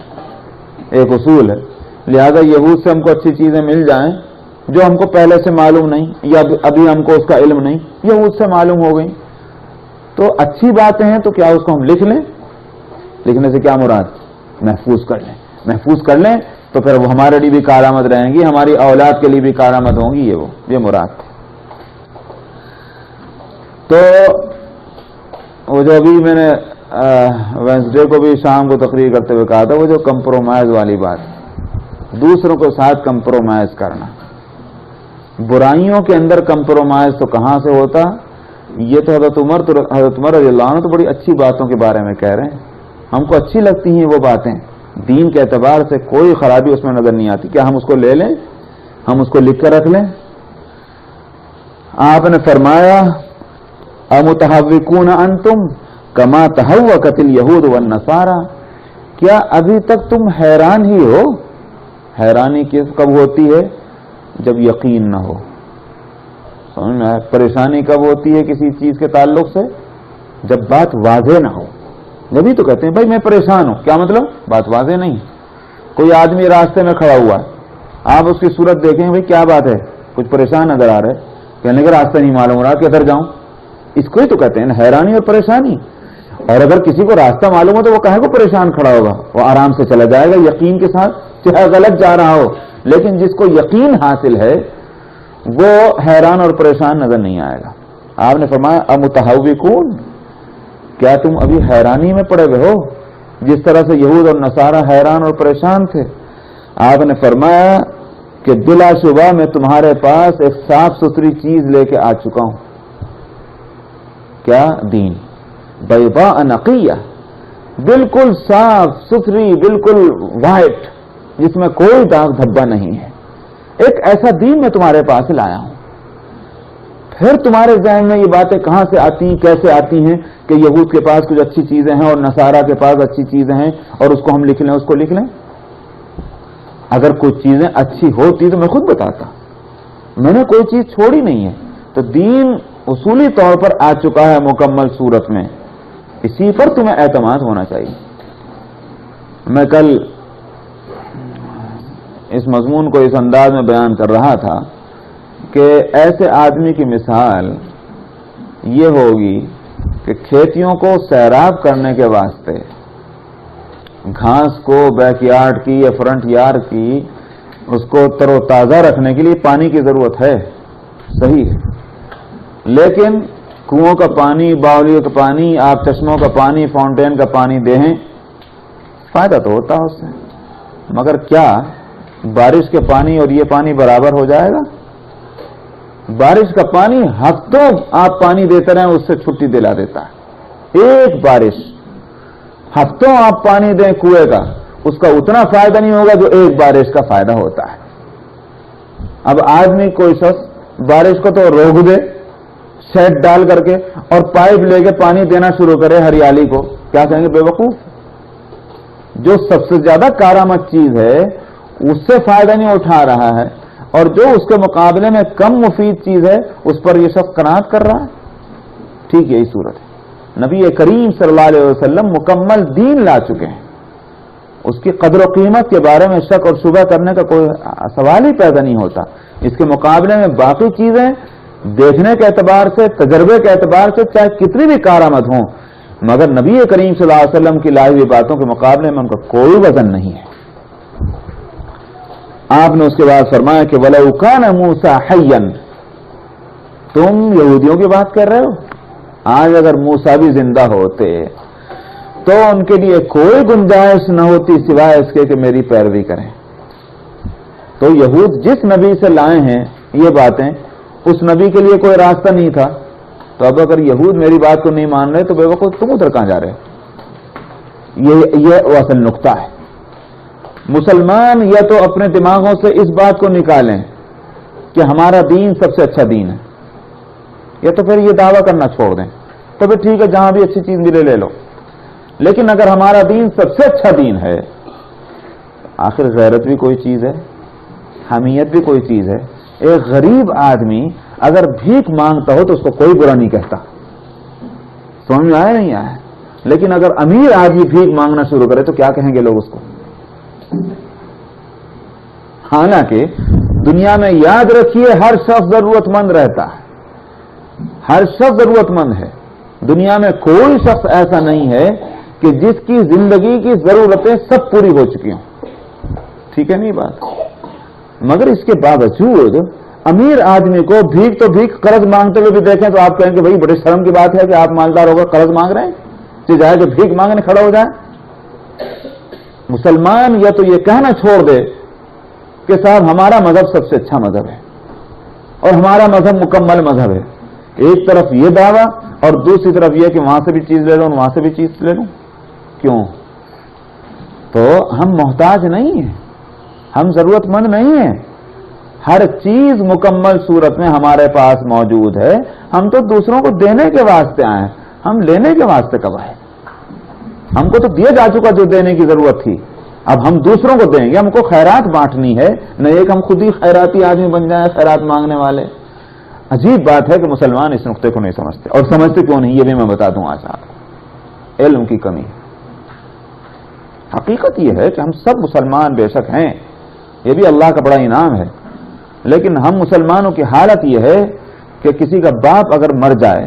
ایک اصول ہے. لہذا یہود سے ہم کو اچھی چیزیں مل جائیں جو ہم کو پہلے سے معلوم نہیں یا ابھی ہم کو اس کا علم نہیں، یہود سے معلوم ہو گئی، تو اچھی باتیں ہیں تو کیا اس کو ہم لکھ لیں؟ لکھنے سے کیا مراد؟ محفوظ کر لیں. محفوظ کر لیں تو پھر وہ ہمارے لیے بھی کارآمد رہیں گی، ہماری اولاد کے لیے بھی کارآمد ہوں گی. یہ مراد تھی. تو وہ جو ابھی میں نے وینسڈے کو بھی شام کو تقریر کرتے ہوئے کہا تھا، وہ جو کمپرومائز والی بات، دوسروں کے ساتھ کمپرومائز کرنا، برائیوں کے اندر کمپرومائز تو کہاں سے ہوتا؟ یہ تو حضرت عمر رضی اللہ عنہ تو بڑی اچھی باتوں کے بارے میں کہہ رہے ہیں، ہم کو اچھی لگتی ہیں وہ باتیں، دین کے اعتبار سے کوئی خرابی اس میں نظر نہیں آتی. کیا ہم اس کو لے لیں؟ ہم اس کو لکھ کر رکھ لیں؟ آپ نے فرمایا امتحوکون انتم کما تحوکت الیہود والنصارى، کیا ابھی تک تم حیران ہی ہو؟ حیرانی کب ہوتی ہے؟ جب یقین نہ ہو. سمجھ میں؟ پریشانی کب ہوتی ہے کسی چیز کے تعلق سے؟ جب بات واضح نہ ہو. جبھی تو کہتے ہیں بھائی میں پریشان ہوں، کیا مطلب؟ بات واضح نہیں. کوئی آدمی راستے میں کھڑا ہوا ہے، آپ اس کی صورت دیکھیں بھائی کیا بات ہے، کچھ پریشان نظر آ رہا ہے، کہنے کا راستہ نہیں معلوم ہو رہا، کدھر جاؤں؟ اس کو ہی تو کہتے ہیں حیرانی اور پریشانی. اور اگر کسی کو راستہ معلوم ہو تو وہ کہے کو پریشان کھڑا ہوگا، وہ آرام سے چلا جائے گا یقین کے ساتھ، چاہے غلط جا رہا ہو. لیکن جس کو یقین حاصل ہے وہ حیران اور پریشان نظر نہیں آئے گا. آپ نے فرمایا امتحوکون، کیا تم ابھی حیرانی میں پڑے ہوئے ہو جس طرح سے یہود اور نصارہ حیران اور پریشان تھے؟ آپ نے فرمایا کہ بلا شبہ میں تمہارے پاس ایک صاف ستھری چیز لے کے آ چکا ہوں. کیا؟ دین. بیضاء نقیہ، بالکل صاف ستھری، بالکل وائٹ، جس میں کوئی داغ دھبا نہیں ہے. ایک ایسا دین میں تمہارے پاس لایا ہوں. پھر تمہارے ذہن میں یہ باتیں کہاں سے آتی ہیں، کیسے آتی ہیں کہ یہود کے پاس کچھ اچھی چیزیں ہیں اور نصارہ کے پاس اچھی چیزیں ہیں اور اس کو ہم لکھ لیں، اس کو لکھ لیں؟ اگر کچھ چیزیں اچھی ہوتی تو میں خود بتاتا، میں نے کوئی چیز چھوڑی نہیں ہے. تو دین اصولی طور پر آ چکا ہے مکمل صورت میں، اسی پر تمہیں اعتماد ہونا چاہیے. میں کل اس مضمون کو اس انداز میں بیان کر رہا تھا کہ ایسے آدمی کی مثال یہ ہوگی کہ کھیتیوں کو سیراب کرنے کے واسطے گھاس کو بیک یارڈ کی یا فرنٹ یارڈ کی اس کو تر و تازہ رکھنے کے لیے پانی کی ضرورت ہے، صحیح ہے، لیکن کنووں کا پانی، باولیوں کا پانی، آپ چشموں کا پانی، فاؤنٹین کا پانی دیں، فائدہ تو ہوتا ہے اس سے، مگر کیا بارش کے پانی اور یہ پانی برابر ہو جائے گا؟ بارش کا پانی ہفتوں آپ پانی دیتے رہیں اس سے چھٹی دلا دیتا ہے. ایک بارش ہفتوں آپ پانی دیں کنویں کا، اس کا اتنا فائدہ نہیں ہوگا جو ایک بارش کا فائدہ ہوتا ہے. اب آدمی کوئی شخص بارش کو تو روک دے سیٹ ڈال کر کے اور پائپ لے کے پانی دینا شروع کرے ہریالی کو، کیا کہیں گے؟ بے وقوف. جو سب سے زیادہ کارآمد چیز ہے اس سے فائدہ نہیں اٹھا رہا ہے، اور جو اس کے مقابلے میں کم مفید چیز ہے اس پر یہ شخص قناعت کر رہا ہے. ٹھیک یہی صورت ہے. نبی کریم صلی اللہ علیہ وسلم مکمل دین لا چکے ہیں، اس کی قدر و قیمت کے بارے میں شک اور شبہ کرنے کا کوئی سوال ہی پیدا نہیں ہوتا. اس کے مقابلے میں باقی چیزیں دیکھنے کے اعتبار سے، تجربے کے اعتبار سے چاہے کتنی بھی کارآمد ہوں، مگر نبی کریم صلی اللہ علیہ وسلم کی لائی ہوئی باتوں کے مقابلے میں ان کا کوئی وزن نہیں ہے. آپ نے اس کے بعد فرمایا کہ وَلَوْ كَانَ مُوسَىٰ حَيًّا، تم یہودیوں کی بات کر رہے ہو، آج اگر موسیٰ بھی زندہ ہوتے تو ان کے لیے کوئی گنجائش نہ ہوتی سوائے اس کے کہ میری پیروی کریں. تو یہود جس نبی سے لائے ہیں یہ باتیں، اس نبی کے لیے کوئی راستہ نہیں تھا. تو اب اگر یہود میری بات کو نہیں مان رہے تو بے وقوف تم ادھر کہاں جا رہے ہو؟ یہ وہ اصل نقطہ ہے. مسلمان یا تو اپنے دماغوں سے اس بات کو نکالیں کہ ہمارا دین سب سے اچھا دین ہے، یا تو پھر یہ دعویٰ کرنا چھوڑ دیں. تو پھر ٹھیک ہے، جہاں بھی اچھی چیز ملے لے لو. لیکن اگر ہمارا دین سب سے اچھا دین ہے، آخر غیرت بھی کوئی چیز ہے، حمیت بھی کوئی چیز ہے. ایک غریب آدمی اگر بھیک مانگتا ہو تو اس کو کوئی برا نہیں کہتا. سمجھ میں آیا نہیں آیا؟ لیکن اگر امیر آدمی بھیک مانگنا شروع کرے تو کیا کہیں گے لوگ اس کو؟ حالانکہ دنیا میں یاد رکھیے ہر شخص ضرورت مند رہتا ہے، ہر شخص ضرورت مند ہے. دنیا میں کوئی شخص ایسا نہیں ہے کہ جس کی زندگی کی ضرورتیں سب پوری ہو چکی ہوں. ٹھیک ہے نہیں بات؟ مگر اس کے باوجود امیر آدمی کو بھیک تو بھیک قرض مانگتے ہوئے بھی دیکھیں تو آپ کہیں کہ بھائی بڑے شرم کی بات ہے کہ آپ مالدار ہو کر قرض مانگ رہے ہیں، کہ جائے کہ بھیک مانگنے کھڑا ہو جائے. مسلمان یا تو یہ کہنا چھوڑ دے کہ صاحب ہمارا مذہب سب سے اچھا مذہب ہے اور ہمارا مذہب مکمل مذہب ہے. ایک طرف یہ دعویٰ اور دوسری طرف یہ کہ وہاں سے بھی چیز لے لوں وہاں سے بھی چیز لے لوں. کیوں؟ تو ہم محتاج نہیں ہیں، ہم ضرورت مند نہیں ہیں. ہر چیز مکمل صورت میں ہمارے پاس موجود ہے. ہم تو دوسروں کو دینے کے واسطے آئے ہیں، ہم لینے کے واسطے کب آئے؟ ہم کو تو دیا جا چکا جو دینے کی ضرورت تھی، اب ہم دوسروں کو دیں گے. ہم کو خیرات بانٹنی ہے، نہ ایک ہم خود ہی خیراتی آدمی بن جائیں، خیرات مانگنے والے. عجیب بات ہے کہ مسلمان اس نقطے کو نہیں سمجھتے. اور سمجھتے کیوں نہیں یہ بھی میں بتا دوں آج آپ. علم کی کمی. حقیقت یہ ہے کہ ہم سب مسلمان بے شک ہیں، یہ بھی اللہ کا بڑا انعام ہے. لیکن ہم مسلمانوں کی حالت یہ ہے کہ کسی کا باپ اگر مر جائے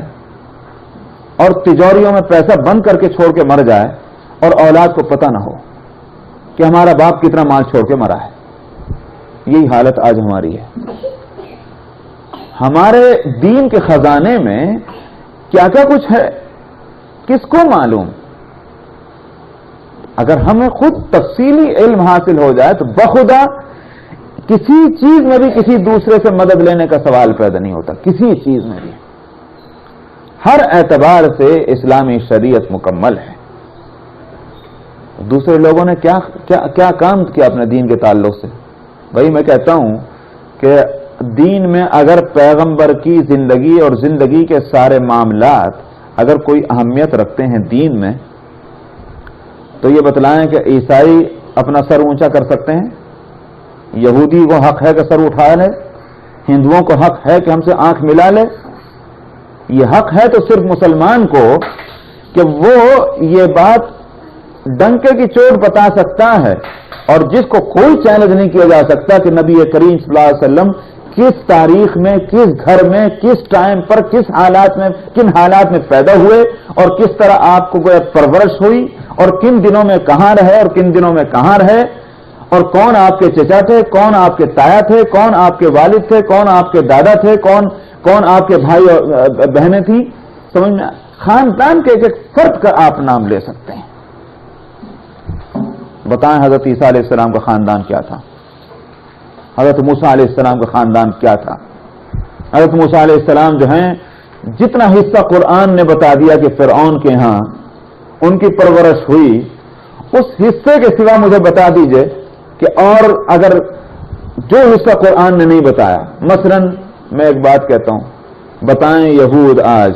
اور تجوریوں میں پیسہ بند کر کے چھوڑ کے مر جائے اور اولاد کو پتہ نہ ہو کہ ہمارا باپ کتنا مال چھوڑ کے مرا ہے. یہی حالت آج ہماری ہے. ہمارے دین کے خزانے میں کیا کیا کچھ ہے کس کو معلوم؟ اگر ہمیں خود تفصیلی علم حاصل ہو جائے تو بخدا کسی چیز میں بھی کسی دوسرے سے مدد لینے کا سوال پیدا نہیں ہوتا. کسی چیز میں بھی ہر اعتبار سے اسلامی شریعت مکمل ہے. دوسرے لوگوں نے کیا کام کیا اپنے دین کے تعلق سے؟ بھائی میں کہتا ہوں کہ دین میں اگر پیغمبر کی زندگی اور زندگی کے سارے معاملات اگر کوئی اہمیت رکھتے ہیں دین میں تو یہ بتلائیں کہ عیسائی اپنا سر اونچا کر سکتے ہیں، یہودی کو حق ہے کہ سر اٹھا لے، ہندوؤں کو حق ہے کہ ہم سے آنکھ ملا لے. یہ حق ہے تو صرف مسلمان کو کہ وہ یہ بات ڈنکے کی چوٹ بتا سکتا ہے اور جس کو کوئی چیلنج نہیں کیا جا سکتا کہ نبی کریم صلی اللہ علیہ وسلم کس تاریخ میں، کس گھر میں، کس ٹائم پر، کس حالات میں، کن حالات میں پیدا ہوئے اور کس طرح آپ کو پرورش ہوئی اور کن دنوں میں کہاں رہے اور کن دنوں میں کہاں رہے اور کون آپ کے چچا تھے، کون آپ کے تایا تھے، کون آپ کے والد تھے، کون آپ کے دادا تھے، کون آپ کے بھائی اور بہنیں تھیں. سمجھ میں خاندان کے ایک فرد کا آپ نام لے سکتے ہیں. بتائیں حضرت عیسیٰ علیہ السلام کا خاندان کیا تھا؟ حضرت موسیٰ علیہ السلام کا خاندان کیا تھا؟ حضرت موسیٰ علیہ السلام جو ہیں جتنا حصہ قرآن نے بتا دیا کہ فرعون کے ہاں ان کی پرورش ہوئی، اس حصے کے سوا مجھے بتا دیجئے کہ اور اگر جو حصہ قرآن نے نہیں بتایا. مثلا میں ایک بات کہتا ہوں، بتائیں یہود آج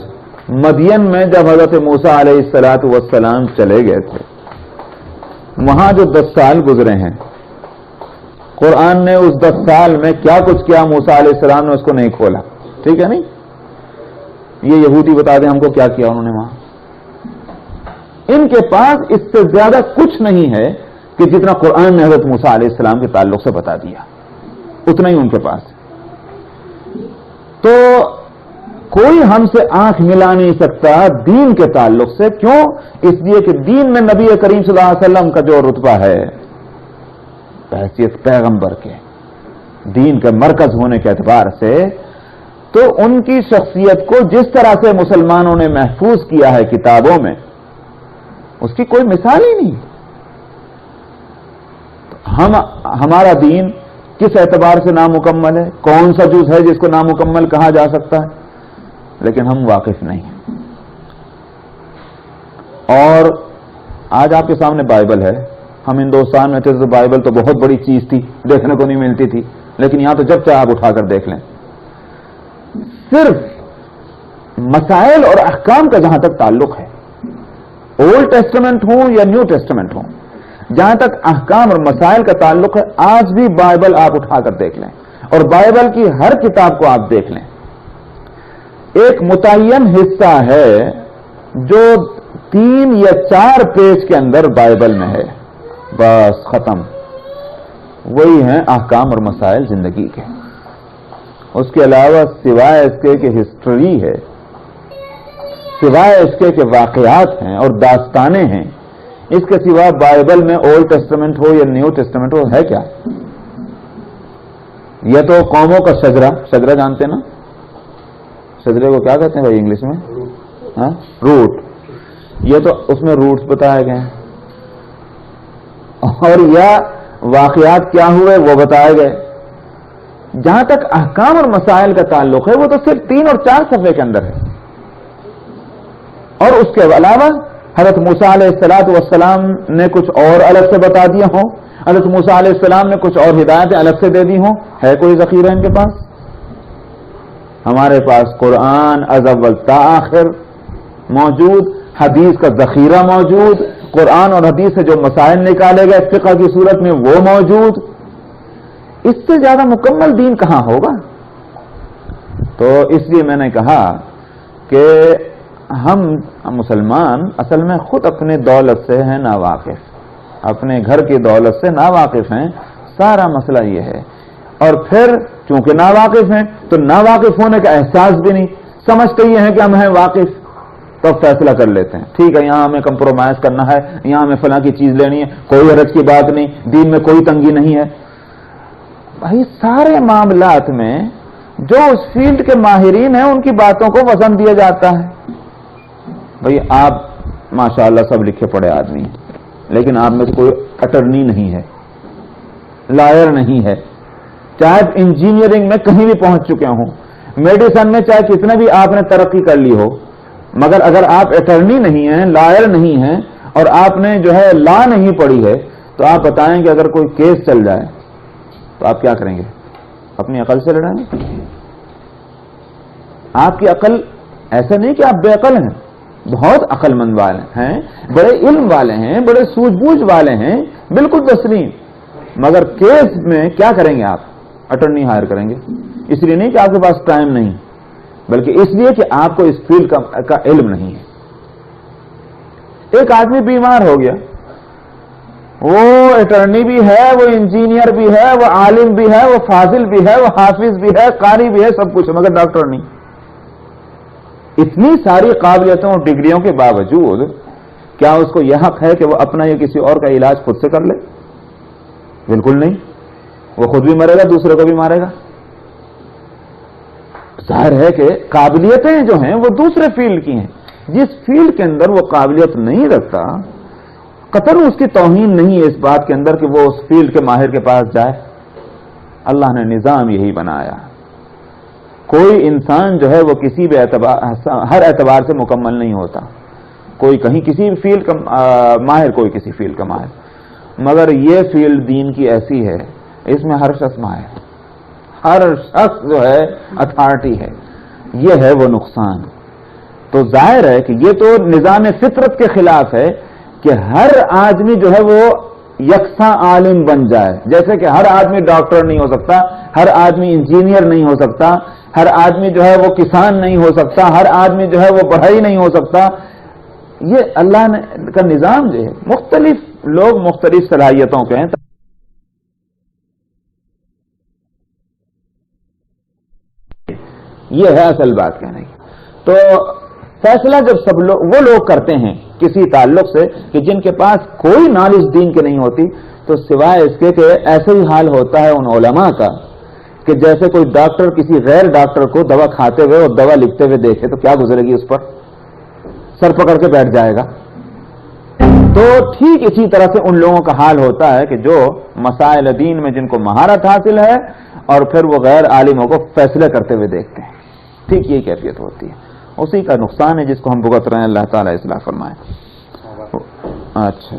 مدین میں جب حضرت موسیٰ علیہ السلام چلے گئے تھے، وہاں جو 10 سال گزرے ہیں، قرآن نے اس 10 سال میں کیا کچھ کیا موسیٰ علیہ السلام نے اس کو نہیں کھولا. ٹھیک ہے نہیں؟ یہ یہودی بتا دیں ہم کو کیا کیا انہوں نے وہاں. ان کے پاس اس سے زیادہ کچھ نہیں ہے کہ جتنا قرآن نے حضرت موسیٰ علیہ السلام کے تعلق سے بتا دیا، اتنا ہی ان کے پاس. تو کوئی ہم سے آنکھ ملا نہیں سکتا دین کے تعلق سے. کیوں؟ اس لیے کہ دین میں نبی کریم صلی اللہ علیہ وسلم کا جو رتبہ ہے بحیثیت پیغمبر کے، دین کا مرکز ہونے کے اعتبار سے، تو ان کی شخصیت کو جس طرح سے مسلمانوں نے محفوظ کیا ہے کتابوں میں، اس کی کوئی مثال ہی نہیں. ہمارا دین کس اعتبار سے نامکمل ہے؟ کون سا جز ہے جس کو نامکمل کہا جا سکتا ہے؟ لیکن ہم واقف نہیں ہیں. اور آج آپ کے سامنے بائبل ہے. ہم ہندوستان میں تھے تو بائبل تو بہت بڑی چیز تھی, دیکھنے کو نہیں ملتی تھی, لیکن یہاں تو جب چاہے آپ اٹھا کر دیکھ لیں. صرف مسائل اور احکام کا جہاں تک تعلق ہے, اولڈ ٹیسٹمنٹ ہوں یا نیو ٹیسٹمنٹ ہوں, جہاں تک احکام اور مسائل کا تعلق ہے, آج بھی بائبل آپ اٹھا کر دیکھ لیں اور بائبل کی ہر کتاب کو آپ دیکھ لیں, ایک متعین حصہ ہے جو 3 یا 4 پیج کے اندر بائبل میں ہے, بس ختم. وہی ہیں احکام اور مسائل زندگی کے. اس کے علاوہ سوائے اس کے کہ ہسٹری ہے, سوائے اس کے کہ واقعات ہیں اور داستانیں ہیں, اس کے سوا بائبل میں اولڈ ٹیسٹمنٹ ہو یا نیو ٹیسٹمنٹ ہو ہے کیا؟ یہ تو قوموں کا شجرہ جانتے نا, شجرے کو کیا کہتے ہیں بھائی انگلش میں؟ ہاں, روٹ. یہ تو اس میں روٹس بتائے گئے ہیں, اور یا واقعات کیا ہوئے وہ بتائے گئے. جہاں تک احکام اور مسائل کا تعلق ہے وہ تو صرف 3 اور 4 صفحے کے اندر ہے. اور اس کے علاوہ حضرت موسیٰ علیہ السلام نے کچھ اور الگ سے بتا دیا ہوں, حضرت موسیٰ علیہ السلام نے کچھ اور ہدایتیں الگ سے دے دی ہوں. ہے کوئی ذخیرہ ان کے پاس؟ ہمارے پاس قرآن از اول تا آخر موجود, حدیث کا ذخیرہ موجود, قرآن اور حدیث سے جو مسائل نکالے گئے فقہ کی صورت میں وہ موجود. اس سے زیادہ مکمل دین کہاں ہوگا؟ تو اس لیے میں نے کہا کہ ہم مسلمان اصل میں خود اپنے دولت سے ہیں ناواقف, اپنے گھر کی دولت سے ناواقف ہیں. سارا مسئلہ یہ ہے. اور پھر چونکہ ناواقف ہیں تو ناواقف ہونے کا احساس بھی نہیں, سمجھتے یہ ہیں کہ ہم ہیں واقف, تو فیصلہ کر لیتے ہیں ٹھیک ہے یہاں ہمیں کمپرومائز کرنا ہے, یہاں ہمیں فلاں کی چیز لینی ہے, کوئی حرج کی بات نہیں, دین میں کوئی تنگی نہیں ہے. بھائی سارے معاملات میں جو اس فیلڈ کے ماہرین ہیں ان کی باتوں کو وزن دیا جاتا ہے. بھئی آپ ماشاءاللہ سب لکھے پڑے آدمی ہیں, لیکن آپ میں سے کوئی اٹرنی نہیں ہے, لائر نہیں ہے, چاہے انجینئرنگ میں کہیں بھی پہنچ چکے ہوں, میڈیسن میں چاہے کتنا بھی آپ نے ترقی کر لی ہو, مگر اگر آپ اٹرنی نہیں ہیں, لائر نہیں ہیں, اور آپ نے جو ہے لا نہیں پڑھی ہے, تو آپ بتائیں کہ اگر کوئی کیس چل جائے تو آپ کیا کریں گے؟ اپنی عقل سے لڑائیں گے؟ آپ کی عقل ایسا نہیں کہ آپ بے عقل ہیں, بہت عقل مند والے ہیں, بڑے علم والے ہیں, بڑے سوجھ بوجھ والے ہیں, بالکل تسلیم, مگر کیس میں کیا کریں گے؟ آپ اٹرنی ہائر کریں گے. اس لیے نہیں کہ آپ کے پاس ٹائم نہیں, بلکہ اس لیے کہ آپ کو اس فیلڈ کا علم نہیں ہے. ایک آدمی بیمار ہو گیا, وہ اٹرنی بھی ہے, وہ انجینئر بھی ہے, وہ عالم بھی ہے, وہ فاضل بھی ہے, وہ حافظ بھی ہے, قاری بھی ہے, سب کچھ ہے, مگر ڈاکٹر نہیں. اتنی ساری قابلیتوں اور ڈگریوں کے باوجود کیا اس کو یہ حق ہے کہ وہ اپنا یا کسی اور کا علاج خود سے کر لے؟ بالکل نہیں. وہ خود بھی مرے گا, دوسرے کو بھی مارے گا. ظاہر ہے کہ قابلیتیں جو ہیں وہ دوسرے فیلڈ کی ہیں. جس فیلڈ کے اندر وہ قابلیت نہیں رکھتا, قطر اس کی توہین نہیں ہے اس بات کے اندر کہ وہ اس فیلڈ کے ماہر کے پاس جائے. اللہ نے نظام یہی بنایا. کوئی انسان جو ہے وہ کسی بھی ہر اعتبار سے مکمل نہیں ہوتا. کوئی کہیں کسی فیلڈ کا ماہر, کوئی کسی فیلڈ کا ماہر, مگر یہ فیلڈ دین کی ایسی ہے اس میں ہر شخص ماہر, ہر شخص جو ہے اتھارٹی ہے. یہ ہے وہ نقصان. تو ظاہر ہے کہ یہ تو نظام فطرت کے خلاف ہے کہ ہر آدمی جو ہے وہ یکساں عالم بن جائے. جیسے کہ ہر آدمی ڈاکٹر نہیں ہو سکتا, ہر آدمی انجینئر نہیں ہو سکتا, ہر آدمی جو ہے وہ کسان نہیں ہو سکتا, ہر آدمی جو ہے وہ پڑھائی نہیں ہو سکتا. یہ اللہ نے کا نظام جو ہے, مختلف لوگ مختلف صلاحیتوں کے ہیں. یہ ہے اصل بات کہنے کی. تو فیصلہ جب سب وہ لوگ کرتے ہیں کسی تعلق سے کہ جن کے پاس کوئی نالج دین کی نہیں ہوتی, تو سوائے اس کے کہ ایسے ہی حال ہوتا ہے ان علماء کا کہ جیسے کوئی ڈاکٹر کسی غیر ڈاکٹر کو دوا کھاتے ہوئے اور دوا لکھتے ہوئے دیکھے تو کیا گزرے گی اس پر؟ سر پکڑ کے بیٹھ جائے گا. تو ٹھیک اسی طرح سے ان لوگوں کا حال ہوتا ہے کہ جو مسائل دین میں جن کو مہارت حاصل ہے اور پھر وہ غیر عالموں کو فیصلے کرتے ہوئے دیکھتے ہیں. ٹھیک یہ کیفیت ہوتی ہے. اسی کا نقصان ہے جس کو ہم بھگت رہے ہیں. اللہ تعالیٰ اصلاح فرمائے. اچھا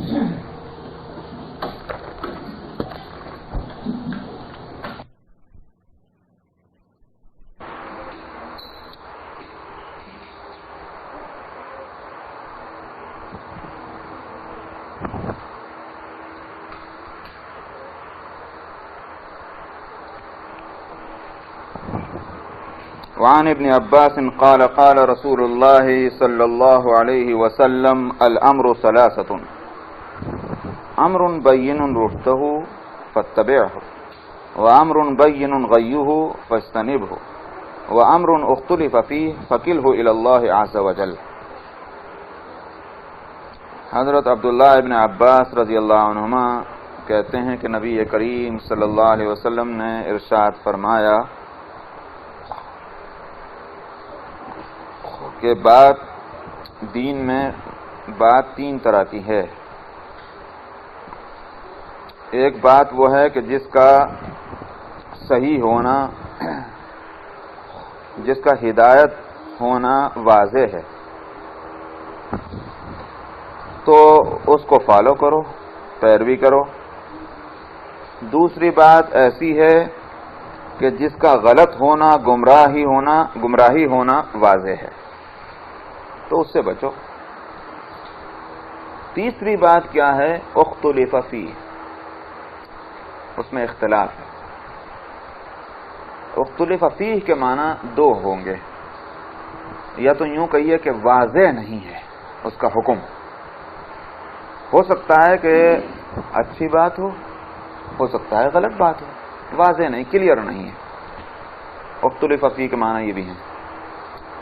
وعن ابن عباس قال قال رسول الله صلى الله عليه وسلم الأمر ثلاثة أمر بين رشده فاتبعه وأمر بين غيه فاجتنبه وأمر اختلف فيه فكله إلى الله عز وجل. حضرت عبداللہ ابن عباس رضی اللہ عنہما کہتے ہیں کہ نبی کریم صلی اللہ علیہ وسلم نے ارشاد فرمایا کہ بات دین میں بات تین طرح کی ہے. ایک بات وہ ہے کہ جس کا صحیح ہونا، جس کا ہدایت ہونا واضح ہے تو اس کو فالو کرو، پیروی کرو. دوسری بات ایسی ہے کہ جس کا غلط ہونا، گمراہی ہونا واضح ہے تو اس سے بچو. تیسری بات کیا ہے؟ اختلف فیہ، اس میں اختلاف ہے. اختلف فیہ کے معنی دو ہوں گے. یا تو یوں کہیے کہ واضح نہیں ہے اس کا حکم، ہو سکتا ہے کہ اچھی بات ہو سکتا ہے غلط بات ہو، واضح نہیں، کلیئر نہیں ہے. اختلف فیہ کے معنی یہ بھی ہیں.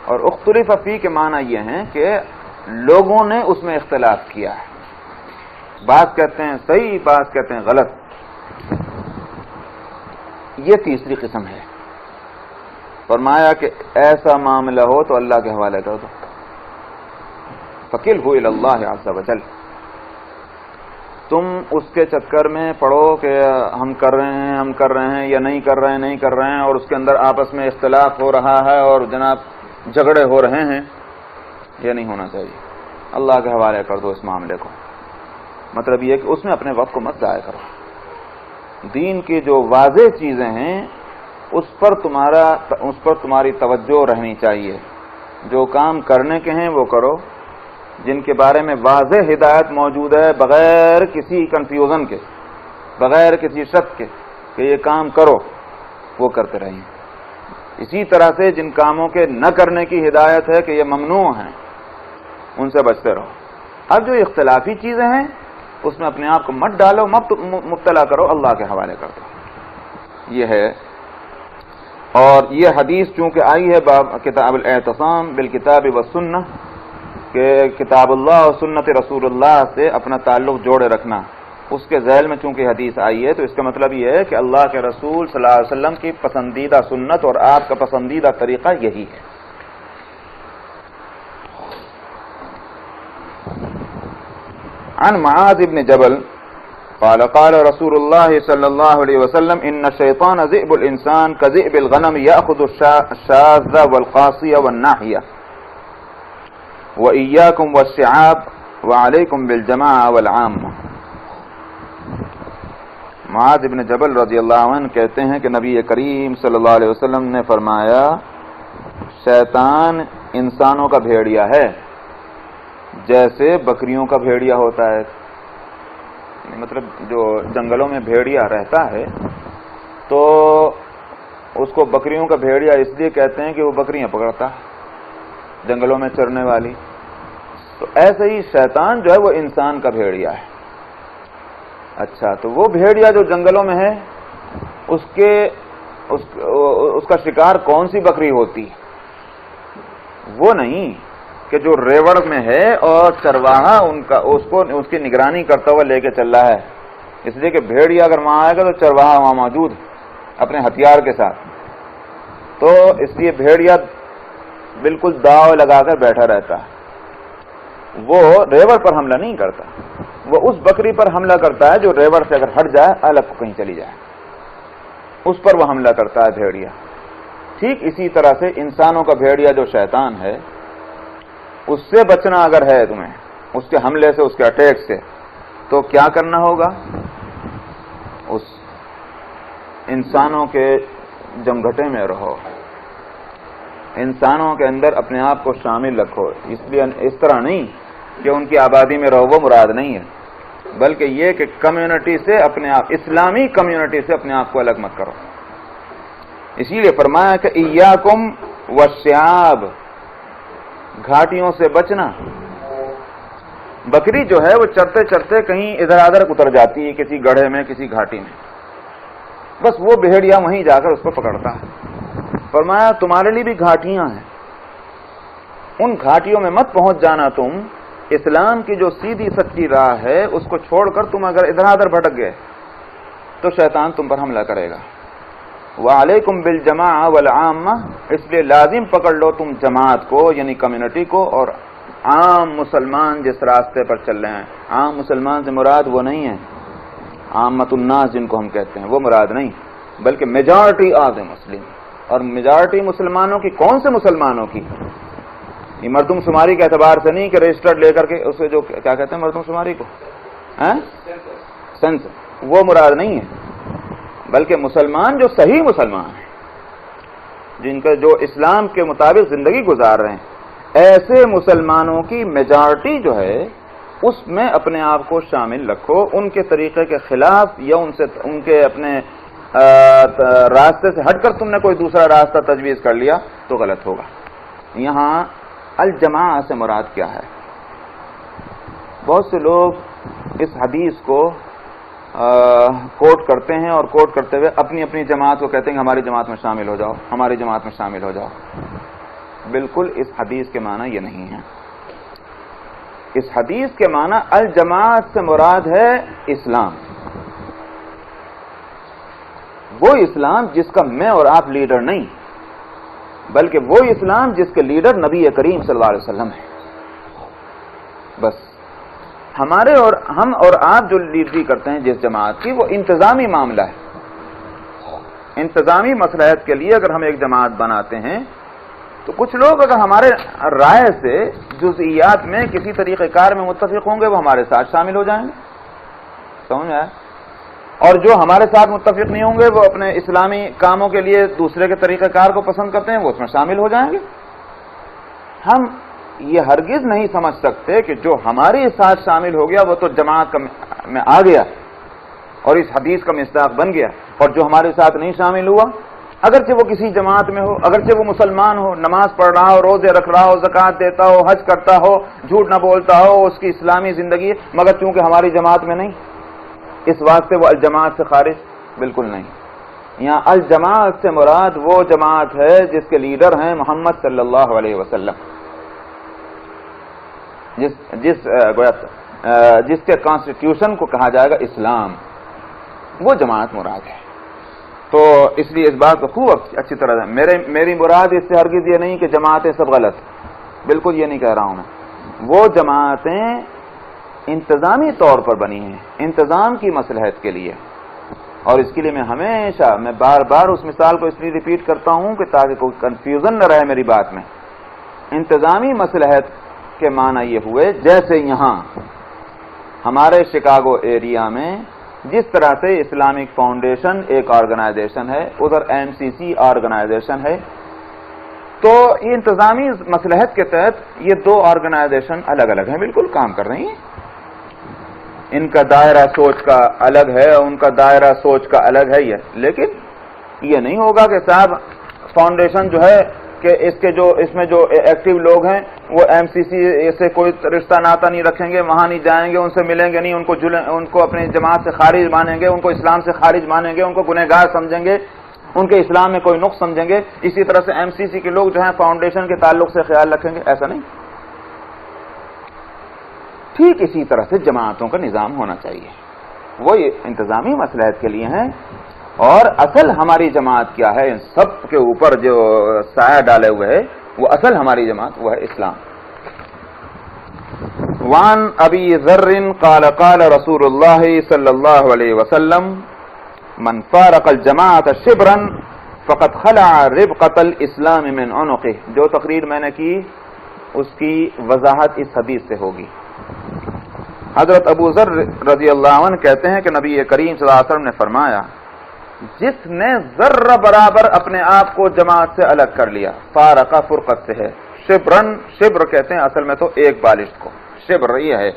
اور اختلف فیہ کے معنی یہ ہیں کہ لوگوں نے اس میں اختلاف کیا ہے، بعض کہتے ہیں صحیح، بعض کہتے ہیں غلط. یہ تیسری قسم ہے. فرمایا کہ ایسا معاملہ ہو تو اللہ کے حوالے کر دو. فَكِلْهُ إِلَى اللَّهِ عَزَّ وَجَلَّ. تم اس کے چکر میں پڑو کہ ہم کر رہے ہیں یا نہیں کر رہے ہیں اور اس کے اندر آپس میں اختلاف ہو رہا ہے اور جناب جھگڑے ہو رہے ہیں. یہ نہیں ہونا چاہیے. اللہ کے حوالے کر دو اس معاملے کو. مطلب یہ کہ اس میں اپنے وقت کو مت ضائع کرو. دین کی جو واضح چیزیں ہیں اس پر تمہاری توجہ رہنی چاہیے. جو کام کرنے کے ہیں وہ کرو، جن کے بارے میں واضح ہدایت موجود ہے، بغیر کسی کنفیوژن کے، بغیر کسی شک کے کہ یہ کام کرو، وہ کرتے رہیں. اسی طرح سے جن کاموں کے نہ کرنے کی ہدایت ہے کہ یہ ممنوع ہیں، ان سے بچتے رہو. اب جو اختلافی چیزیں ہیں اس میں اپنے آپ کو مت ڈالو، مت مبتلا کرو، اللہ کے حوالے کر دو. یہ ہے. اور یہ حدیث چونکہ آئی ہے باب کتاب الاعتصام بالکتاب والسنہ کہ کتاب اللہ اور سنت رسول اللہ سے اپنا تعلق جوڑے رکھنا، اس کے ذیل میں چونکہ حدیث آئی ہے تو اس کا مطلب یہ ہے کہ اللہ کے رسول صلی اللہ علیہ وسلم کی پسندیدہ سنت اور آپ کا پسندیدہ طریقہ یہی ہے. عن معاذ بن جبل قال قال رسول الله صلى الله عليه وسلم ان الشيطان ذئب الانسان كذئب الغنم ياخذ الشاذ والقاصي والناحيه وإياكم والشعاب وعليكم بالجماعة والعامة. معاذ بن جبل رضی اللہ عنہ کہتے ہیں کہ نبی کریم صلی اللہ علیہ وسلم نے فرمایا شیطان انسانوں کا بھیڑیا ہے جیسے بکریوں کا بھیڑیا ہوتا ہے. مطلب جو جنگلوں میں بھیڑیا رہتا ہے تو اس کو بکریوں کا بھیڑیا اس لیے کہتے ہیں کہ وہ بکریاں پکڑتا ہے جنگلوں میں چرنے والی. تو ایسے ہی شیطان جو ہے وہ انسان کا بھیڑیا ہے. اچھا، تو وہ بھیڑیا جو جنگلوں میں ہے اس کا شکار کون سی بکری ہوتی؟ وہ نہیں کہ جو ریوڑ میں ہے اور چرواہا اس کی نگرانی کرتا ہوا لے کے چل رہا ہے. اس لیے کہ بھیڑیا اگر وہاں آئے گا تو چرواہا وہاں موجود ہے اپنے ہتھیار کے ساتھ. تو اس لیے بھیڑیا بالکل داؤ لگا کر بیٹھا رہتا ہے. وہ ریوڑ پر حملہ نہیں کرتا، وہ اس بکری پر حملہ کرتا ہے جو ریوڑ سے اگر ہٹ جائے، الگ کہیں چلی جائے، اس پر وہ حملہ کرتا ہے بھیڑیا. ٹھیک اسی طرح سے انسانوں کا بھیڑیا جو شیطان ہے، اس سے بچنا اگر ہے تمہیں اس کے حملے سے، اس کے اٹیک سے، تو کیا کرنا ہوگا؟ اس انسانوں کے جمگھٹے میں رہو، انسانوں کے اندر اپنے آپ کو شامل رکھو. اس لیے اس طرح نہیں کہ ان کی آبادی میں رہو، وہ مراد نہیں ہے، بلکہ یہ کہ کمیونٹی سے اپنے آپ، اسلامی کمیونٹی سے اپنے آپ کو الگ مت کرو. اسی لیے فرمایا کہ ایاکم والشعاب، گھاٹیوں سے بچنا. بکری جو ہے وہ چرتے چرتے کہیں ادھر ادھر اتر جاتی ہے، کسی گڑھے میں، کسی گھاٹی میں، بس وہ بھیڑیا وہیں جا کر اس کو پکڑتا ہے. فرمایا تمہارے لیے بھی گھاٹیاں ہیں، ان گھاٹیوں میں مت پہنچ جانا تم. اسلام کی جو سیدھی سچی راہ ہے اس کو چھوڑ کر تم اگر ادھر ادھر بھٹک گئے تو شیطان تم پر حملہ کرے گا. وعلیکم بالجماع والعامہ، اس لیے لازم پکڑ لو تم جماعت کو، یعنی کمیونٹی کو، اور عام مسلمان جس راستے پر چل رہے ہیں. عام مسلمان سے مراد وہ نہیں ہے عامت الناس جن کو ہم کہتے ہیں، وہ مراد نہیں، بلکہ میجارٹی آف دی مسلم. اور میجارٹی مسلمانوں کی کون سے مسلمانوں کی؟ یہ مردم شماری کے اعتبار سے نہیں کہ رجسٹرڈ لے کر کے اسے جو کیا کہتے ہیں مردم شماری کو، سینس، وہ مراد نہیں ہے، بلکہ مسلمان جو صحیح مسلمان ہیں، جن کا جو اسلام کے مطابق زندگی گزار رہے ہیں، ایسے مسلمانوں کی میجارٹی جو ہے اس میں اپنے آپ کو شامل رکھو. ان کے طریقے کے خلاف یا ان کے اپنے راستے سے ہٹ کر تم نے کوئی دوسرا راستہ تجویز کر لیا تو غلط ہوگا. یہاں الجماع سے مراد کیا ہے؟ بہت سے لوگ اس حدیث کو کوٹ کرتے ہیں اور کوٹ کرتے ہوئے اپنی اپنی جماعت کو کہتے ہیں کہ ہماری جماعت میں شامل ہو جاؤ، ہماری جماعت میں شامل ہو جاؤ. بالکل اس حدیث کے معنی یہ نہیں ہے. اس حدیث کے معنی الجماعت سے مراد ہے اسلام، وہ اسلام جس کا میں اور آپ لیڈر نہیں، بلکہ وہ اسلام جس کے لیڈر نبی کریم صلی اللہ علیہ وسلم ہے. بس ہمارے اور ہم اور آپ جو لیڈری کرتے ہیں جس جماعت کی، وہ انتظامی معاملہ ہے. انتظامی مصلحت کے لیے اگر ہم ایک جماعت بناتے ہیں تو کچھ لوگ اگر ہمارے رائے سے جزئیات میں کسی طریقہ کار میں متفق ہوں گے وہ ہمارے ساتھ شامل ہو جائیں گے، سمجھ آیا؟ اور جو ہمارے ساتھ متفق نہیں ہوں گے وہ اپنے اسلامی کاموں کے لیے دوسرے کے طریقہ کار کو پسند کرتے ہیں، وہ اس میں شامل ہو جائیں گے. ہم یہ ہرگز نہیں سمجھ سکتے کہ جو ہمارے ساتھ شامل ہو گیا وہ تو جماعت میں آ گیا اور اس حدیث کا مصداق بن گیا، اور جو ہمارے ساتھ نہیں شامل ہوا اگرچہ وہ کسی جماعت میں ہو، اگرچہ وہ مسلمان ہو، نماز پڑھ رہا ہو، روزے رکھ رہا ہو، زکوٰۃ دیتا ہو، حج کرتا ہو، جھوٹ نہ بولتا ہو، اس کی اسلامی زندگی ہے، مگر چونکہ ہماری جماعت میں نہیں اس واسطے وہ الجماعت سے خارج، بالکل نہیں. یہاں الجماعت سے مراد وہ جماعت ہے جس کے لیڈر ہیں محمد صلی اللہ علیہ وسلم، جس کے کانسٹیٹیوشن کو کہا جائے گا اسلام، وہ جماعت مراد ہے. تو اس لیے اس بات کو خوب اچھی طرح میری مراد اس سے ہرگز یہ نہیں کہ جماعتیں سب غلط، بالکل یہ نہیں کہہ رہا ہوں میں. وہ جماعتیں انتظامی طور پر بنی ہیں، انتظام کی مصلحت کے لیے. اور اس کے لیے میں بار بار اس مثال کو اس لیے ریپیٹ کرتا ہوں کہ تاکہ کوئی کنفیوژن نہ رہے میری بات میں. انتظامی مصلحت کے معنی یہ ہوئے جیسے یہاں ہمارے شکاگو ایریا میں جس طرح سے اسلامک فاؤنڈیشن ایک آرگنائزیشن ہے، ادھر MCC آرگنائزیشن ہے، تو یہ انتظامی مصلحت کے تحت یہ دو آرگنائزیشن الگ الگ ہیں، بالکل کام کر رہی ہیں. ان کا دائرہ سوچ کا الگ ہے، ان کا دائرہ سوچ کا الگ ہے لیکن یہ نہیں ہوگا کہ صاحب فاؤنڈیشن جو ہے کہ اس میں جو ایکٹیو لوگ ہیں وہ MCC سے کوئی رشتہ ناتا نہیں رکھیں گے، وہاں نہیں جائیں گے، ان سے ملیں گے نہیں، ان کو اپنی جماعت سے خارج مانیں گے، ان کو اسلام سے خارج مانیں گے، ان کو گنہگار سمجھیں گے، ان کے اسلام میں کوئی نقص سمجھیں گے. اسی طرح سے MCC کے لوگ جو ہیں فاؤنڈیشن کے تعلق سے خیال رکھیں گے، ایسا نہیں. ٹھیک اسی طرح سے جماعتوں کا نظام ہونا چاہیے، وہ انتظامی مصلحت کے لیے ہیں. اور اصل ہماری جماعت کیا ہے؟ ان سب کے اوپر جو سایہ ڈالے ہوئے ہے وہ اصل ہماری جماعت وہ ہے اسلام. وان ابی ذر قال قال رسول اللہ صلی اللہ علیہ وسلم من فارق الجماعت شبرا فقد خلع ربقۃ الاسلام من عنقه. جو تقریر میں نے کی اس کی وضاحت اس حدیث سے ہوگی. حضرت ابو ذر رضی اللہ عنہ کہتے ہیں کہ نبی کریم صلی اللہ علیہ وسلم نے فرمایا جس نے ذرہ برابر اپنے آپ کو جماعت سے الگ کر لیا، فارقہ فرقت سے ہے، شبرن، شبر کہتے ہیں اصل میں تو ایک بالشت کو، شبر یہ ہے،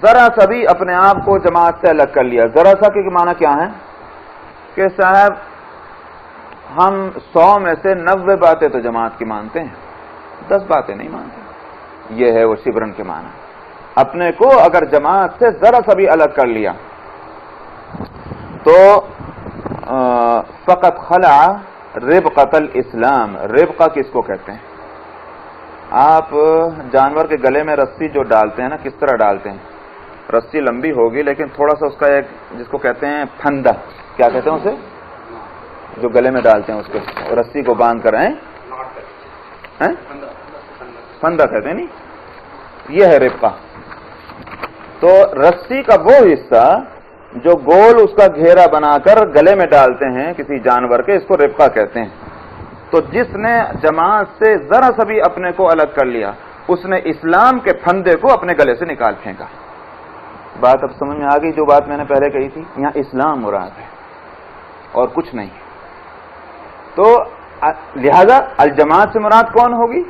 ذرا سا بھی اپنے آپ کو جماعت سے الگ کر لیا۔ ذرا سا کے معنی کیا ہے کہ صاحب ہم 100 میں سے 90 باتیں تو جماعت کی مانتے ہیں، 10 باتیں نہیں مانتے، یہ ہے وہ شبرن کے معنی۔ اپنے کو اگر جماعت سے ذرا سا بھی الگ کر لیا تو فقط خلع ربقۃ الاسلام۔ ربقہ کس کو کہتے ہیں؟ آپ جانور کے گلے میں رسی جو ڈالتے ہیں نا، کس طرح ڈالتے ہیں؟ رسی لمبی ہوگی لیکن تھوڑا سا اس کا ایک جس کو کہتے ہیں پھندا، کیا کہتے ہیں اسے؟ جو گلے میں ڈالتے ہیں اس کو، رسی کو باندھ کر پھندا کہتے ہیں نہیں، یہ ہے ربقہ۔ تو رسی کا وہ حصہ جو گول اس کا گھیرا بنا کر گلے میں ڈالتے ہیں کسی جانور کے، اس کو ربقہ کہتے ہیں۔ تو جس نے جماعت سے ذرا سا بھی اپنے کو الگ کر لیا، اس نے اسلام کے پھندے کو اپنے گلے سے نکال پھینکا۔ بات اب سمجھ میں آ گئی جو بات میں نے پہلے کہی تھی؟ یہاں اسلام مراد ہے اور کچھ نہیں۔ تو لہذا الجماعت سے مراد کون ہوگی؟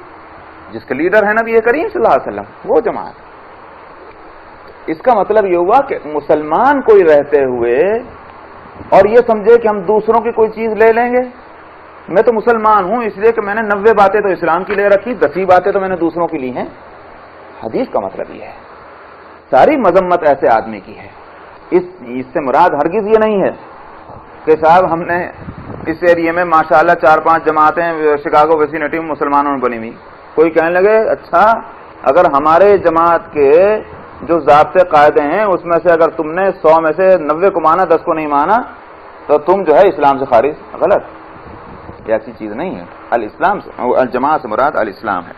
جس کے لیڈر ہے نبی کریم صلی اللہ علیہ وسلم، وہ جماعت۔ اس کا مطلب یہ ہوا کہ مسلمان کوئی رہتے ہوئے اور یہ سمجھے کہ ہم دوسروں کی کوئی چیز لے لیں گے، میں تو مسلمان ہوں اس لیے کہ میں نے 90 باتیں تو اسلام کی لے رکھی، 10 باتیں تو میں نے دوسروں کی لی ہیں۔ حدیث کا مطلب یہ ہے، ساری مذمت ایسے آدمی کی ہے۔ اس سے مراد ہرگز یہ نہیں ہے کہ صاحب ہم نے اس ایریے میں ماشاءاللہ 4-5 جماعتیں شکاگو ویسینٹی میں مسلمانوں میں بنی ہوئی، کوئی کہنے لگے اچھا اگر ہمارے جماعت کے جو ضابطے قاعدے ہیں اس میں سے اگر تم نے 100 میں سے 90 کو مانا، 10 کو نہیں مانا تو تم جو ہے اسلام سے خارج۔ غلط، یہ ایسی چیز نہیں ہے۔ الاسلام سے الجماعت سے مراد الاسلام ہے۔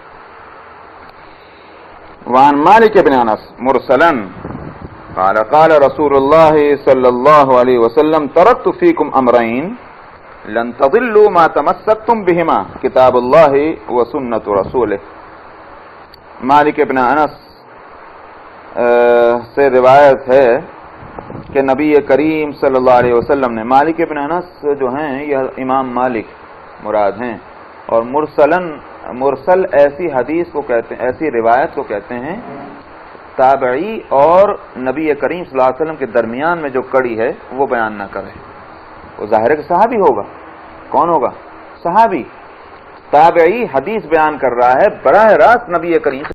وعن مالک بن انس مرسلا قال قال رسول اللہ صلی اللہ علیہ وسلم ترکت فیکم امرین لن تضلوا ما تمسکتم بہما کتاب اللہ و سنت رسولہ۔ مالک بن انس سے روایت ہے کہ نبی کریم صلی اللہ علیہ وسلم نے، مالک ابن انس جو ہیں یہ امام مالک مراد ہیں، اور مرسل ایسی حدیث کو کہتے ہیں، ایسی روایت کو کہتے ہیں تابعی اور نبی کریم صلی اللہ علیہ وسلم کے درمیان میں جو کڑی ہے وہ بیان نہ کرے۔ وہ ظاہر ہے کہ صحابی ہوگا، کون ہوگا؟ صحابی۔ تابعی حدیث بیان کر رہا ہے براہ راست نبی کریم